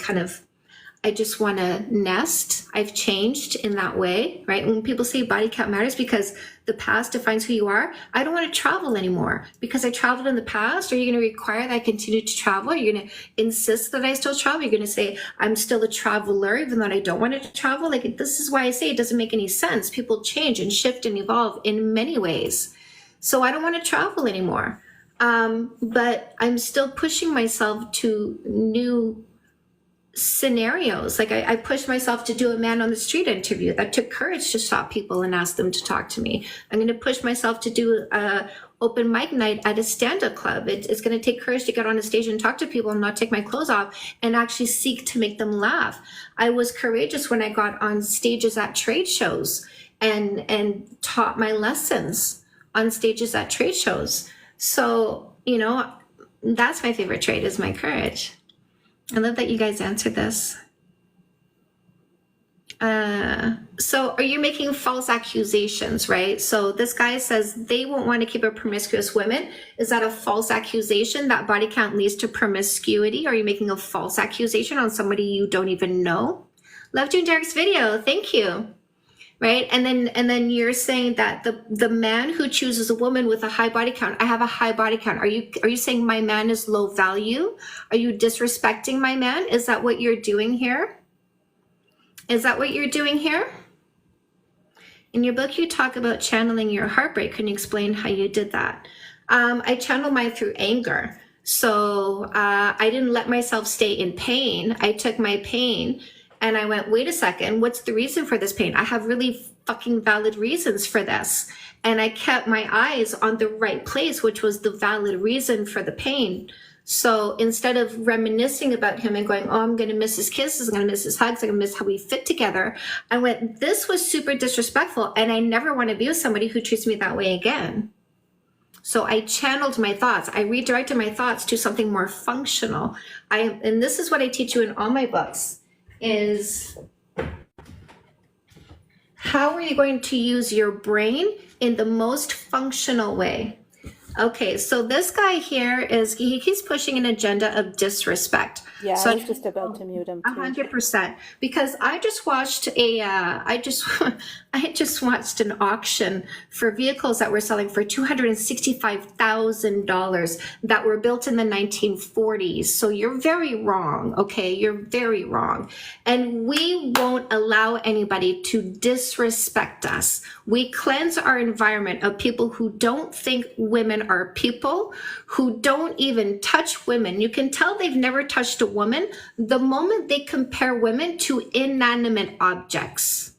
[SPEAKER 1] I just want to nest. I've changed in that way, right? When people say body count matters because the past defines who you are, I don't want to travel anymore because I traveled in the past. Are you going to require that I continue to travel? Are you going to insist that I still travel? You're going to say I'm still a traveler even though I don't want to travel? Like, this is why I say it doesn't make any sense. People change and shift and evolve in many ways. So I don't want to travel anymore. But I'm still pushing myself to new scenarios. Like, I pushed myself to do a man on the street interview. That took courage to stop people and ask them to talk to me. I'm going to push myself to do a open mic night at a stand-up club. It's going to take courage to get on a stage and talk to people and not take my clothes off and actually seek to make them laugh. I was courageous when I got on stages at trade shows and taught my lessons on stages at trade shows. So, you know, that's my favorite trait, is my courage. I love that you guys answered this. So are you making false accusations, right? So this guy says they won't want to keep a promiscuous woman. Is that a false accusation that body count leads to promiscuity? Are you making a false accusation on somebody you don't even know? Love doing Derek's video. Thank you. Right? And then you're saying that the man who chooses a woman with a high body count, I have a high body count. Are you saying my man is low value? Are you disrespecting my man? Is that what you're doing here? Is that what you're doing here? In your book, you talk about channeling your heartbreak. Can you explain how you did that? I channel mine through anger. So I didn't let myself stay in pain. I took my pain and I went, wait a second, what's the reason for this pain? I have really fucking valid reasons for this. And I kept my eyes on the right place, which was the valid reason for the pain. So instead of reminiscing about him and going, oh, I'm going to miss his kisses, I'm going to miss his hugs, I'm going to miss how we fit together, I went, this was super disrespectful. And I never want to be with somebody who treats me that way again. So I channeled my thoughts. I redirected my thoughts to something more functional. And this is what I teach you in all my books, is how are you going to use your brain in the most functional way? Okay, so this guy here is, he's pushing an agenda of disrespect.
[SPEAKER 3] Yeah,
[SPEAKER 1] so
[SPEAKER 3] I was just about to mute him too.
[SPEAKER 1] 100%, because I just watched I just watched an auction for vehicles that were selling for $265,000 that were built in the 1940s. So you're very wrong, okay? You're very wrong. And we won't allow anybody to disrespect us. We cleanse our environment of people who don't think women are people, who don't even touch women. You can tell they've never touched a woman the moment they compare women to inanimate objects.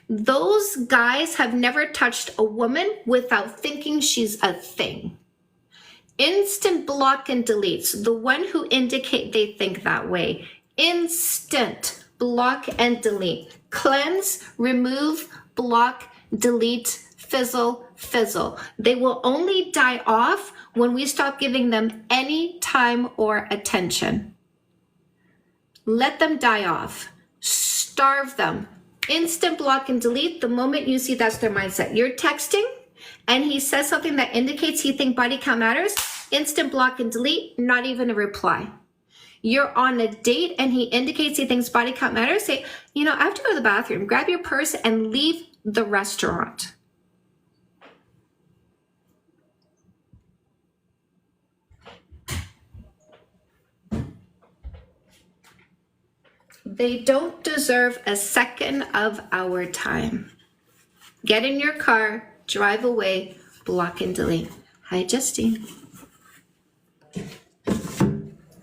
[SPEAKER 1] Those guys have never touched a woman without thinking she's a thing. Instant block and delete. So the one who indicate they think that way. Instant block and delete. Cleanse, remove, block, delete, fizzle, fizzle. They will only die off when we stop giving them any time or attention. Let them die off. Starve them. Instant block and delete the moment you see that's their mindset. You're texting and he says something that indicates he thinks body count matters. Instant block and delete, not even a reply. You're on a date and he indicates he thinks body count matters. Say, you know, I have to go to the bathroom. Grab your purse and leave the restaurant. They don't deserve a second of our time. Get in your car, drive away, block and delete. Hi, Justine.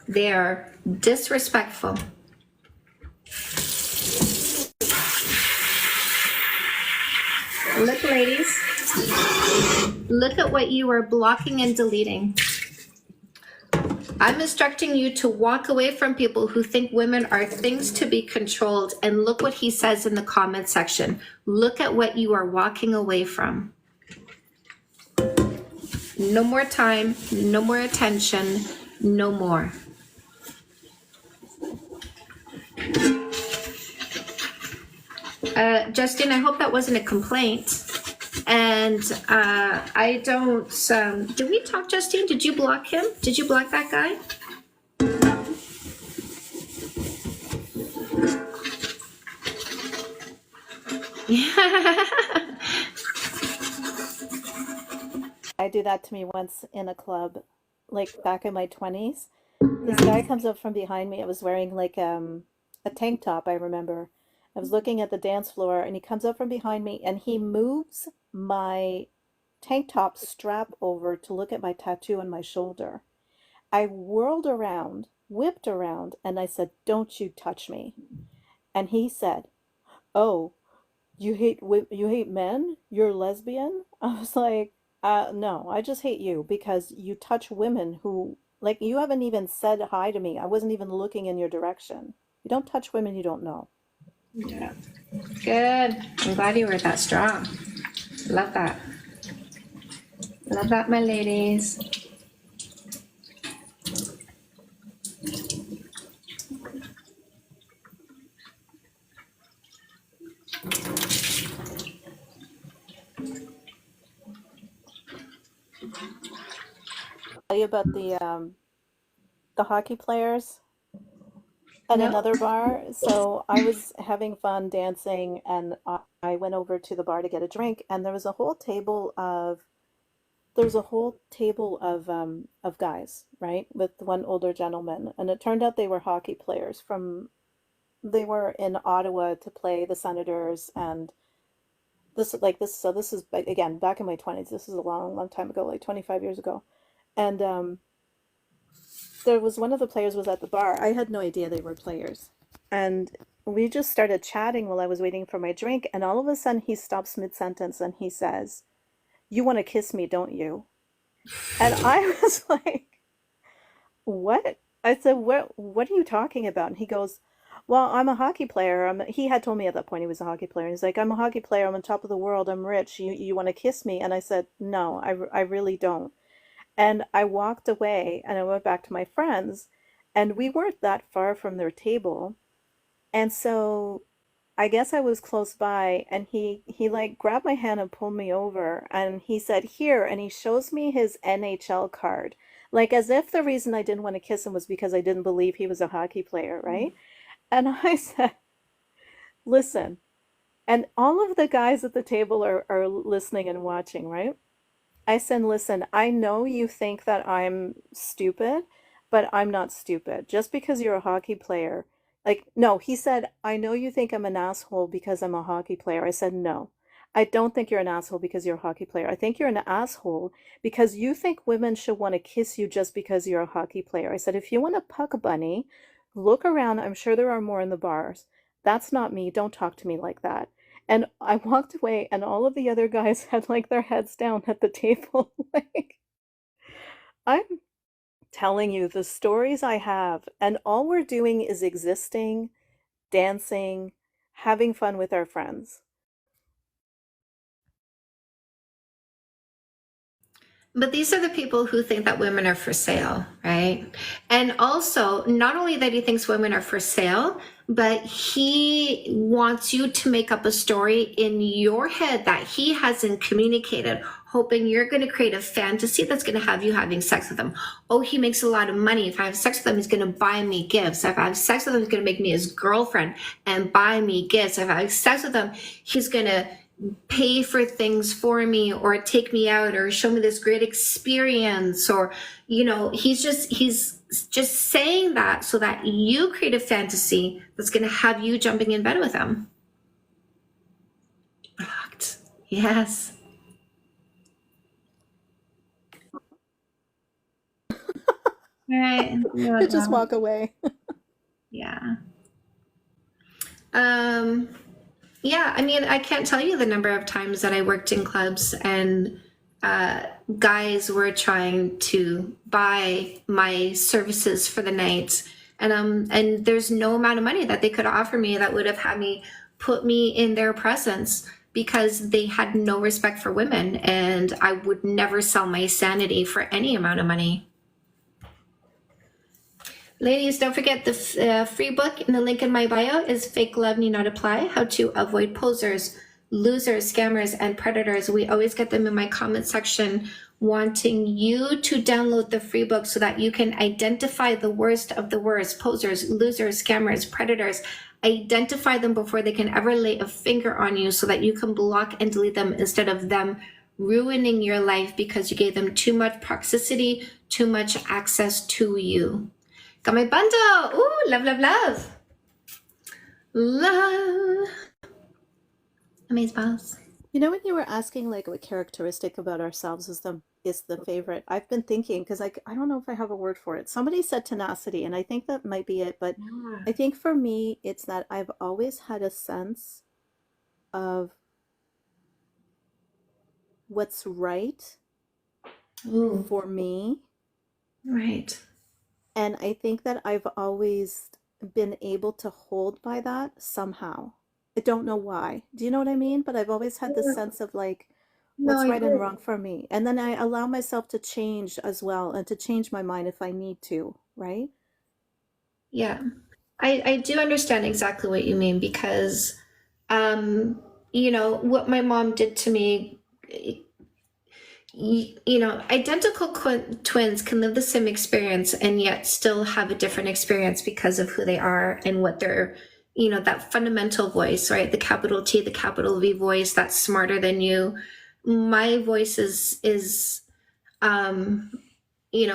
[SPEAKER 1] They are disrespectful. Look, ladies. Look at what you are blocking and deleting. I'm instructing you to walk away from people who think women are things to be controlled. And look what he says in the comment section. Look at what you are walking away from. No more time, no more attention, no more. Justin, I hope that wasn't a complaint. And I don't, did we talk, Justine? Did you block him? Did you block that guy?
[SPEAKER 3] I do that to me once in a club, like back in my 20s. This guy comes up from behind me. I was wearing like a tank top, I remember. I was looking at the dance floor and he comes up from behind me and he moves my tank top strap over to look at my tattoo on my shoulder. I whirled around, whipped around, and I said, "Don't you touch me." And he said, "Oh, you hate men? You're lesbian?" I was like, no, I just hate you because you touch women who, like, you haven't even said hi to me. I wasn't even looking in your direction. You don't touch women you don't know."
[SPEAKER 1] Yeah. Good. I'm glad you were that strong. Love that. Love that, my ladies.
[SPEAKER 3] Tell you about the hockey players at
[SPEAKER 1] No.
[SPEAKER 3] another bar. So I was having fun dancing and I went over to the bar to get a drink and there was a whole table of guys, right? With one older gentleman. And it turned out they were hockey players they were in Ottawa to play the Senators and this is again back in my 20s. This is a long time ago, like 25 years ago. And there was one of the players was at the bar. I had no idea they were players. And we just started chatting while I was waiting for my drink. And all of a sudden he stops mid-sentence and he says, "You want to kiss me, don't you?" And I was like, "What?" I said, what are you talking about? And he goes, "Well, I'm a hockey player." He had told me at that point he was a hockey player. And he's like, "I'm a hockey player. I'm on top of the world. I'm rich. You want to kiss me?" And I said, "No, I really don't." And I walked away and I went back to my friends and we weren't that far from their table. And so I guess I was close by and he like grabbed my hand and pulled me over and he said, "Here," and he shows me his NHL card. Like as if the reason I didn't want to kiss him was because I didn't believe he was a hockey player, right? And I said, "Listen," and all of the guys at the table are listening and watching, right? I said, "Listen, I know you think that I'm stupid, but I'm not stupid. Just because you're a hockey player." Like, no, he said, "I know you think I'm an asshole because I'm a hockey player." I said, "No, I don't think you're an asshole because you're a hockey player. I think you're an asshole because you think women should want to kiss you just because you're a hockey player." I said, "If you want a puck bunny, look around. I'm sure there are more in the bars. That's not me. Don't talk to me like that." And I walked away and all of the other guys had like their heads down at the table. Like, I'm telling you the stories I have, and all we're doing is existing, dancing, having fun with our friends.
[SPEAKER 1] But these are the people who think that women are for sale, right? And also, not only that he thinks women are for sale, but he wants you to make up a story in your head that he hasn't communicated, hoping you're going to create a fantasy that's going to have you having sex with him. Oh, he makes a lot of money. If I have sex with him, he's going to buy me gifts. If I have sex with him, he's going to make me his girlfriend and buy me gifts. If I have sex with him, he's going to pay for things for me or take me out or show me this great experience, or he's just saying that so that you create a fantasy that's going to have you jumping in bed with him. Blocked. Yes. All right.
[SPEAKER 3] Just walk away.
[SPEAKER 1] Yeah. Yeah, I mean, I can't tell you the number of times that I worked in clubs and guys were trying to buy my services for the night. And there's no amount of money that they could offer me that would have had me put me in their presence, because they had no respect for women, and I would never sell my sanity for any amount of money. Ladies, don't forget the free book in the link in my bio is Fake Love Need Not Apply, How to Avoid Posers, Losers, Scammers, and Predators. We always get them in my comment section, wanting you to download the free book so that you can identify the worst of the worst: posers, losers, scammers, predators. Identify them before they can ever lay a finger on you, so that you can block and delete them instead of them ruining your life because you gave them too much proximity, too much access to you. Got my bundle. Ooh, love, love, love. Love. Amazing balls.
[SPEAKER 3] You know, when you were asking like what characteristic about ourselves is the favorite, I've been thinking, because I don't know if I have a word for it. Somebody said tenacity, and I think that might be it. But I think for me, it's that I've always had a sense of what's right
[SPEAKER 1] Ooh,
[SPEAKER 3] for me.
[SPEAKER 1] right.
[SPEAKER 3] And I think that I've always been able to hold by that somehow. I don't know why. Do you know what I mean? But I've always had this sense of like,
[SPEAKER 1] No,
[SPEAKER 3] what's
[SPEAKER 1] I
[SPEAKER 3] right and
[SPEAKER 1] agree.
[SPEAKER 3] wrong for me. And then I allow myself to change as well, and to change my mind if I need to, right?
[SPEAKER 1] Yeah. I do understand exactly what you mean, because what my mom did to me, identical twins can live the same experience and yet still have a different experience because of who they are and what they're, that fundamental voice, right? The capital T, the capital V voice that's smarter than you. My voice is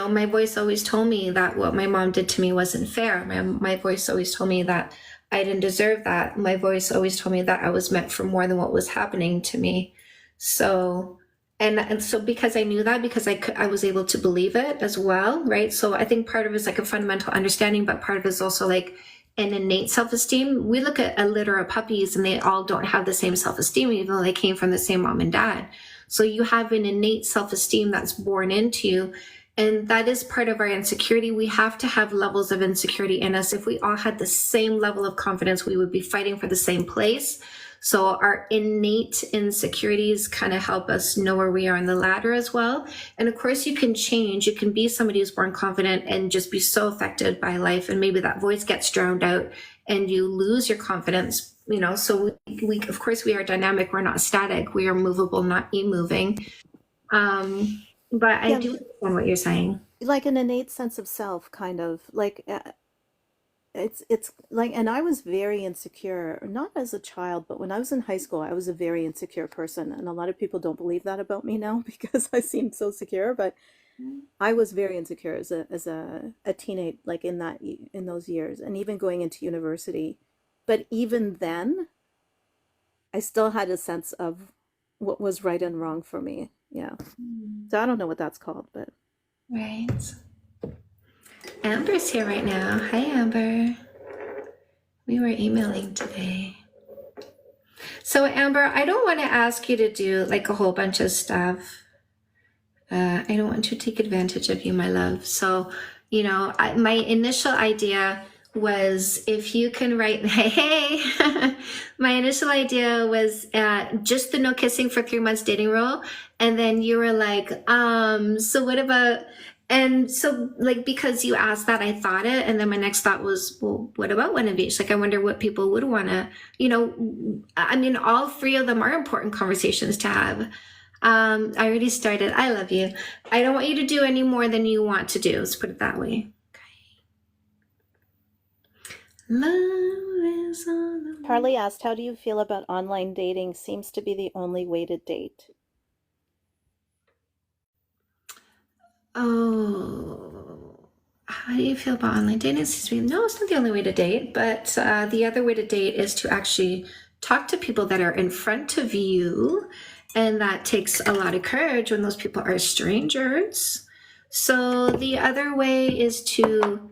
[SPEAKER 1] my voice always told me that what my mom did to me wasn't fair. My voice always told me that I didn't deserve that. My voice always told me that I was meant for more than what was happening to me. So, and so because I knew that, because I was able to believe it as well, right? So I think part of it is like a fundamental understanding, but part of it is also like an innate self-esteem. We look at a litter of puppies and they all don't have the same self-esteem, even though they came from the same mom and dad. So you have an innate self-esteem that's born into you. And that is part of our insecurity. We have to have levels of insecurity in us. If we all had the same level of confidence, we would be fighting for the same place. So our innate insecurities kind of help us know where we are on the ladder as well. And of course, you can change. You can be somebody who's born confident and just be so affected by life. And maybe that voice gets drowned out and you lose your confidence. So we of course, we are dynamic. We're not static. We are movable, not e-moving. But I
[SPEAKER 3] Yeah,
[SPEAKER 1] do understand what you're saying.
[SPEAKER 3] like an innate sense of self, kind of like it's like, and I was very insecure, not as a child, but when I was in high school, I was a very insecure person, and a lot of people don't believe that about me now because I seem so secure, but I was very insecure as a teenage, like in those years, and even going into university. But even then, I still had a sense of what was right and wrong for me. Yeah. So I don't know what that's called, but
[SPEAKER 1] Right. Amber's here right now. Hi, Amber. We were emailing today. So, Amber, I don't want to ask you to do like a whole bunch of stuff. I don't want to take advantage of you, my love. So, my initial idea was if you can write, hey, my initial idea was just the no kissing for 3 months dating rule. And then you were like, so what about, and so like, because you asked that, I thought it. And then my next thought was, well, what about One Beach? Like, I wonder what people would want to, I mean, all three of them are important conversations to have. I already started. I love you. I don't want you to do any more than you want to do. Let's put it that way. Love is on the
[SPEAKER 3] Carly asked, how do you feel about online dating? Seems to be the only way to date.
[SPEAKER 1] Oh, how do you feel about online dating? No, it's not the only way to date, but the other way to date is to actually talk to people that are in front of you, and that takes a lot of courage when those people are strangers. So the other way is to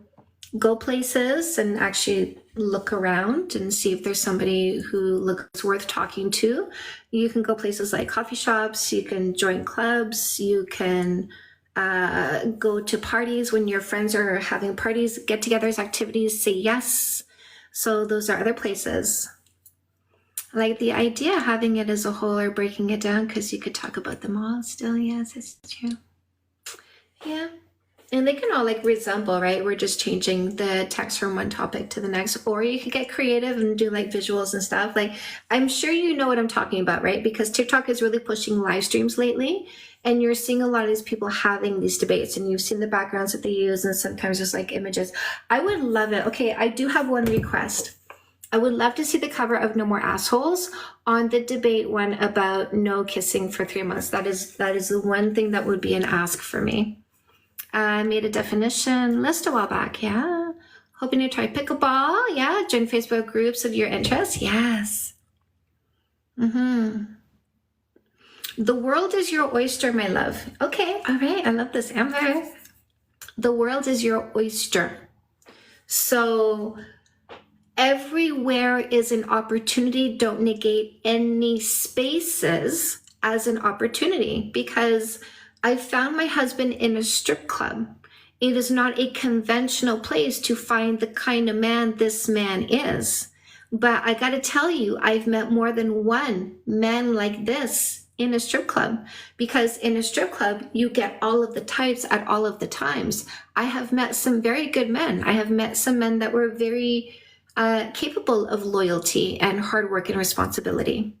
[SPEAKER 1] go places and actually look around and see if there's somebody who looks worth talking to. You can go places like coffee shops, you can join clubs, you can go to parties when your friends are having parties, get-togethers, activities, say yes. So those are other places. Like the idea of having it as a whole or breaking it down, because you could talk about them all still. Yes, it's true. Yeah. And they can all like resemble, right? We're just changing the text from one topic to the next. Or you could get creative and do like visuals and stuff. Like, I'm sure you know what I'm talking about, right? Because TikTok is really pushing live streams lately. And you're seeing a lot of these people having these debates, and you've seen the backgrounds that they use, and sometimes just like images. I would love it. Okay, I do have one request. I would love to see the cover of No More Assholes on the debate one about no kissing for 3 months. That is the one thing that would be an ask for me. I made a definition list a while back. Yeah. Hoping to try pickleball. Yeah. Join Facebook groups of your interests. Yes. The world is your oyster, my love. Okay. All right. I love this, Amber. The world is your oyster. So everywhere is an opportunity. Don't negate any spaces as an opportunity, because I found my husband in a strip club. It is not a conventional place to find the kind of man this man is. But I got to tell you, I've met more than one man like this in a strip club, because in a strip club, you get all of the types at all of the times. I have met some very good men. I have met some men that were very capable of loyalty and hard work and responsibility.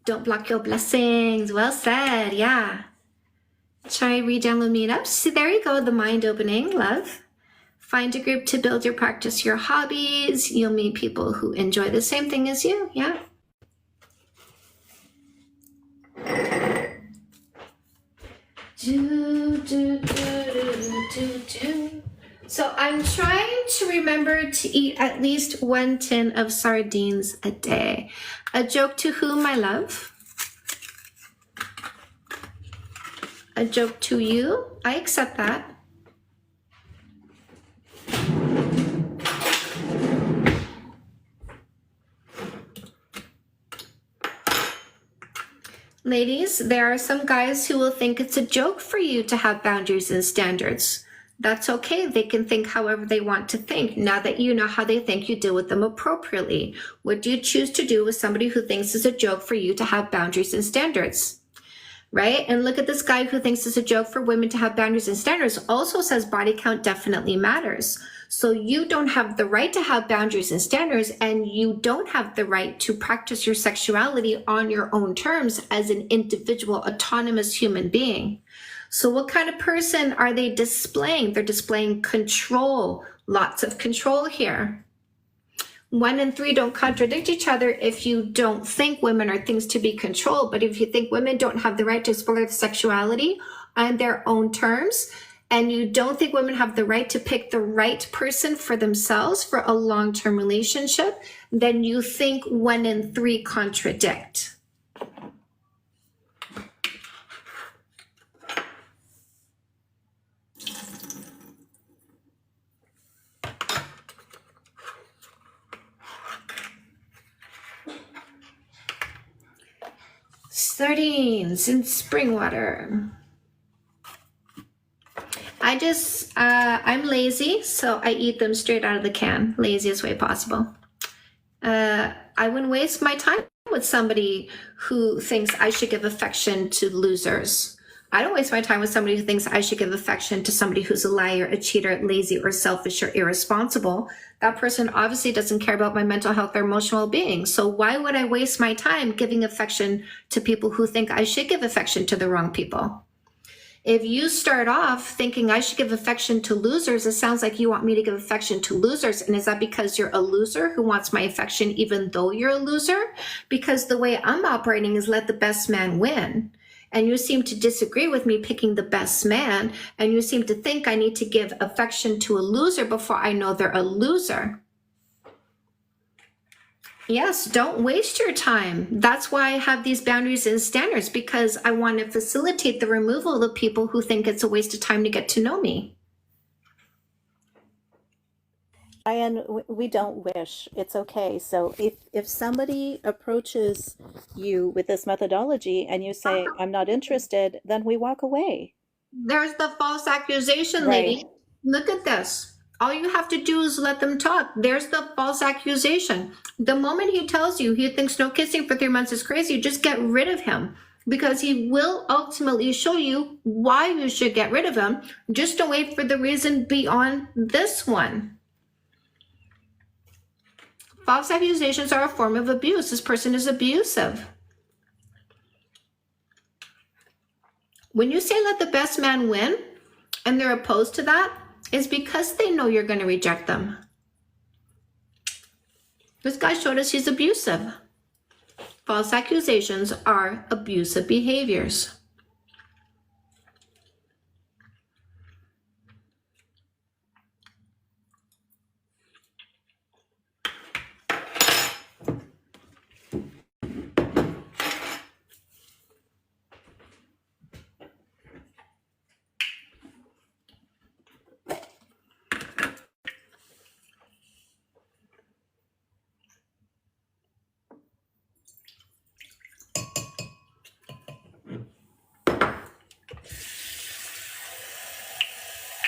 [SPEAKER 1] Don't block your blessings. Well said. Yeah. Try re-download meetups. See, there you go. The mind opening, love. Find a group to build your practice, your hobbies. You'll meet people who enjoy the same thing as you. Yeah. So I'm trying to remember to eat at least 1 tin of sardines a day. A joke to whom, my love? A joke to you? I accept that. Ladies, there are some guys who will think it's a joke for you to have boundaries and standards. That's okay. They can think however they want to think. Now that you know how they think, you deal with them appropriately. What do you choose to do with somebody who thinks it's a joke for you to have boundaries and standards? Right? And look at this guy who thinks it's a joke for women to have boundaries and standards, also says body count definitely matters. So you don't have the right to have boundaries and standards, and you don't have the right to practice your sexuality on your own terms as an individual, autonomous human being. So what kind of person are they displaying? They're displaying control, lots of control here. 1 and 3 don't contradict each other if you don't think women are things to be controlled. But if you think women don't have the right to explore their sexuality on their own terms, and you don't think women have the right to pick the right person for themselves for a long-term relationship, then you think 1 and 3 contradict. Sardines in spring water. I'm lazy, so I eat them straight out of the can, laziest way possible. I wouldn't waste my time with somebody who thinks I should give affection to losers. I don't waste my time with somebody who thinks I should give affection to somebody who's a liar, a cheater, lazy, or selfish, or irresponsible. That person obviously doesn't care about my mental health or emotional well-being. So why would I waste my time giving affection to people who think I should give affection to the wrong people? If you start off thinking I should give affection to losers, it sounds like you want me to give affection to losers. And is that because you're a loser who wants my affection even though you're a loser? Because the way I'm operating is let the best man win. And you seem to disagree with me picking the best man. And you seem to think I need to give affection to a loser before I know they're a loser. Yes, don't waste your time. That's why I have these boundaries and standards, because I want to facilitate the removal of people who think it's a waste of time to get to know me.
[SPEAKER 3] Ryan, we don't wish. It's okay. So if somebody approaches you with this methodology and you say, I'm not interested, then we walk away.
[SPEAKER 1] There's the false accusation,
[SPEAKER 3] Right.
[SPEAKER 1] lady. Look at this. All you have to do is let them talk. There's the false accusation. The moment he tells you he thinks no kissing for 3 months is crazy, just get rid of him, because he will ultimately show you why you should get rid of him. Just don't wait for the reason beyond this one. False accusations are a form of abuse. This person is abusive. When you say let the best man win and they're opposed to that, is because they know you're going to reject them. This guy showed us he's abusive. False accusations are abusive behaviors.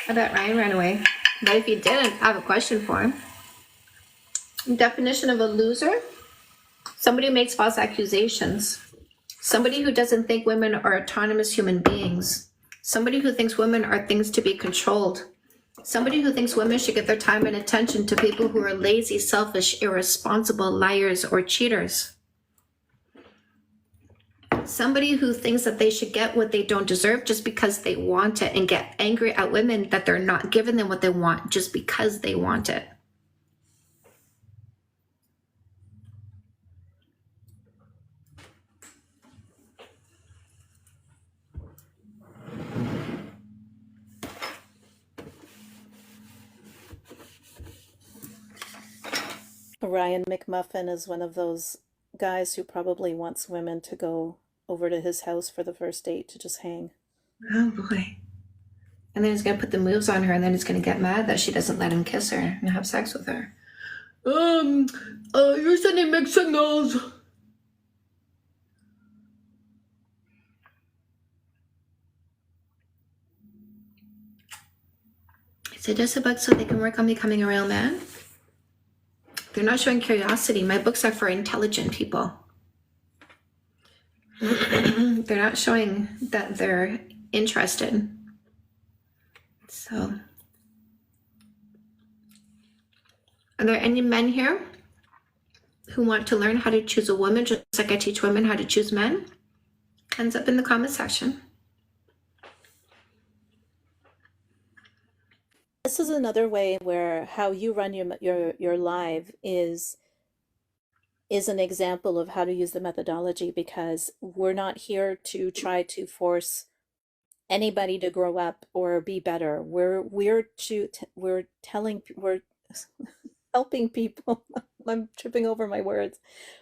[SPEAKER 1] I bet Ryan ran away. But if he didn't, I have a question for him. Definition of a loser: somebody who makes false accusations. Somebody who doesn't think women are autonomous human beings. Somebody who thinks women are things to be controlled. Somebody who thinks women should give their time and attention to people who are lazy, selfish, irresponsible, liars, or cheaters. Somebody who thinks that they should get what they don't deserve just because they want it, and get angry at women that they're not giving them what they want just because they want it.
[SPEAKER 3] Ryan McMuffin is one of those guys who probably wants women to go over to his house for the first date to just hang.
[SPEAKER 1] Oh boy. And then he's gonna put the moves on her, and then he's gonna get mad that she doesn't let him kiss her and have sex with her. You're sending mixed signals. Is it just a book so they can work on becoming a real man? They're not showing curiosity. My books are for intelligent people. They're not showing that they're interested. So, are there any men here who want to learn how to choose a woman just like I teach women how to choose men? Hands up in the comment section.
[SPEAKER 3] This is another way where how you run your live is an example of how to use the methodology, because we're not here to try to force anybody to grow up or be better. We're helping people. I'm tripping over my words.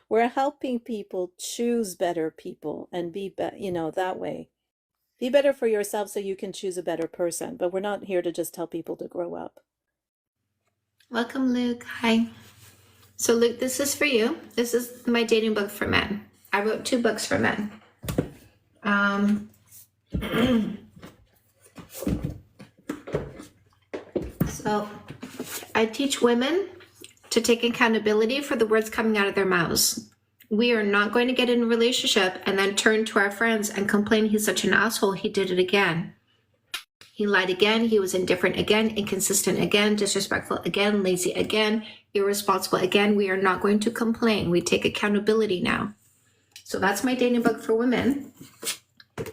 [SPEAKER 3] We're helping people choose better people and be that way. Be better for yourself so you can choose a better person. But we're not here to just tell people to grow up.
[SPEAKER 1] Welcome, Luke. Hi. So, Luke, this is for you. This is my dating book for men. I wrote 2 books for men. So, I teach women to take accountability for the words coming out of their mouths. We are not going to get in a relationship and then turn to our friends and complain he's such an asshole, he did it again. He lied again, he was indifferent again, inconsistent again, disrespectful again, lazy again, irresponsible again. We are not going to complain. We take accountability now. So that's my dating book for women.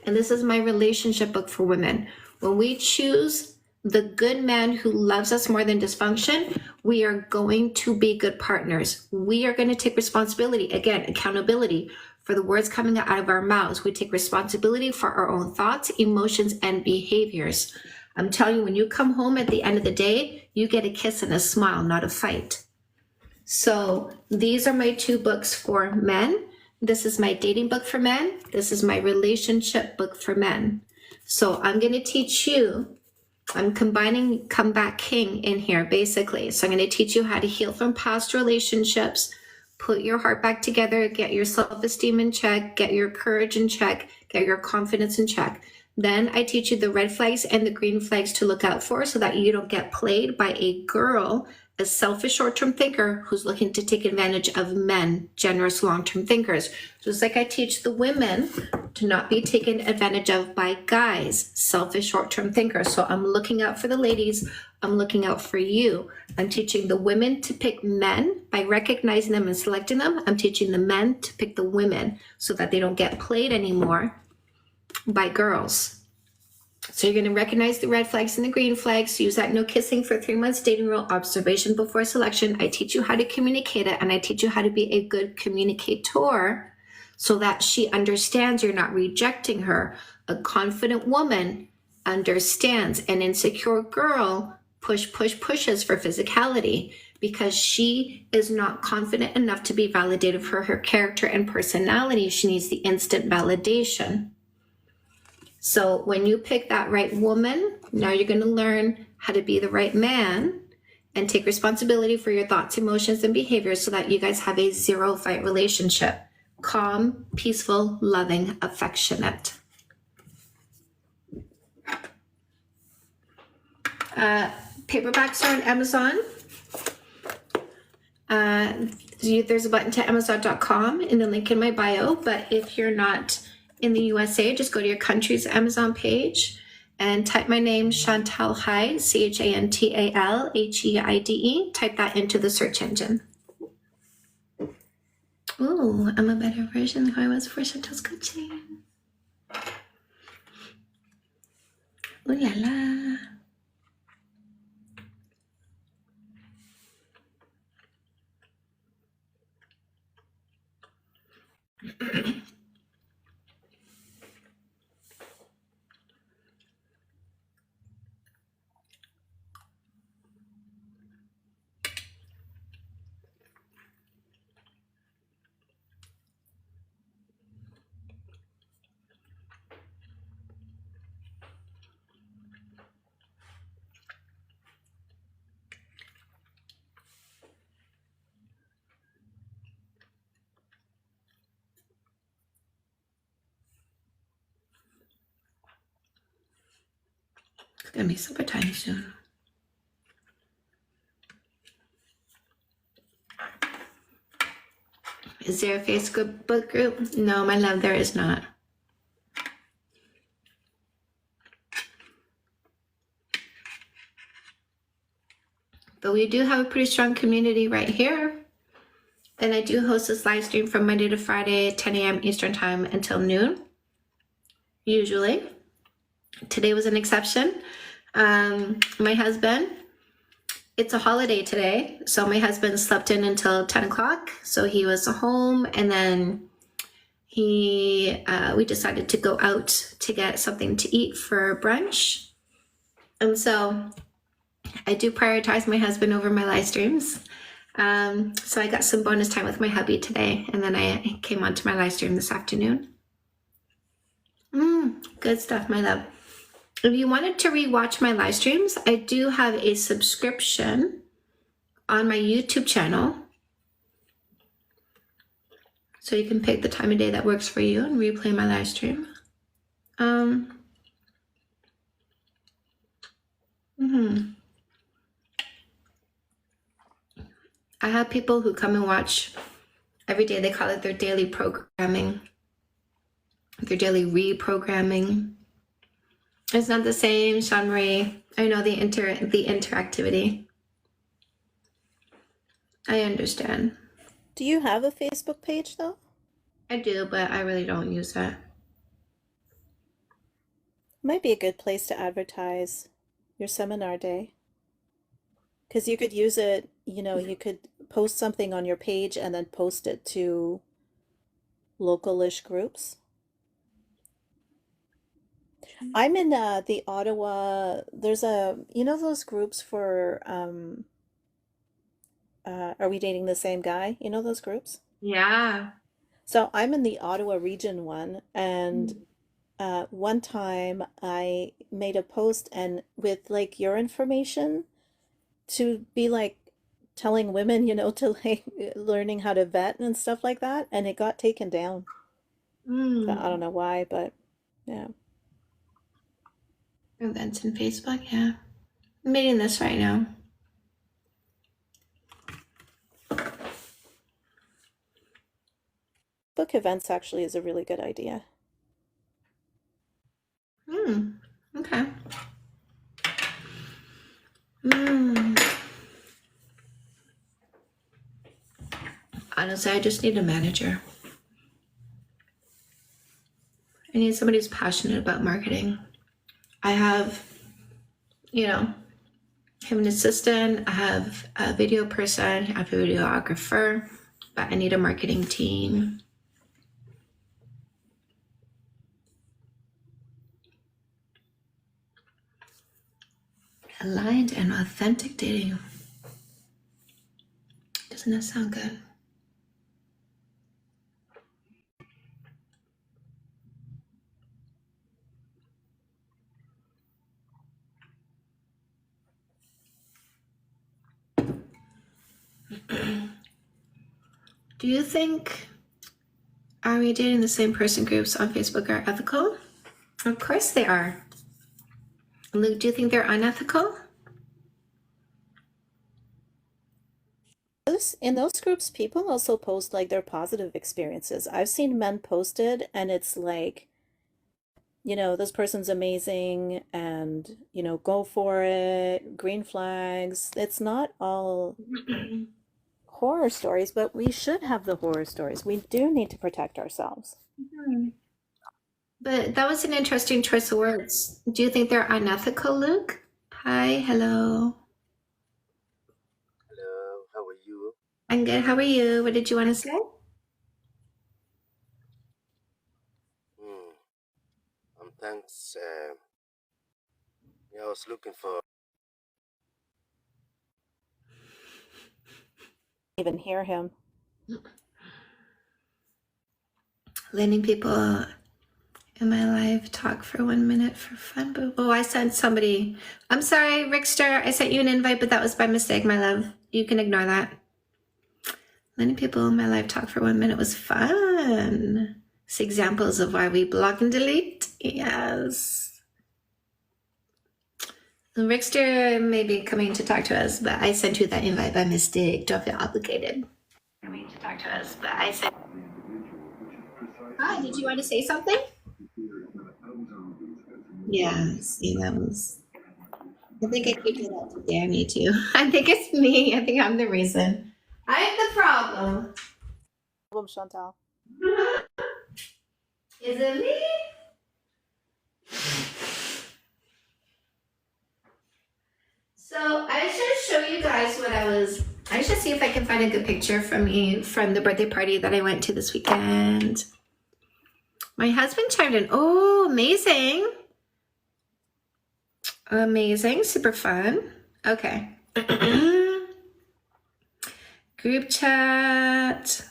[SPEAKER 1] And this is my relationship book for women. When we choose the good man who loves us more than dysfunction, we are going to be good partners. We are going to take responsibility, again, accountability for the words coming out of our mouths. We take responsibility for our own thoughts, emotions, and behaviors. I'm telling you, when you come home at the end of the day, you get a kiss and a smile, not a fight. So these are my 2 books for men. This is my dating book for men. This is my relationship book for men. So I'm going to teach you, I'm combining Comeback King in here, basically. So I'm going to teach you how to heal from past relationships, put your heart back together, get your self-esteem in check, get your courage in check, get your confidence in check. Then I teach you the red flags and the green flags to look out for so that you don't get played by a girl, a selfish short-term thinker who's looking to take advantage of men, generous long-term thinkers. Just like I teach the women to not be taken advantage of by guys, selfish short-term thinkers. So I'm looking out for the ladies. I'm looking out for you. I'm teaching the women to pick men by recognizing them and selecting them. I'm teaching the men to pick the women so that they don't get played anymore by girls. So you're going to recognize the red flags and the green flags. Use that no kissing for 3 months dating rule, observation before selection. I teach you how to communicate it, and I teach you how to be a good communicator so that she understands you're not rejecting her. A confident woman understands. An insecure girl pushes for physicality because she is not confident enough to be validated for her character and personality. She needs the instant validation. So when you pick that right woman, now you're going to learn how to be the right man and take responsibility for your thoughts, emotions, and behaviors so that you guys have a 0-fight relationship. Calm, peaceful, loving, affectionate. Paperbacks are on Amazon. There's a button to Amazon.com in the link in my bio, but if you're not in the USA, just go to your country's Amazon page and type my name, Chantal Heide, ChantalHeide. Type that into the search engine. Ooh, I'm a better version than who I was for Chantal's coaching. Ooh la la. It's gonna be supper time soon. Is there a Facebook group? No, my love, there is not. But we do have a pretty strong community right here. And I do host this live stream from Monday to Friday, 10 a.m. Eastern time until noon, usually. Today was an exception. My husband, it's a holiday today, so my husband slept in until 10 o'clock. So he was home, and then we decided to go out to get something to eat for brunch. And so I do prioritize my husband over my live streams. So I got some bonus time with my hubby today, and then I came onto my live stream this afternoon. Good stuff, my love. If you wanted to rewatch my live streams, I do have a subscription on my YouTube channel. So you can pick the time of day that works for you and replay my live stream. I have people who come and watch every day. They call it their daily programming, their daily reprogramming. It's not the same, Sean Marie. I know the interactivity. I understand.
[SPEAKER 3] Do you have a Facebook page though?
[SPEAKER 1] I do, but I really don't use that.
[SPEAKER 3] Might be a good place to advertise your seminar day. Because you could use it, you could post something on your page and then post it to local-ish groups. I'm in the Ottawa, there's those groups for, Are We Dating the Same Guy? You know those groups?
[SPEAKER 1] Yeah.
[SPEAKER 3] So I'm in the Ottawa region one, and one time I made a post and with like your information to be like telling women, to like learning how to vet and stuff like that, and it got taken down. So I don't know why, but yeah.
[SPEAKER 1] Events in Facebook, yeah. I'm reading this right now.
[SPEAKER 3] Book events actually is a really good idea.
[SPEAKER 1] Okay. Honestly, I just need a manager. I need somebody who's passionate about marketing. I have, I have an assistant, I have a video person, I have a videographer, but I need a marketing team. Aligned and authentic dating. Doesn't that sound good? Do you think Are We Dating the Same Person groups on Facebook are ethical? Of course they are. Luke, do you think they're unethical?
[SPEAKER 3] In those groups, people also post like their positive experiences. I've seen men posted and it's like, this person's amazing and, go for it, green flags. It's not all horror stories, but we should have the horror stories. We do need to protect ourselves.
[SPEAKER 1] But that was an interesting choice of words. Do you think they're unethical, Luke? Hi, hello.
[SPEAKER 9] Hello, how are you?
[SPEAKER 1] I'm good. How are you? What did you want to say?
[SPEAKER 9] Thanks. I was looking for.
[SPEAKER 3] Even hear him.
[SPEAKER 1] Letting people in my life talk for 1 minute for fun. But I sent somebody. I'm sorry, Rickster. I sent you an invite, but that was by mistake, my love. You can ignore that. Letting people in my life talk for 1 minute was fun. It's examples of why we block and delete. Yes. Rickster may be coming to talk to us, but I sent you that invite by mistake. Don't feel obligated. Coming to talk to us, but I sent. Hi, did you want to say something? Yeah, see, that was. I think I keep it up to dare me too. I think it's me. I think I'm the reason. I'm the problem.
[SPEAKER 3] Chantal.
[SPEAKER 1] Is it me? So I should show you guys what I should see if I can find a good picture from me from the birthday party that I went to this weekend. My husband chimed in. Oh, amazing. Amazing. Super fun. Okay. Group chat.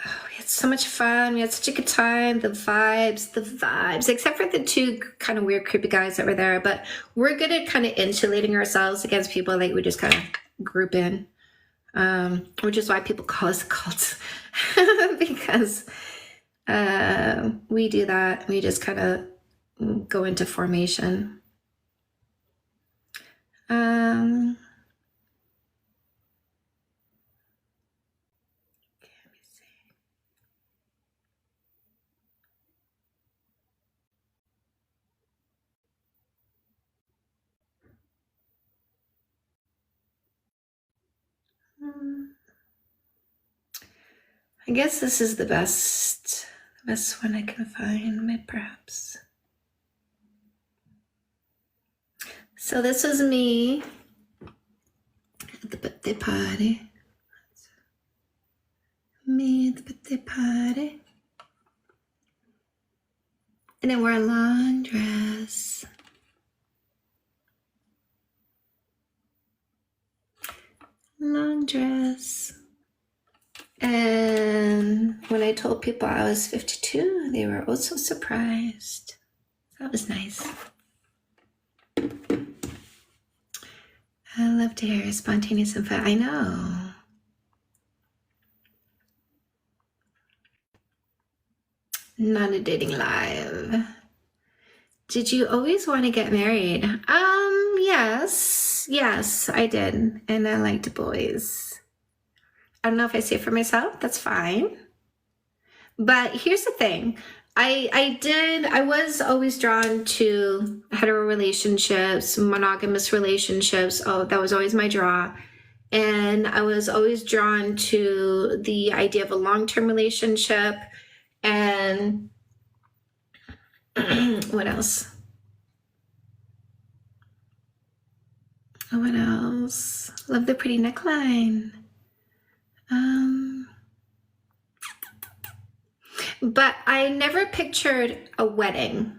[SPEAKER 1] Oh, we had so much fun. We had such a good time. The vibes, except for the two kind of weird, creepy guys that were there. But we're good at kind of insulating ourselves against people like we just kind of group in, which is why people call us cults because we do that. We just kind of go into formation. I guess this is the best one I can find, perhaps. So this was me at the birthday party. Me at the birthday party. And I wore a long dress. Long dress. And when I told people I was 52, they were also surprised. That was nice. I love to hear spontaneous and fun. I know. Not a dating live. Did you always want to get married? Yes, I did. And I liked boys. I don't know if I say it for myself, that's fine. But here's the thing. I was always drawn to hetero relationships, monogamous relationships. Oh, that was always my draw. And I was always drawn to the idea of a long-term relationship. And what else? What else? Love the pretty neckline. But I never pictured a wedding,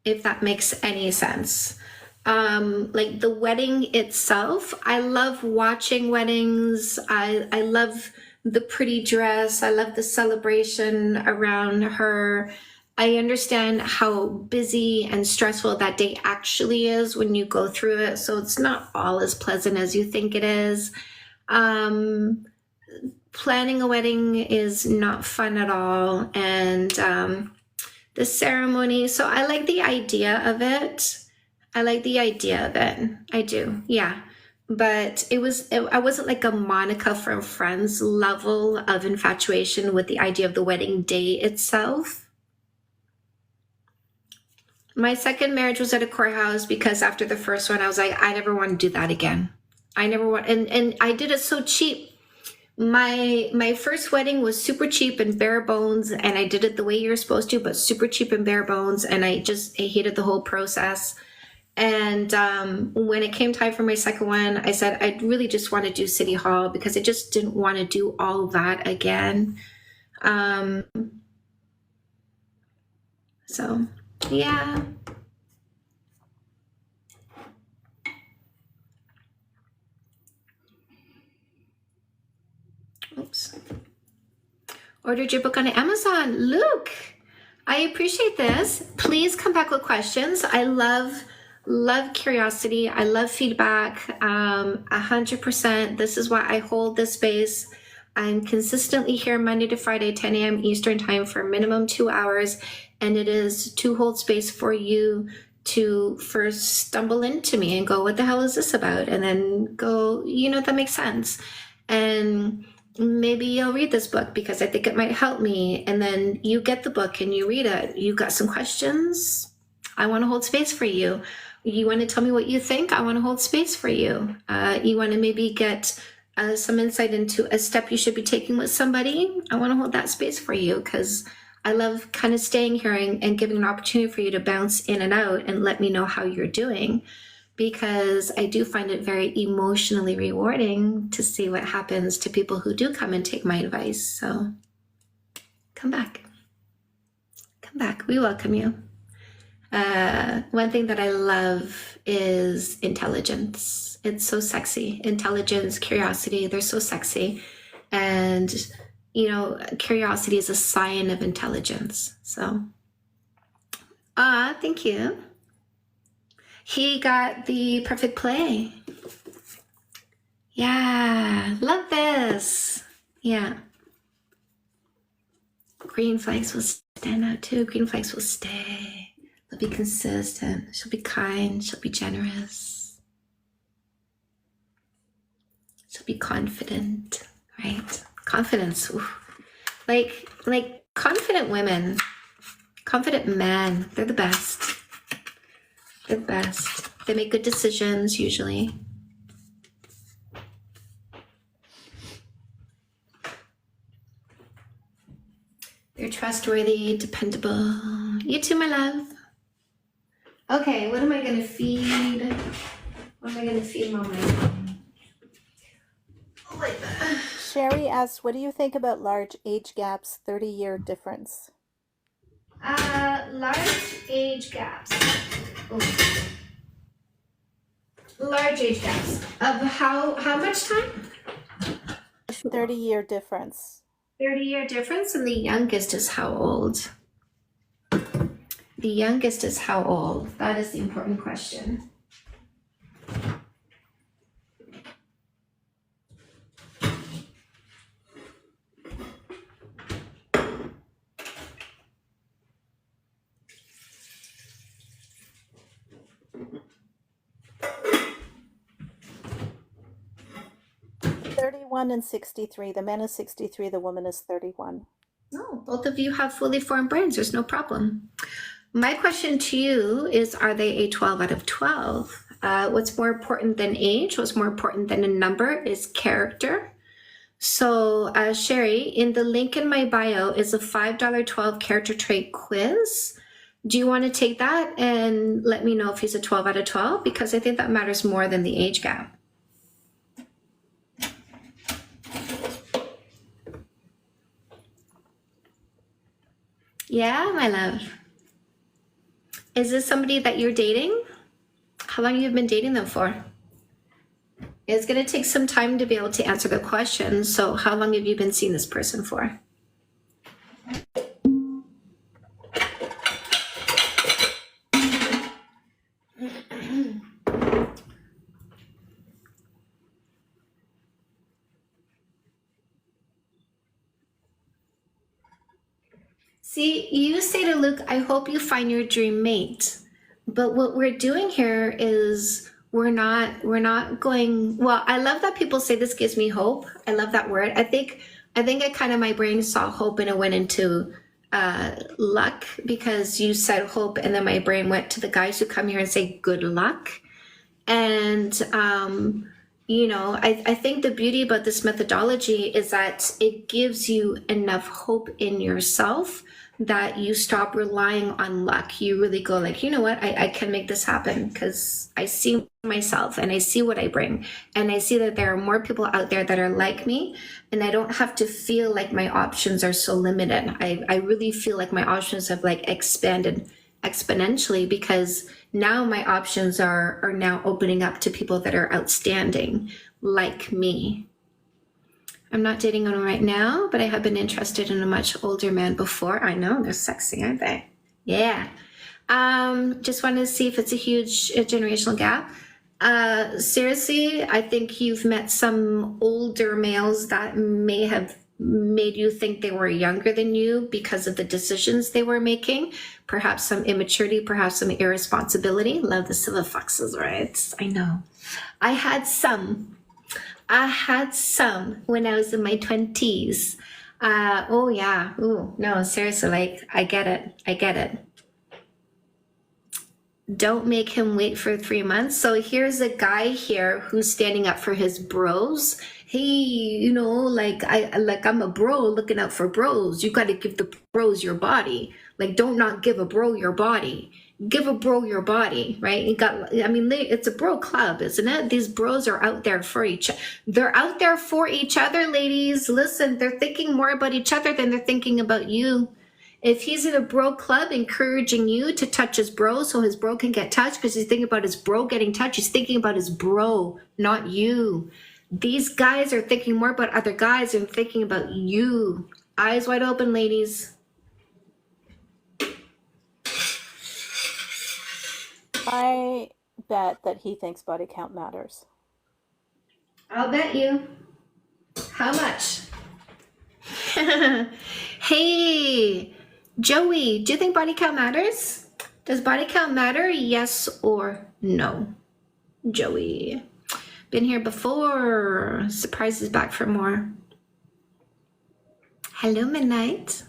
[SPEAKER 1] if that makes any sense. Like the wedding itself, I love watching weddings. I love the pretty dress. I love the celebration around her. I understand how busy and stressful that day actually is when you go through it. So it's not all as pleasant as you think it is. Planning a wedding is not fun at all. And the ceremony, so I like the idea of it. I do, yeah. But I wasn't like a Monica from Friends level of infatuation with the idea of the wedding day itself. My second marriage was at a courthouse because after the first one, I was like, I never want to do that again. I never want, and I did it so cheap. My first wedding was super cheap and bare bones, and I did it the way you're supposed to, but super cheap and bare bones, and I hated the whole process. And when it came time for my second one, I said I really just want to do City Hall because I just didn't want to do all that again. So yeah. Oops. Ordered your book on Amazon. Luke, I appreciate this. Please come back with questions. I love curiosity. I love feedback. 100%. This is why I hold this space. I'm consistently here Monday to Friday, 10 a.m. Eastern time for minimum 2 hours. And it is to hold space for you to first stumble into me and go, what the hell is this about? And then go, that makes sense. And maybe you'll read this book because I think it might help me. And then you get the book and you read it. You got some questions? I want to hold space for you. You want to tell me what you think? I want to hold space for you. You want to maybe get some insight into a step you should be taking with somebody? I want to hold that space for you because I love kind of staying here and giving an opportunity for you to bounce in and out and let me know how you're doing, because I do find it very emotionally rewarding to see what happens to people who do come and take my advice. So come back. Come back. We welcome you. One thing that I love is intelligence. It's so sexy. Intelligence, curiosity, they're so sexy. And, curiosity is a sign of intelligence. So, thank you. He got the perfect play. Yeah, love this. Yeah. Green flags will stand out too. Green flags will stay. They'll be consistent. She'll be kind. She'll be generous. She'll be confident, right? Confidence. Ooh. Like confident women, confident men, they're the best. They're the best. They make good decisions usually. They're trustworthy, dependable. You too, my love. Okay, what am I gonna feed? What am I gonna feed Mama? Like that.
[SPEAKER 3] Sherry asked, what do you think about large age gaps, 30-year difference?
[SPEAKER 1] Large age gaps. Ooh. Large age gaps of how much time?
[SPEAKER 3] 30-year difference.
[SPEAKER 1] 30-year difference, and the youngest is how old? The youngest is how old? That is the important question.
[SPEAKER 3] And 63. The man is 63, the woman is 31.
[SPEAKER 1] No, both of you have fully formed brains. There's no problem. My question to you is, are they a 12 out of 12? What's more important than age, what's more important than a number is character. So Sherry, in the link in my bio is a $5 12 character trait quiz. Do you want to take that and let me know if he's a 12 out of 12? Because I think that matters more than the age gap. Yeah, my love. Is this somebody that you're dating? How long have you been dating them for? It's going to take some time to be able to answer the question. So how long have you been seeing this person for? See, you say to Luke, I hope you find your dream mate. But what we're doing here is we're not going, well, I love that people say this gives me hope. I love that word. I think I kind of, my brain saw hope and it went into luck because you said hope. And then my brain went to the guys who come here and say good luck. And, you know, I think the beauty about this methodology is that it gives you enough hope in yourself that you stop relying on luck. You really go like, you know what, I can make this happen because I see myself and I see what I bring. And I see that there are more people out there that are like me, and I don't have to feel like my options are so limited. I really feel like my options have like expanded exponentially because now my options are now opening up to people that are outstanding like me. I'm not dating one right now, but I have been interested in a much older man before. I know, they're sexy, aren't they? Yeah. Just wanted to see if it's a huge generational gap. Seriously, I think you've met some older males that may have made you think they were younger than you because of the decisions they were making. Perhaps some immaturity, perhaps some irresponsibility. Love the silver foxes, right? I know. I had some when I was in my 20s. Oh yeah. Ooh, no, seriously, like I get it. Don't make him wait for 3 months. So here's a guy here who's standing up for his bros. Hey, you know, like I'm a bro looking out for bros. You got to give the bros your body. Like, don't not give a bro your body. Give a bro your body, right? It's a bro club, isn't it? These bros are out there for they're out there for each other, ladies. Listen, they're thinking more about each other than they're thinking about you. If he's in a bro club encouraging you to touch his bro so his bro can get touched because he's thinking about his bro getting touched, he's thinking about his bro, not you. These guys are thinking more about other guys and thinking about you. Eyes wide open, ladies.
[SPEAKER 3] I bet that he thinks body count matters.
[SPEAKER 1] I'll bet you. How much? Hey, Joey, do you think body count matters? Does body count matter? Yes or no? Joey. Been here before. Surprise is back for more. Hello, Midnight.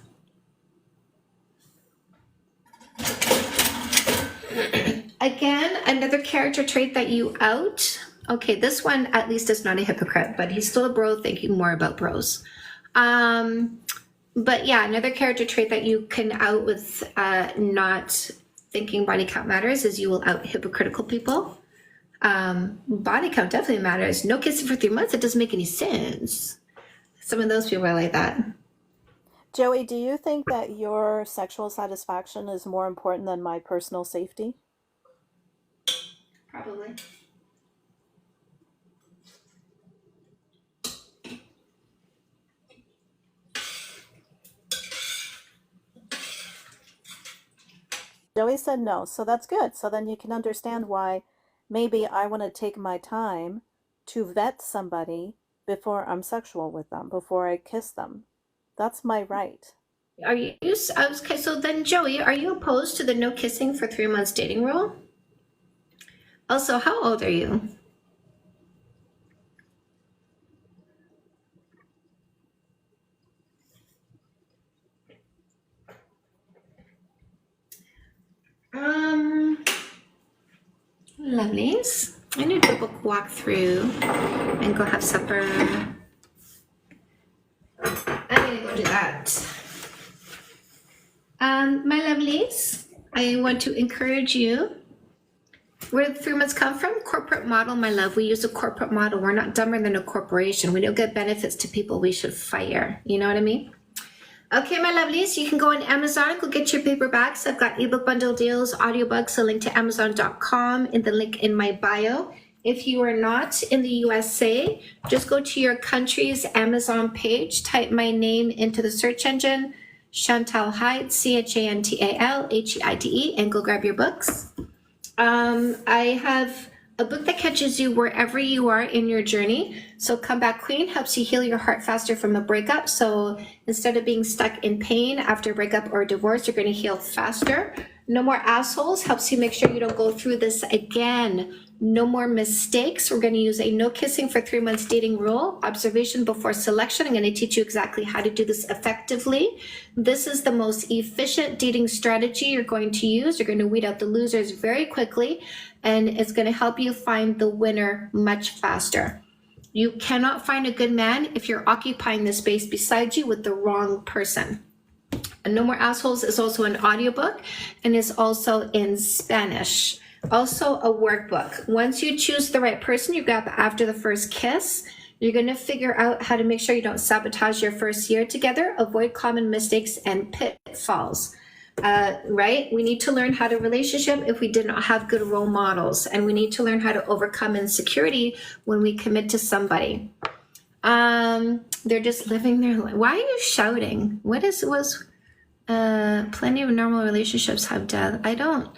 [SPEAKER 1] Again, another character trait that you out. Okay, this one at least is not a hypocrite, but he's still a bro thinking more about bros. But yeah, another character trait that you can out with not thinking body count matters is you will out hypocritical people. Body count definitely matters. No kissing for 3 months, it doesn't make any sense. Some of those people are like that.
[SPEAKER 3] Joey, do you think that your sexual satisfaction is more important than my personal safety?
[SPEAKER 1] Probably.
[SPEAKER 3] Joey said no, so that's good. So then you can understand why maybe I want to take my time to vet somebody before I'm sexual with them, before I kiss them. That's my right.
[SPEAKER 1] Are you, okay, so then Joey, are you opposed to the no kissing for 3 months dating rule? Also, how old are you? Lovelies. I need to book walkthrough and go have supper. I'm gonna go do that. My lovelies, I want to encourage you. Where did 3 months come from? Corporate model, my love. We use a corporate model. We're not dumber than a corporation. We don't give benefits to people we should fire. You know what I mean? Okay, my lovelies, you can go on Amazon, go get your paperbacks. I've got ebook bundle deals, audiobooks, a link to Amazon.com in the link in my bio. If you are not in the USA, just go to your country's Amazon page, type my name into the search engine, Chantal Heide, ChantalHeide, and go grab your books. I have a book that catches you wherever you are in your journey. So Come Back Queen helps you heal your heart faster from a breakup. So instead of being stuck in pain after a breakup or a divorce, you're going to heal faster. No More Assholes helps you make sure you don't go through this again. No More Mistakes. We're going to use a no kissing for 3 months dating rule, observation before selection. I'm going to teach you exactly how to do this effectively. This is the most efficient dating strategy you're going to use. You're going to weed out the losers very quickly, and it's going to help you find the winner much faster. You cannot find a good man if you're occupying the space beside you with the wrong person. And No More Assholes is also an audiobook and is also in Spanish. Also a workbook. Once you choose the right person you grab after the first kiss, you're going to figure out how to make sure you don't sabotage your first year together, avoid common mistakes and pitfalls. Right? We need to learn how to relationship if we did not have good role models, and we need to learn how to overcome insecurity when we commit to somebody. They're just living their life. Why are you shouting? Plenty of normal relationships have death. I don't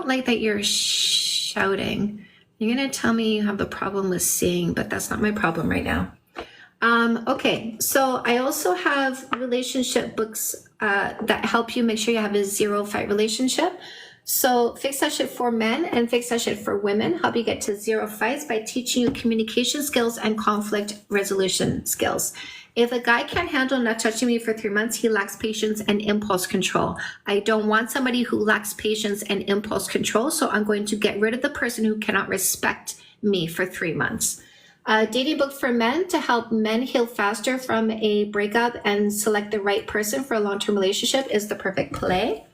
[SPEAKER 1] like that you're shouting. You're gonna tell me you have a problem with seeing, but that's not my problem right now. Okay, so I also have relationship books that help you make sure you have a zero fight relationship. So Fix That Shit for Men and Fix That Shit for Women help you get to zero fights by teaching you communication skills and conflict resolution skills. If a guy can't handle not touching me for 3 months, he lacks patience and impulse control. I don't want somebody who lacks patience and impulse control, so I'm going to get rid of the person who cannot respect me for 3 months. A dating book for men to help men heal faster from a breakup and select the right person for a long-term relationship is The Perfect Play.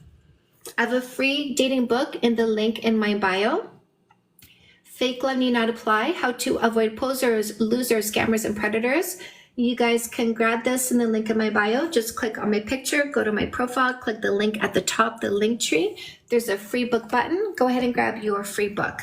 [SPEAKER 1] I have a free dating book in the link in my bio. Fake Love Need Not Apply, How to Avoid Posers, Losers, Scammers, and Predators. You guys can grab this in the link in my bio. Just click on my picture, go to my profile, click the link at the top, the link tree. There's a free book button. Go ahead and grab your free book.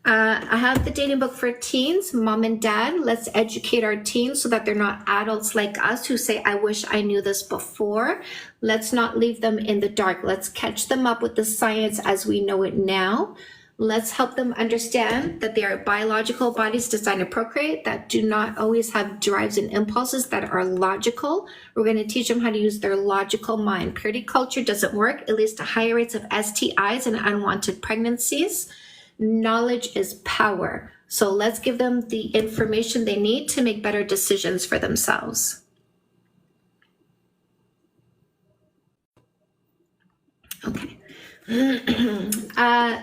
[SPEAKER 1] I have the dating book for teens, Mom and Dad. Let's educate our teens so that they're not adults like us who say, I wish I knew this before. Let's not leave them in the dark. Let's catch them up with the science as we know it now. Let's help them understand that they are biological bodies designed to procreate that do not always have drives and impulses that are logical. We're going to teach them how to use their logical mind. Purity culture doesn't work. It leads to higher rates of STIs and unwanted pregnancies. Knowledge is power. So let's give them the information they need to make better decisions for themselves. Okay.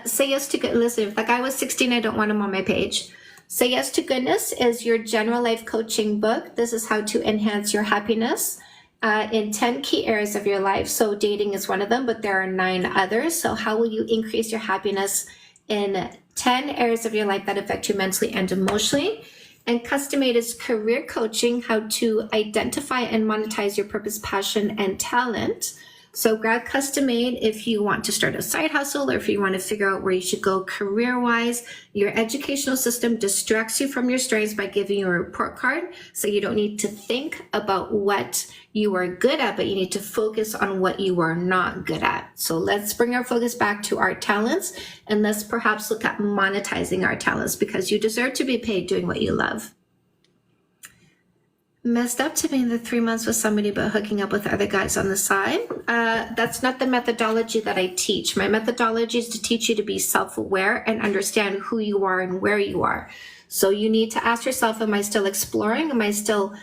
[SPEAKER 1] Say yes to good. Listen, if that guy was 16, I don't want him on my page. Say Yes to Goodness is your general life coaching book. This is how to enhance your happiness. in 10 key areas of your life. So dating is one of them, but there are 9 others. So how will you increase your happiness in 10 areas of your life that affect you mentally and emotionally? And Custom Made is career coaching, how to identify and monetize your purpose, passion, and talent. So grab Custom Made if you want to start a side hustle or if you want to figure out where you should go career-wise. Your educational system distracts you from your strengths by giving you a report card. So you don't need to think about what you are good at, but you need to focus on what you are not good at. So let's bring our focus back to our talents, and let's perhaps look at monetizing our talents, because you deserve to be paid doing what you love. Messed up to be in the 3 months with somebody but hooking up with other guys on the side. That's not the methodology that I teach. My methodology is to teach you to be self-aware and understand who you are and where you are. So you need to ask yourself, am I still exploring? Am I still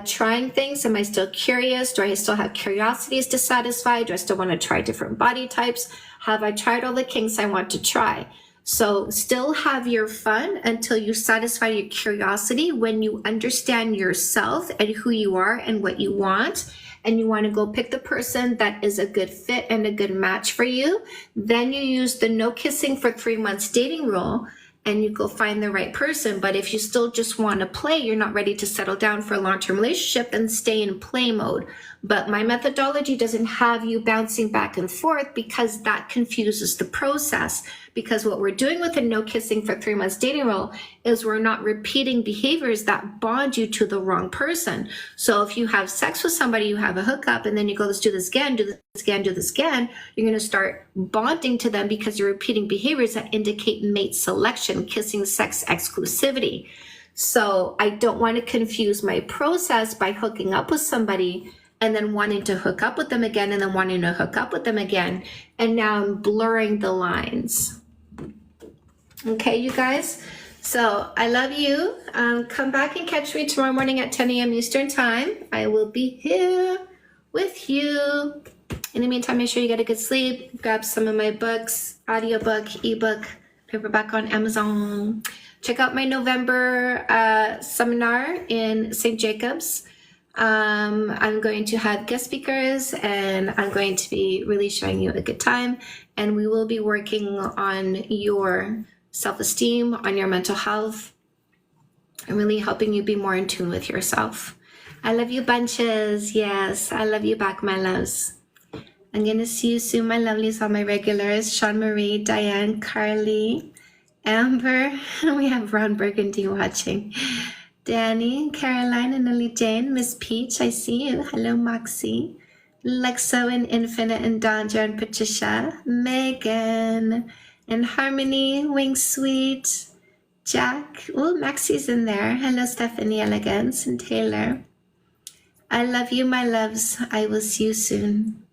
[SPEAKER 1] trying things? Am I still curious? Do I still have curiosities to satisfy? Do I still want to try different body types? Have I tried all the kinks I want to try? So still have your fun until you satisfy your curiosity. When you understand yourself and who you are and what you want, and you want to go pick the person that is a good fit and a good match for you, then you use the no kissing for 3 months dating rule and you go find the right person. But if you still just want to play, you're not ready to settle down for a long-term relationship, then stay in play mode. But my methodology doesn't have you bouncing back and forth, because that confuses the process. Because what we're doing with a no kissing for 3 months dating rule is we're not repeating behaviors that bond you to the wrong person. So if you have sex with somebody, you have a hookup, and then you go, let's do this again, do this again, do this again, you're going to start bonding to them because you're repeating behaviors that indicate mate selection, kissing, sex, exclusivity. So I don't want to confuse my process by hooking up with somebody and then wanting to hook up with them again, and then wanting to hook up with them again. And now I'm blurring the lines. Okay, you guys? So I love you. Come back and catch me tomorrow morning at 10 a.m. Eastern time. I will be here with you. In the meantime, make sure you get a good sleep. Grab some of my books, audiobook, ebook, paperback on Amazon. Check out my November seminar in St. Jacobs. I'm going to have guest speakers, and I'm going to be really showing you a good time. And we will be working on your self-esteem, on your mental health, and really helping you be more in tune with yourself. I love you bunches. Yes, I love you back, my loves. I'm going to see you soon, my lovelies, all my regulars. Sean Marie, Diane, Carly, Amber. We have Ron Burgundy watching. Danny, Caroline, and Lily Jane, Miss Peach, I see you. Hello, Moxie. Lexo and Infinite and Dondra and Patricia. Megan and Harmony, Wing Sweet, Jack. Oh, Maxie's in there. Hello, Stephanie Elegance and Taylor. I love you, my loves. I will see you soon.